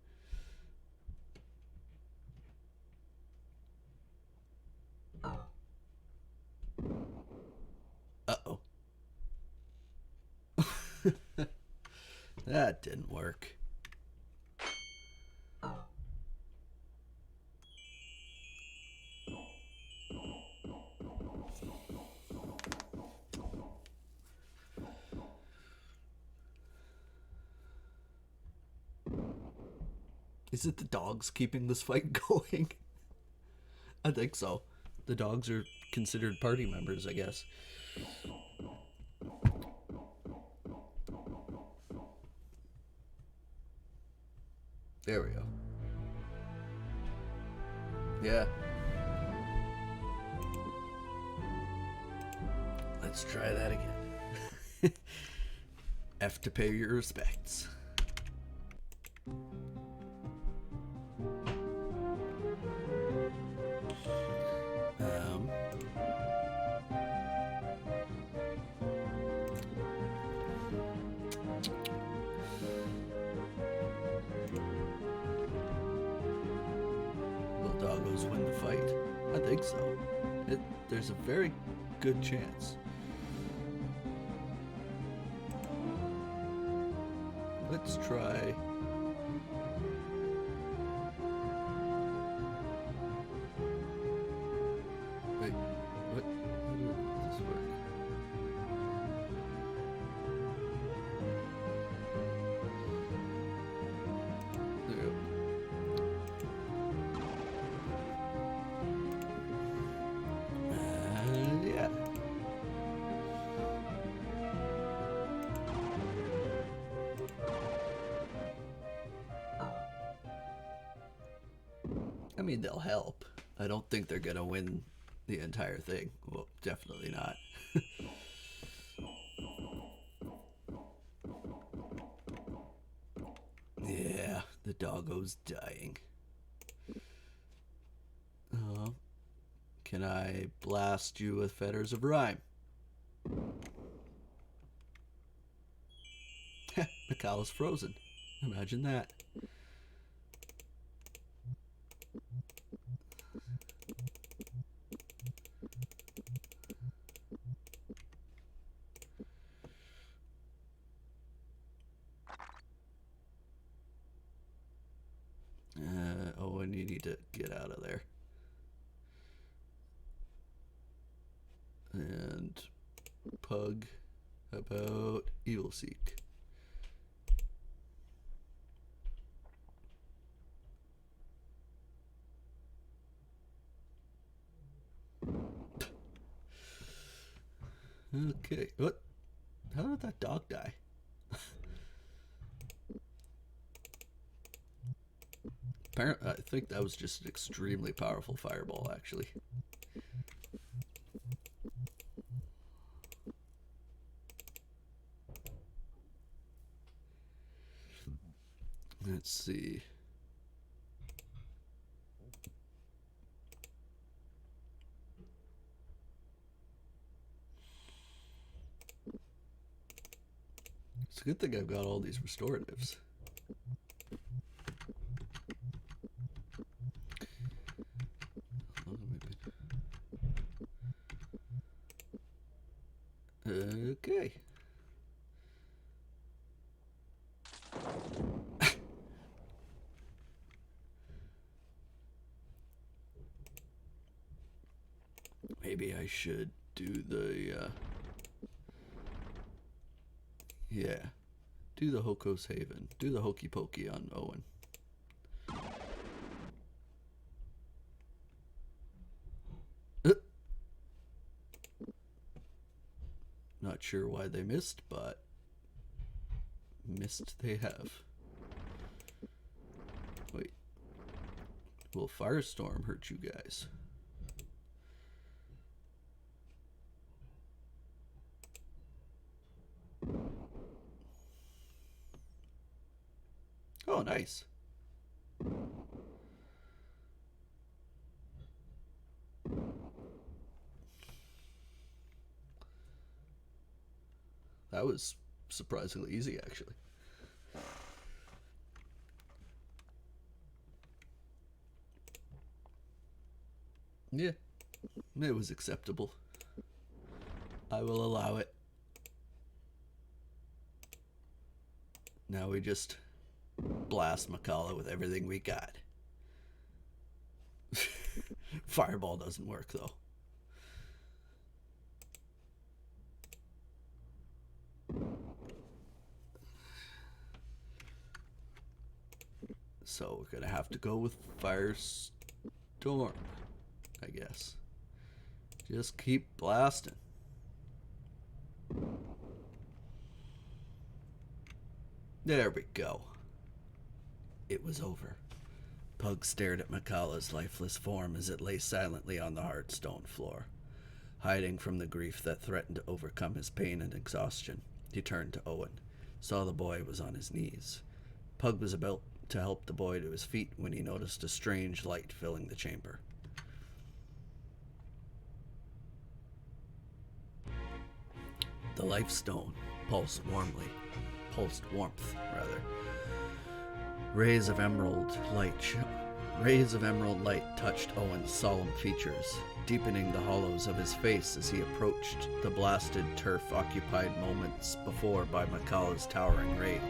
Uh-oh. That didn't work. Is it the dogs keeping this fight going? I think so. The dogs are considered party members, I guess. There we go. Yeah. Let's try that again. have to pay your respects. Will doggos win the fight? I think so. There's a very good chance. Let's try. Wait, what? How did this work? There we go. Yeah. I mean, they'll help. I don't think they're gonna win the entire thing. Well, definitely not. Yeah, the doggo's dying. Can I blast you with fetters of rhyme? Mikala's frozen. Imagine that. Owen, you need to get out of there. And Pug, about Evil Seek. Okay, what? How did that dog die? Apparently, I think that was just an extremely powerful fireball, actually. Let's see. It's a good thing I've got all these restoratives. Okay. Maybe I should do the, yeah. Do the Hoko's Haven. Do the Hokey Pokey on Owen. Not sure why they missed, but missed they have. Wait. Will Firestorm hurt you guys? Oh, nice. That was surprisingly easy, actually. Yeah, it was acceptable. I will allow it. Now we just blast Mikala with everything we got. Fireball doesn't work, though. So we're gonna have to go with Firestorm, I guess. Just keep blasting. There we go. It was over. Pug stared at Mikala's lifeless form as it lay silently on the hard stone floor. Hiding from the grief that threatened to overcome his pain and exhaustion, he turned to Owen, saw the boy was on his knees. Pug was about to help the boy to his feet when he noticed a strange light filling the chamber. The life stone pulsed warmth. Rays of emerald light touched Owen's solemn features, deepening the hollows of his face as he approached the blasted turf occupied moments before by Makala's towering rage.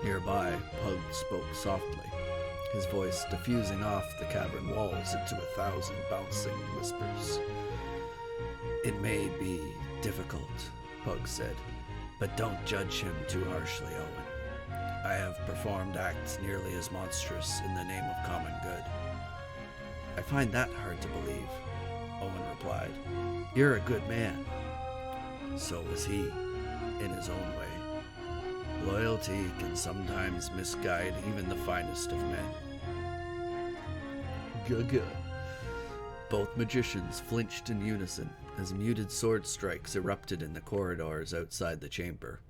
Nearby, Pug spoke softly, his voice diffusing off the cavern walls into 1,000 bouncing whispers. "It may be difficult," Pug said, "but don't judge him too harshly, Owen. I have performed acts nearly as monstrous in the name of common good." "I find that hard to believe," Owen replied. "You're a good man." "So was he, in his own way. Loyalty can sometimes misguide even the finest of men." Gaga. Both magicians flinched in unison as muted sword strikes erupted in the corridors outside the chamber.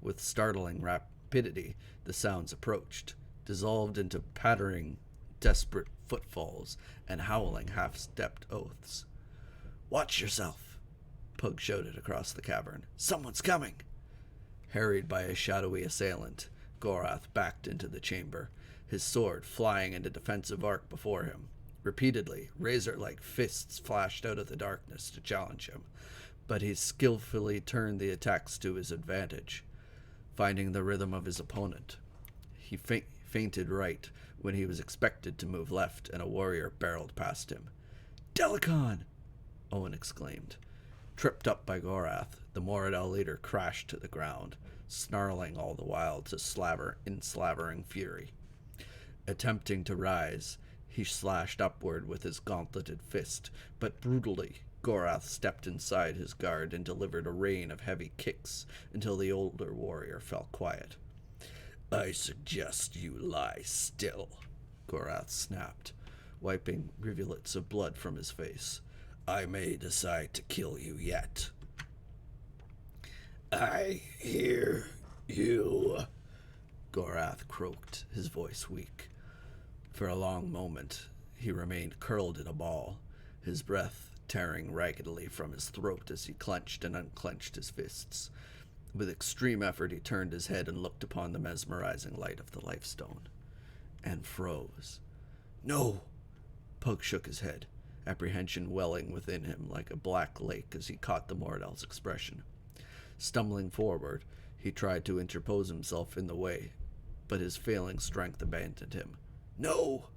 With startling rapidity, the sounds approached, dissolved into pattering, desperate footfalls and howling half-stepped oaths. "Watch yourself!" Pug shouted across the cavern. "Someone's coming!" Harried by a shadowy assailant, Gorath backed into the chamber, his sword flying in a defensive arc before him. Repeatedly, razor-like fists flashed out of the darkness to challenge him, but he skillfully turned the attacks to his advantage. Finding the rhythm of his opponent, he feinted right when he was expected to move left, and a warrior barreled past him. "Delicon!" Owen exclaimed. Tripped up by Gorath, the Moradel leader crashed to the ground, snarling all the while to in slavering fury. Attempting to rise, he slashed upward with his gauntleted fist, but brutally, Gorath stepped inside his guard and delivered a rain of heavy kicks until the older warrior fell quiet. "I suggest you lie still," Gorath snapped, wiping rivulets of blood from his face. "I may decide to kill you yet." "I hear you," Gorath croaked, his voice weak. For a long moment, he remained curled in a ball, his breath tearing raggedly from his throat as he clenched and unclenched his fists. With extreme effort, he turned his head and looked upon the mesmerizing light of the life stone, and froze. "No!" Pug shook his head, apprehension welling within him like a black lake as he caught the Moradel's expression. Stumbling forward, he tried to interpose himself in the way, but his failing strength abandoned him. "No!"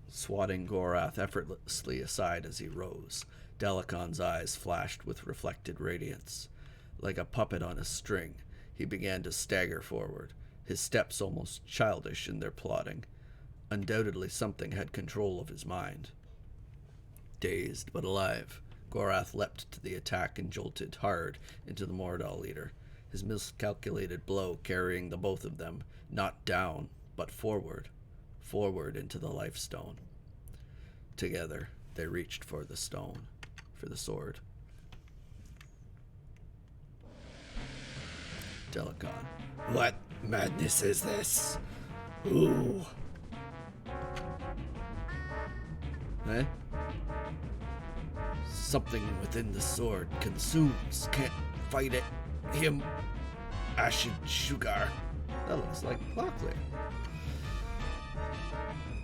Swatting Gorath effortlessly aside as he rose, Delicon's eyes flashed with reflected radiance. Like a puppet on a string, he began to stagger forward, his steps almost childish in their plodding. Undoubtedly something had control of his mind. Dazed but alive, Gorath leapt to the attack and jolted hard into the Moradel leader, his miscalculated blow carrying the both of them, not down, but forward into the life stone. Together, they reached for the sword. Delicon. "What madness is this? Ooh." "Eh?" "Something within the sword consumes. Can't fight it. Him. Acid sugar." That looks like Lockley.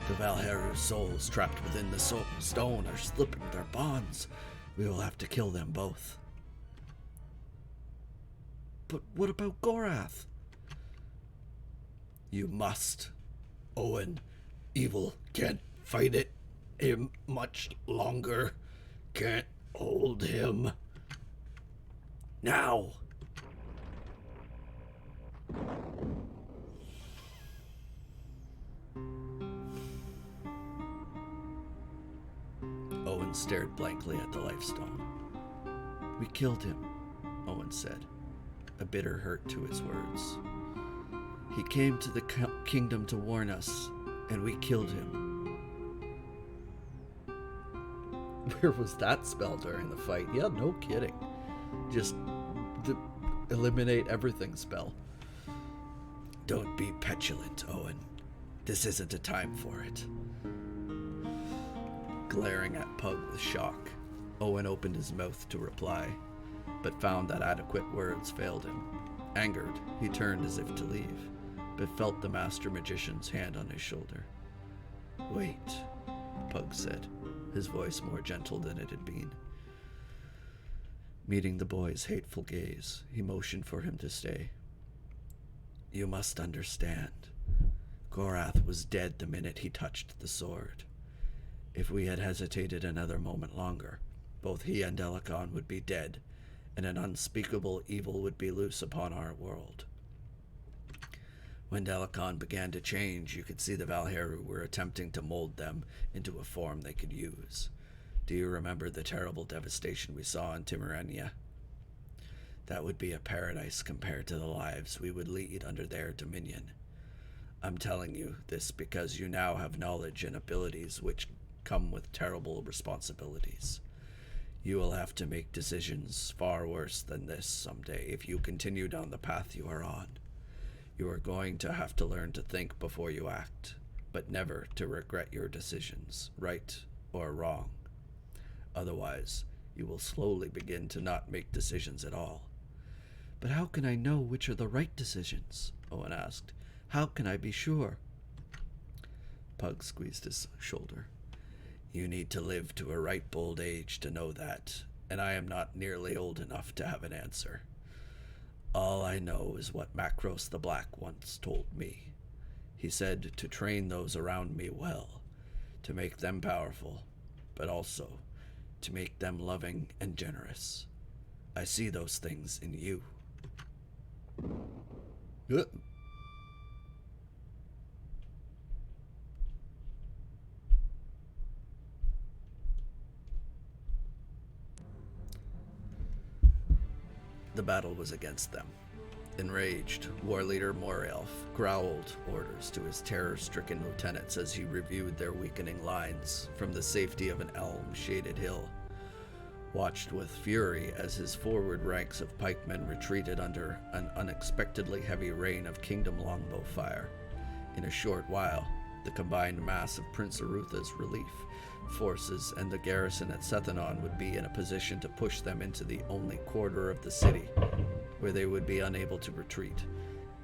"The Valheru souls trapped within the stone are slipping their bonds. We will have to kill them both." "But what about Gorath?" "You must. Owen, evil can't fight him much longer. Can't hold him. Now!" Owen stared blankly at the lifestone. "We killed him," Owen said, a bitter hurt to his words. "He came to the kingdom to warn us, and we killed him." Where was that spell during the fight? Yeah, no kidding. Just the eliminate everything spell. Don't be petulant, Owen. This isn't a time for it. Glaring at Pug with shock, Owen opened his mouth to reply, but found that adequate words failed him. Angered, he turned as if to leave, but felt the master magician's hand on his shoulder. "Wait," Pug said, his voice more gentle than it had been. Meeting the boy's hateful gaze, he motioned for him to stay. "You must understand. Gorath was dead the minute he touched the sword. If we had hesitated another moment longer, both he and Delicon would be dead, and an unspeakable evil would be loose upon our world. When Delicon began to change, you could see the Valheru were attempting to mold them into a form they could use. Do you remember the terrible devastation we saw in Timurania? That would be a paradise compared to the lives we would lead under their dominion. I'm telling you this because you now have knowledge and abilities which come with terrible responsibilities. You will have to make decisions far worse than this someday if you continue down the path you are on. You are going to have to learn to think before you act, but never to regret your decisions, right or wrong. Otherwise, you will slowly begin to not make decisions at all." "But how can I know which are the right decisions?" Owen asked. "How can I be sure?" Pug squeezed his shoulder. "You need to live to a ripe old age to know that, and I am not nearly old enough to have an answer. All I know is what Macros the Black once told me. He said to train those around me well, to make them powerful, but also to make them loving and generous. I see those things in you." The battle was against them. Enraged, war leader Morelf growled orders to his terror-stricken lieutenants as he reviewed their weakening lines from the safety of an elm-shaded hill, watched with fury as his forward ranks of pikemen retreated under an unexpectedly heavy rain of kingdom longbow fire. In a short while, the combined mass of Prince Arutha's relief forces and the garrison at Sethanon would be in a position to push them into the only quarter of the city where they would be unable to retreat,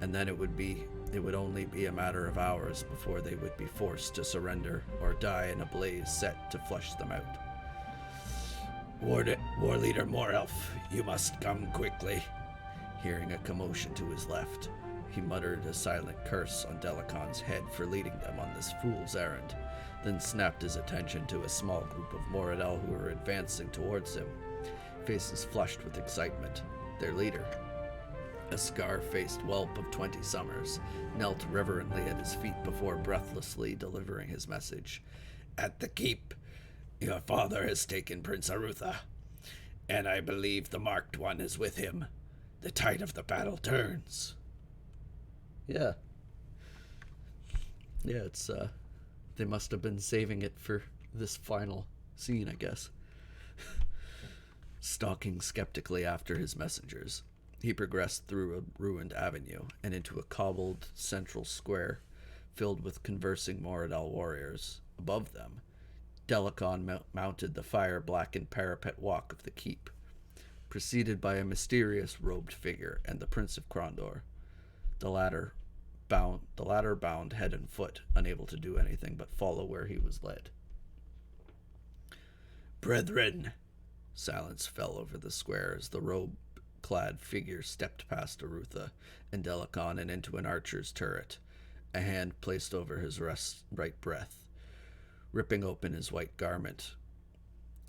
and then it would only be a matter of hours before they would be forced to surrender or die in a blaze set to flush them out. War Leader Morelf, you must come quickly." Hearing a commotion to his left, he muttered a silent curse on Delicon's head for leading them on this fool's errand, then snapped his attention to a small group of Moradel who were advancing towards him, faces flushed with excitement. Their leader, a scar-faced whelp of 20 summers, knelt reverently at his feet before breathlessly delivering his message. "At the keep, your father has taken Prince Arutha, and I believe the Marked One is with him. The tide of the battle turns." Yeah, it's, they must have been saving it for this final scene, I guess. Stalking skeptically after his messengers, he progressed through a ruined avenue and into a cobbled central square filled with conversing Moradel warriors. Above them, Delicon mounted the fire-blackened parapet walk of the keep, preceded by a mysterious robed figure and the Prince of Krondor. The latter bound head and foot, unable to do anything but follow where he was led. "Brethren," silence fell over the square as the robe-clad figure stepped past Arutha and Delicon and into an archer's turret, a hand placed over his right breast. Ripping open his white garment,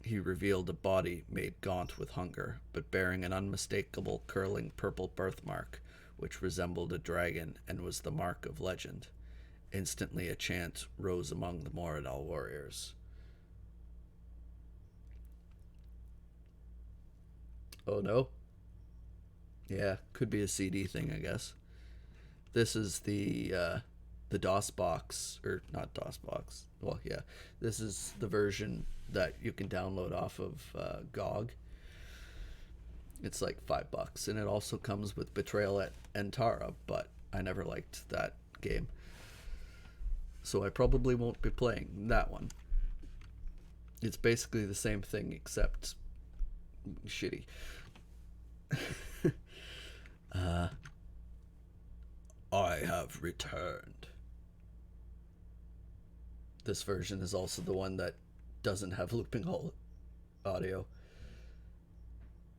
he revealed a body made gaunt with hunger, but bearing an unmistakable curling purple birthmark, which resembled a dragon and was the mark of legend. Instantly a chant rose among the Moradel warriors. "Oh no?" Yeah, could be a CD thing, I guess. This is the DOS box, or not DOS box. Well, yeah, this is the version that you can download off of GOG. It's like $5, and it also comes with Betrayal at Antara, but I never liked that game. So I probably won't be playing that one. It's basically the same thing except shitty. I have returned. This version is also the one that doesn't have looping audio.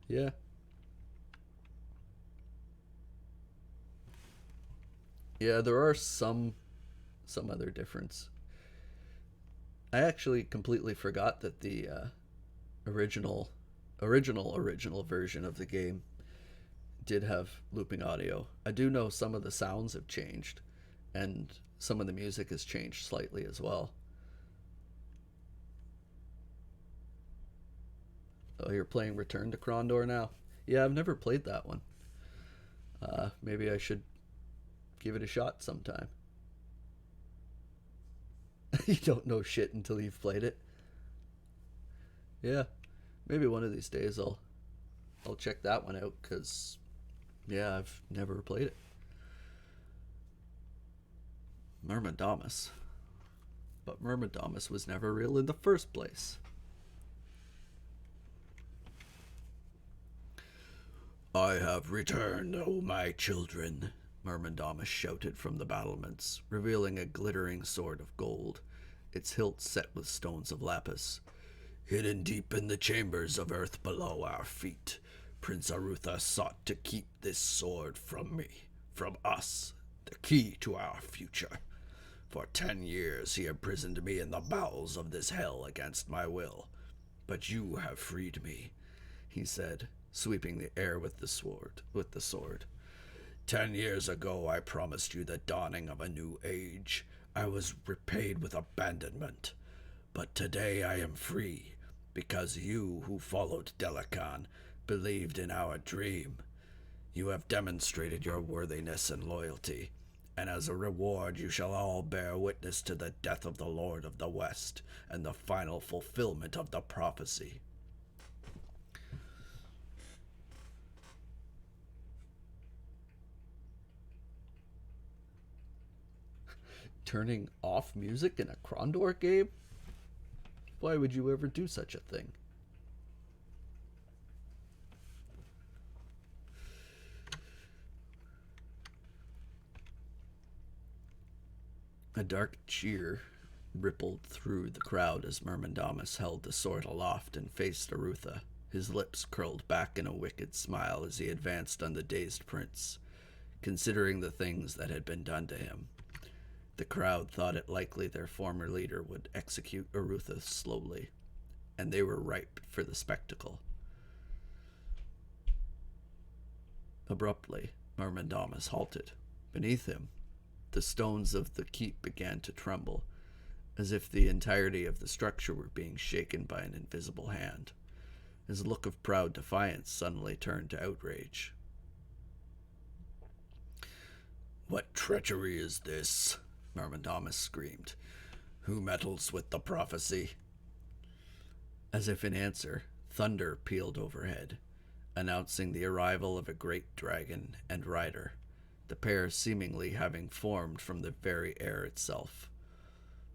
Yeah. Yeah, there are some other difference. I actually completely forgot that the original version of the game did have looping audio. I do know some of the sounds have changed, and some of the music has changed slightly as well. Oh, you're playing Return to Krondor now? Yeah, I've never played that one. Maybe I should give it a shot sometime. You don't know shit until you've played it. Yeah, maybe one of these days I'll check that one out, because yeah, I've never played it. Myrmidamus. But Myrmidamus was never real in the first place. I have returned, O my children, Myrmidamus shouted from the battlements, revealing a glittering sword of gold, its hilt set with stones of lapis. Hidden deep in the chambers of earth below our feet, Prince Arutha sought to keep this sword from me, from us, the key to our future. For 10 years he imprisoned me in the bowels of this hell against my will. But you have freed me, he said, sweeping the air with the sword. 10 years ago I promised you the dawning of a new age. I was repaid with abandonment. But today I am free, because you who followed Delacan believed in our dream. You have demonstrated your worthiness and loyalty, and as a reward you shall all bear witness to the death of the Lord of the West and the final fulfillment of the prophecy. Turning off music in a Krondor game? Why would you ever do such a thing? A dark cheer rippled through the crowd as Myrmidamus held the sword aloft and faced Arutha, his lips curled back in a wicked smile as he advanced on the dazed prince, considering the things that had been done to him. The crowd thought it likely their former leader would execute Arutha slowly, and they were ripe for the spectacle. Abruptly, Myrmidamus halted. Beneath him, the stones of the keep began to tremble, as if the entirety of the structure were being shaken by an invisible hand. His look of proud defiance suddenly turned to outrage. What treachery is this? Myrmidamus screamed. Who meddles with the prophecy? As if in answer, thunder pealed overhead, announcing the arrival of a great dragon and rider, the pair seemingly having formed from the very air itself.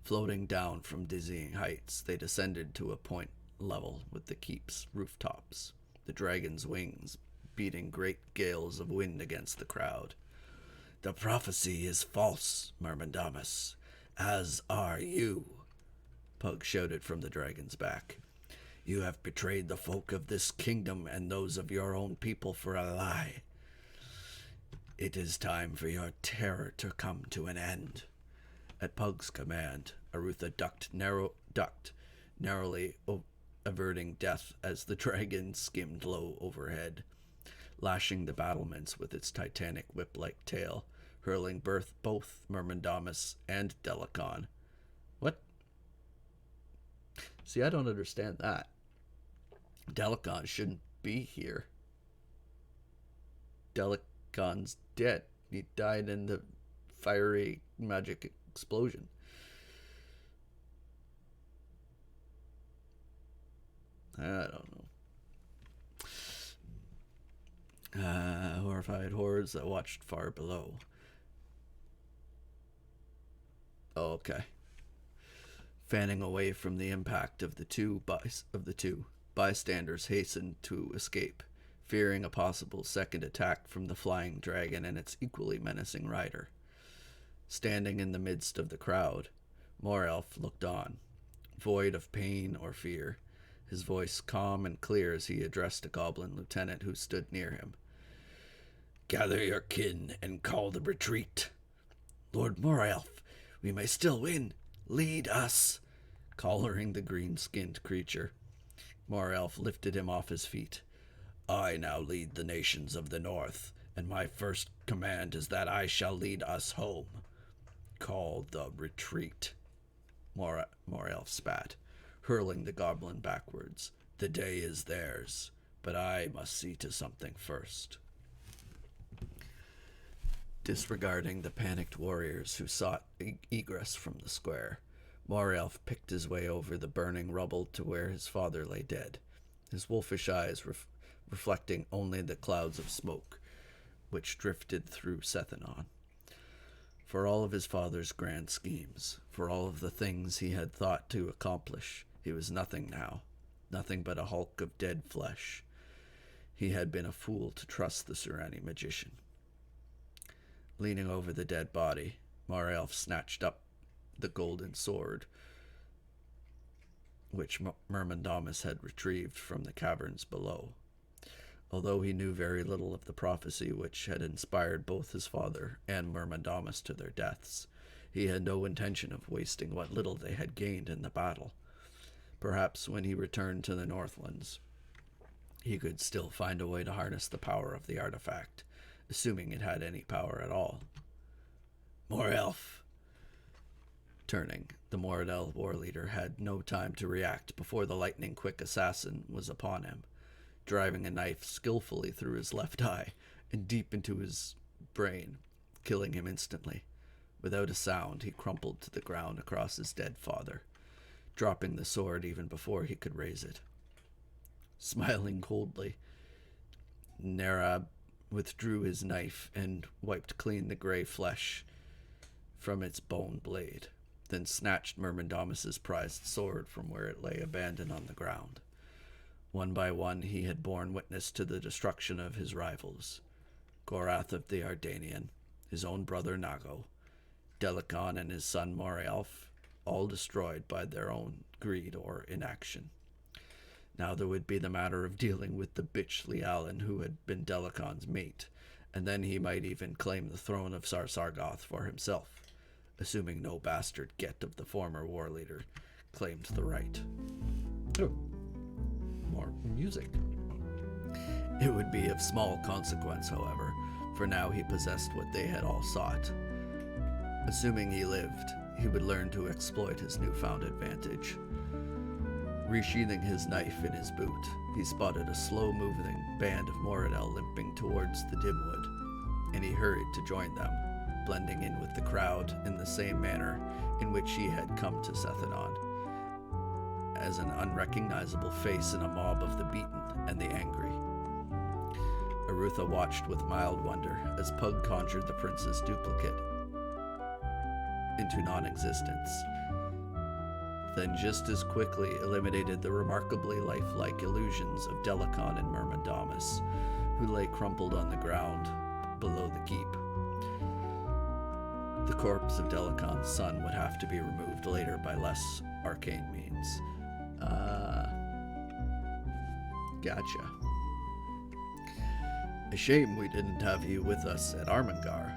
Floating down from dizzying heights, they descended to a point level with the keep's rooftops, the dragon's wings beating great gales of wind against the crowd. The prophecy is false, Myrmidamus, as are you, Pug shouted from the dragon's back. You have betrayed the folk of this kingdom and those of your own people for a lie. It is time for your terror to come to an end. At Pug's command, Arutha ducked narrowly averting death as the dragon skimmed low overhead, lashing the battlements with its titanic whip-like tail, hurling both Myrmidamus and Delacan. What? See, I don't understand that. Delacan shouldn't be here. Delacan's dead. He died in the fiery magic explosion. I don't know. Horrified hordes that watched far below. Oh, okay. Fanning away from the impact of the two, bystanders hastened to escape, fearing a possible second attack from the flying dragon and its equally menacing rider. Standing in the midst of the crowd, Morelf looked on, void of pain or fear, his voice calm and clear as he addressed a goblin lieutenant who stood near him. Gather your kin and call the retreat. Lord Morelf, we may still win. Lead us. Collaring the green-skinned creature, Morelf lifted him off his feet. I now lead the nations of the north, and my first command is that I shall lead us home. Call the retreat. Morelf spat, hurling the goblin backwards. The day is theirs, but I must see to something first. Disregarding the panicked warriors who sought egress from the square, Morelf picked his way over the burning rubble to where his father lay dead, his wolfish eyes reflecting only the clouds of smoke which drifted through Sethanon. For all of his father's grand schemes, for all of the things he had thought to accomplish, he was nothing now, nothing but a hulk of dead flesh. He had been a fool to trust the Surani magician. Leaning over the dead body, Morelf snatched up the golden sword which Myrmendamus had retrieved from the caverns below. Although he knew very little of the prophecy which had inspired both his father and Myrmendamus to their deaths, he had no intention of wasting what little they had gained in the battle. Perhaps when he returned to the Northlands, he could still find a way to harness the power of the artifact, assuming it had any power at all. Morelf. Turning, the Moradel war leader had no time to react before the lightning-quick assassin was upon him, driving a knife skillfully through his left eye and deep into his brain, killing him instantly. Without a sound, he crumpled to the ground across his dead father, dropping the sword even before he could raise it. Smiling coldly, Nerab withdrew his knife and wiped clean the gray flesh from its bone blade, then snatched Myrmendamus's prized sword from where it lay abandoned on the ground. One by one he had borne witness to the destruction of his rivals, Gorath of the Ardanian, his own brother Nago, Delicon and his son Morelf, all destroyed by their own greed or inaction. Now there would be the matter of dealing with the bitch Lialan who had been Delicon's mate, and then he might even claim the throne of Sarsargoth for himself, assuming no bastard get of the former war leader claimed the right. Oh, more music. It would be of small consequence, however, for now he possessed what they had all sought. Assuming he lived, he would learn to exploit his newfound advantage. Resheathing his knife in his boot, he spotted a slow-moving band of Moradel limping towards the dim wood, and he hurried to join them, blending in with the crowd in the same manner in which he had come to Sethanon, as an unrecognizable face in a mob of the beaten and the angry. Arutha watched with mild wonder as Pug conjured the prince's duplicate into non-existence, then just as quickly eliminated the remarkably lifelike illusions of Delicon and Myrmendamus, who lay crumpled on the ground below the keep. The corpse of Delicon's son would have to be removed later by less arcane means. Gotcha. A shame we didn't have you with us at Armengar,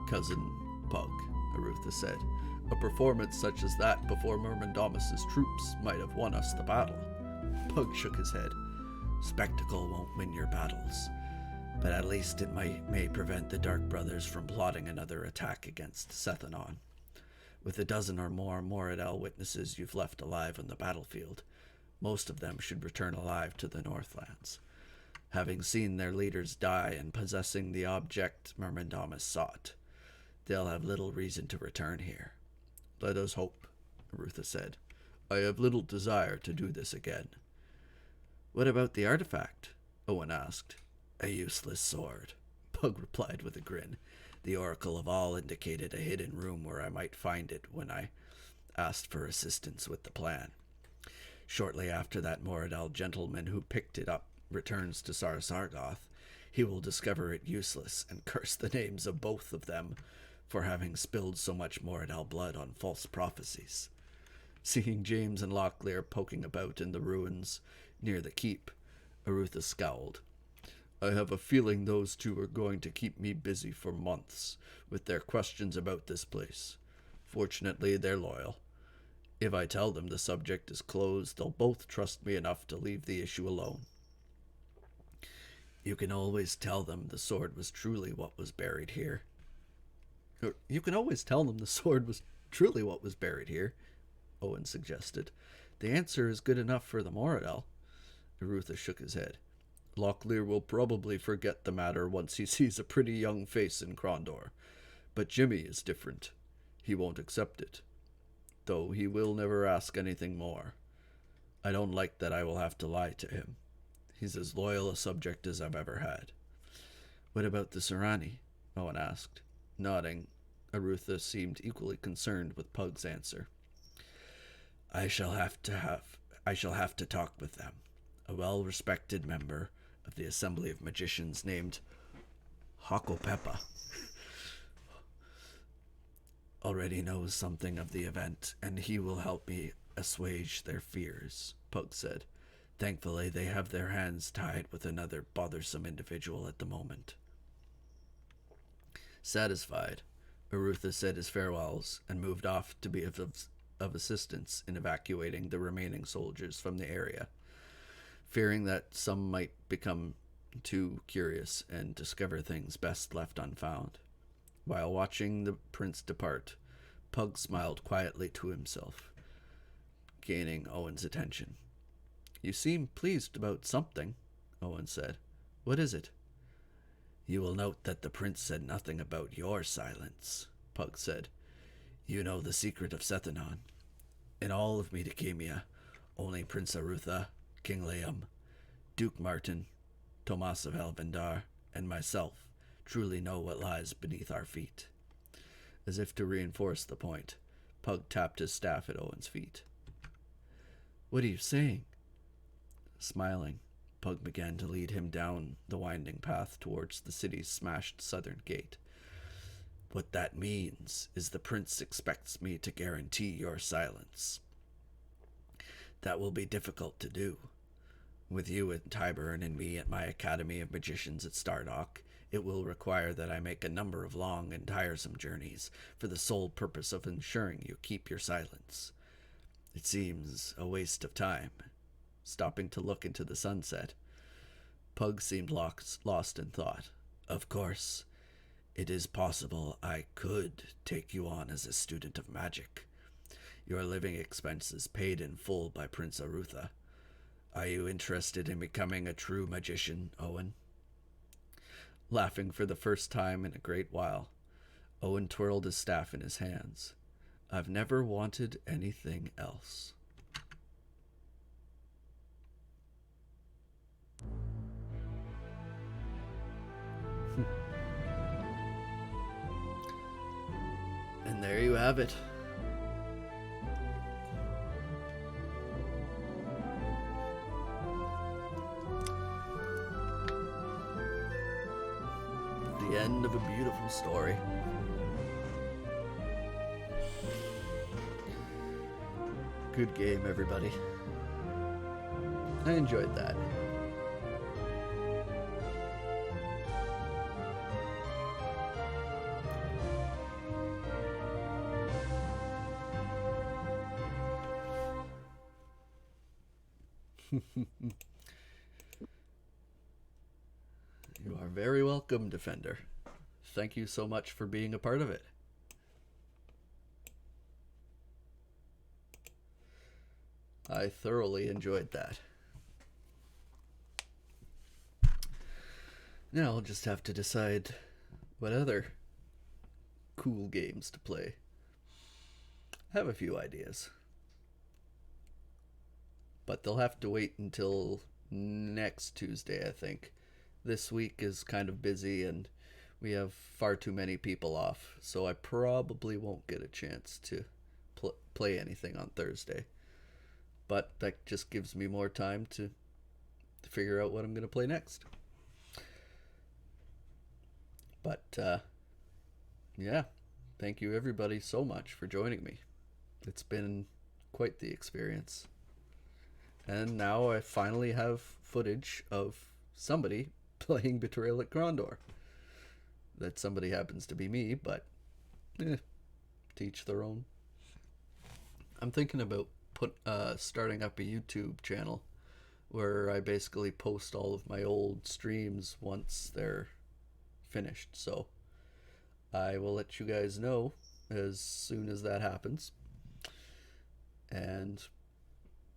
Cousin Pug, Arutha said. A performance such as that before Myrmendamus's troops might have won us the battle. Pug shook his head. Spectacle won't win your battles, but at least it may prevent the Dark Brothers from plotting another attack against Sethanon. With a dozen or more Moradel witnesses you've left alive on the battlefield, most of them should return alive to the Northlands, having seen their leaders die and possessing the object Myrmendamus sought. They'll have little reason to return here. Let us hope, Arutha said. I have little desire to do this again. What about the artifact? Owen asked. A useless sword, Pug replied with a grin. The Oracle of All indicated a hidden room where I might find it when I asked for assistance with the plan. Shortly after that Moradel gentleman who picked it up returns to Sargoth, he will discover it useless and curse the names of both of them for having spilled so much Moradel blood on false prophecies. Seeing James and Locklear poking about in the ruins near the keep, Arutha scowled. I have a feeling those two are going to keep me busy for months with their questions about this place. Fortunately, they're loyal. If I tell them the subject is closed, they'll both trust me enough to leave the issue alone. You can always tell them the sword was truly what was buried here. You can always tell them the sword was truly what was buried here, Owen suggested. The answer is good enough for the Moradel. Arutha shook his head. Locklear will probably forget the matter once he sees a pretty young face in Krondor. But Jimmy is different. He won't accept it. Though he will never ask anything more. I don't like that I will have to lie to him. He's as loyal a subject as I've ever had. What about the Serani? Owen asked. Nodding, Arutha seemed equally concerned with Pug's answer. I shall have to talk with them. A well-respected member of the Assembly of Magicians named Hakopepa already knows something of the event, and he will help me assuage their fears, Pug said. Thankfully, they have their hands tied with another bothersome individual at the moment. Satisfied, Arutha said his farewells and moved off to be of assistance in evacuating the remaining soldiers from the area, fearing that some might become too curious and discover things best left unfound. While watching the prince depart, Pug smiled quietly to himself, gaining Owen's attention. You seem pleased about something, Owen said. What is it? You will note that the prince said nothing about your silence, Pug said. You know the secret of Sethanon. In all of Metacamia, only Prince Arutha, King Liam, Duke Martin, Tomas of Elvendar, and myself truly know what lies beneath our feet. As if to reinforce the point, Pug tapped his staff at Owen's feet. What are you saying? Smiling, Pug began to lead him down the winding path towards the city's smashed southern gate. What that means is the prince expects me to guarantee your silence. That will be difficult to do. With you and Tyburn and me at my Academy of Magicians at Stardock, it will require that I make a number of long and tiresome journeys for the sole purpose of ensuring you keep your silence. It seems a waste of time. Stopping to look into the sunset, Pug seemed lost in thought. Of course, it is possible I could take you on as a student of magic. Your living expenses paid in full by Prince Arutha. Are you interested in becoming a true magician, Owen? Laughing for the first time in a great while, Owen twirled his staff in his hands. I've never wanted anything else. And there you have it. The end of a beautiful story. Good game, everybody. I enjoyed that. You are very welcome, Defender. Thank you so much for being a part of it. I thoroughly enjoyed that. Now I'll just have to decide what other cool games to play. I have a few ideas, but they'll have to wait until next Tuesday, I think. This week is kind of busy, and we have far too many people off, so I probably won't get a chance to play anything on Thursday. But that just gives me more time to figure out what I'm going to play next. But yeah, thank you everybody so much for joining me. It's been quite the experience. And now I finally have footage of somebody playing Betrayal at Krondor. That somebody happens to be me, but to each their own. I'm thinking about starting up a YouTube channel where I basically post all of my old streams once they're finished. So I will let you guys know as soon as that happens. And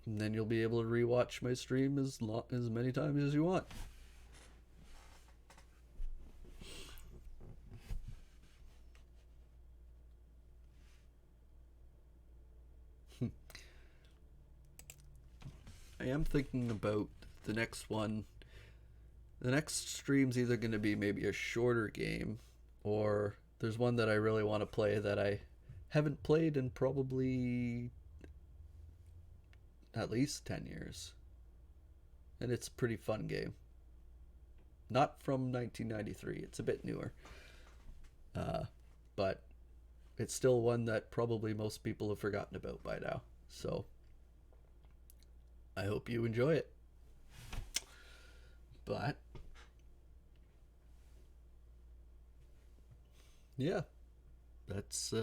then you'll be able to rewatch my stream as many times as you want. I am thinking about the next one. The next stream's either going to be maybe a shorter game, or there's one that I really want to play that I haven't played in probably at least 10 years. And it's a pretty fun game. Not from 1993, it's a bit newer. But it's still one that probably most people have forgotten about by now. So I hope you enjoy it. But yeah, that's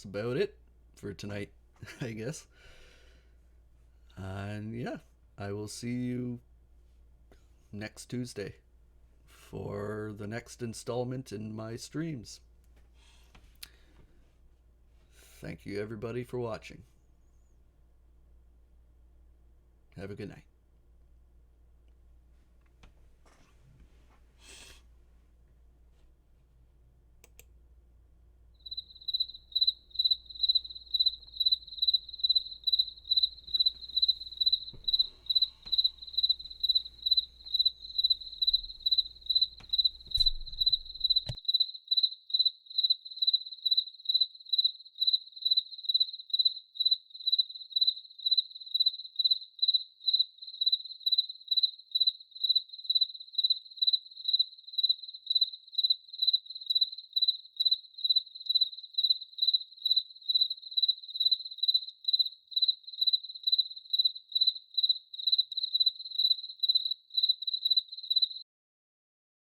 about it for tonight, I guess. And yeah, I will see you next Tuesday for the next installment in my streams. Thank you everybody for watching. Have a good night.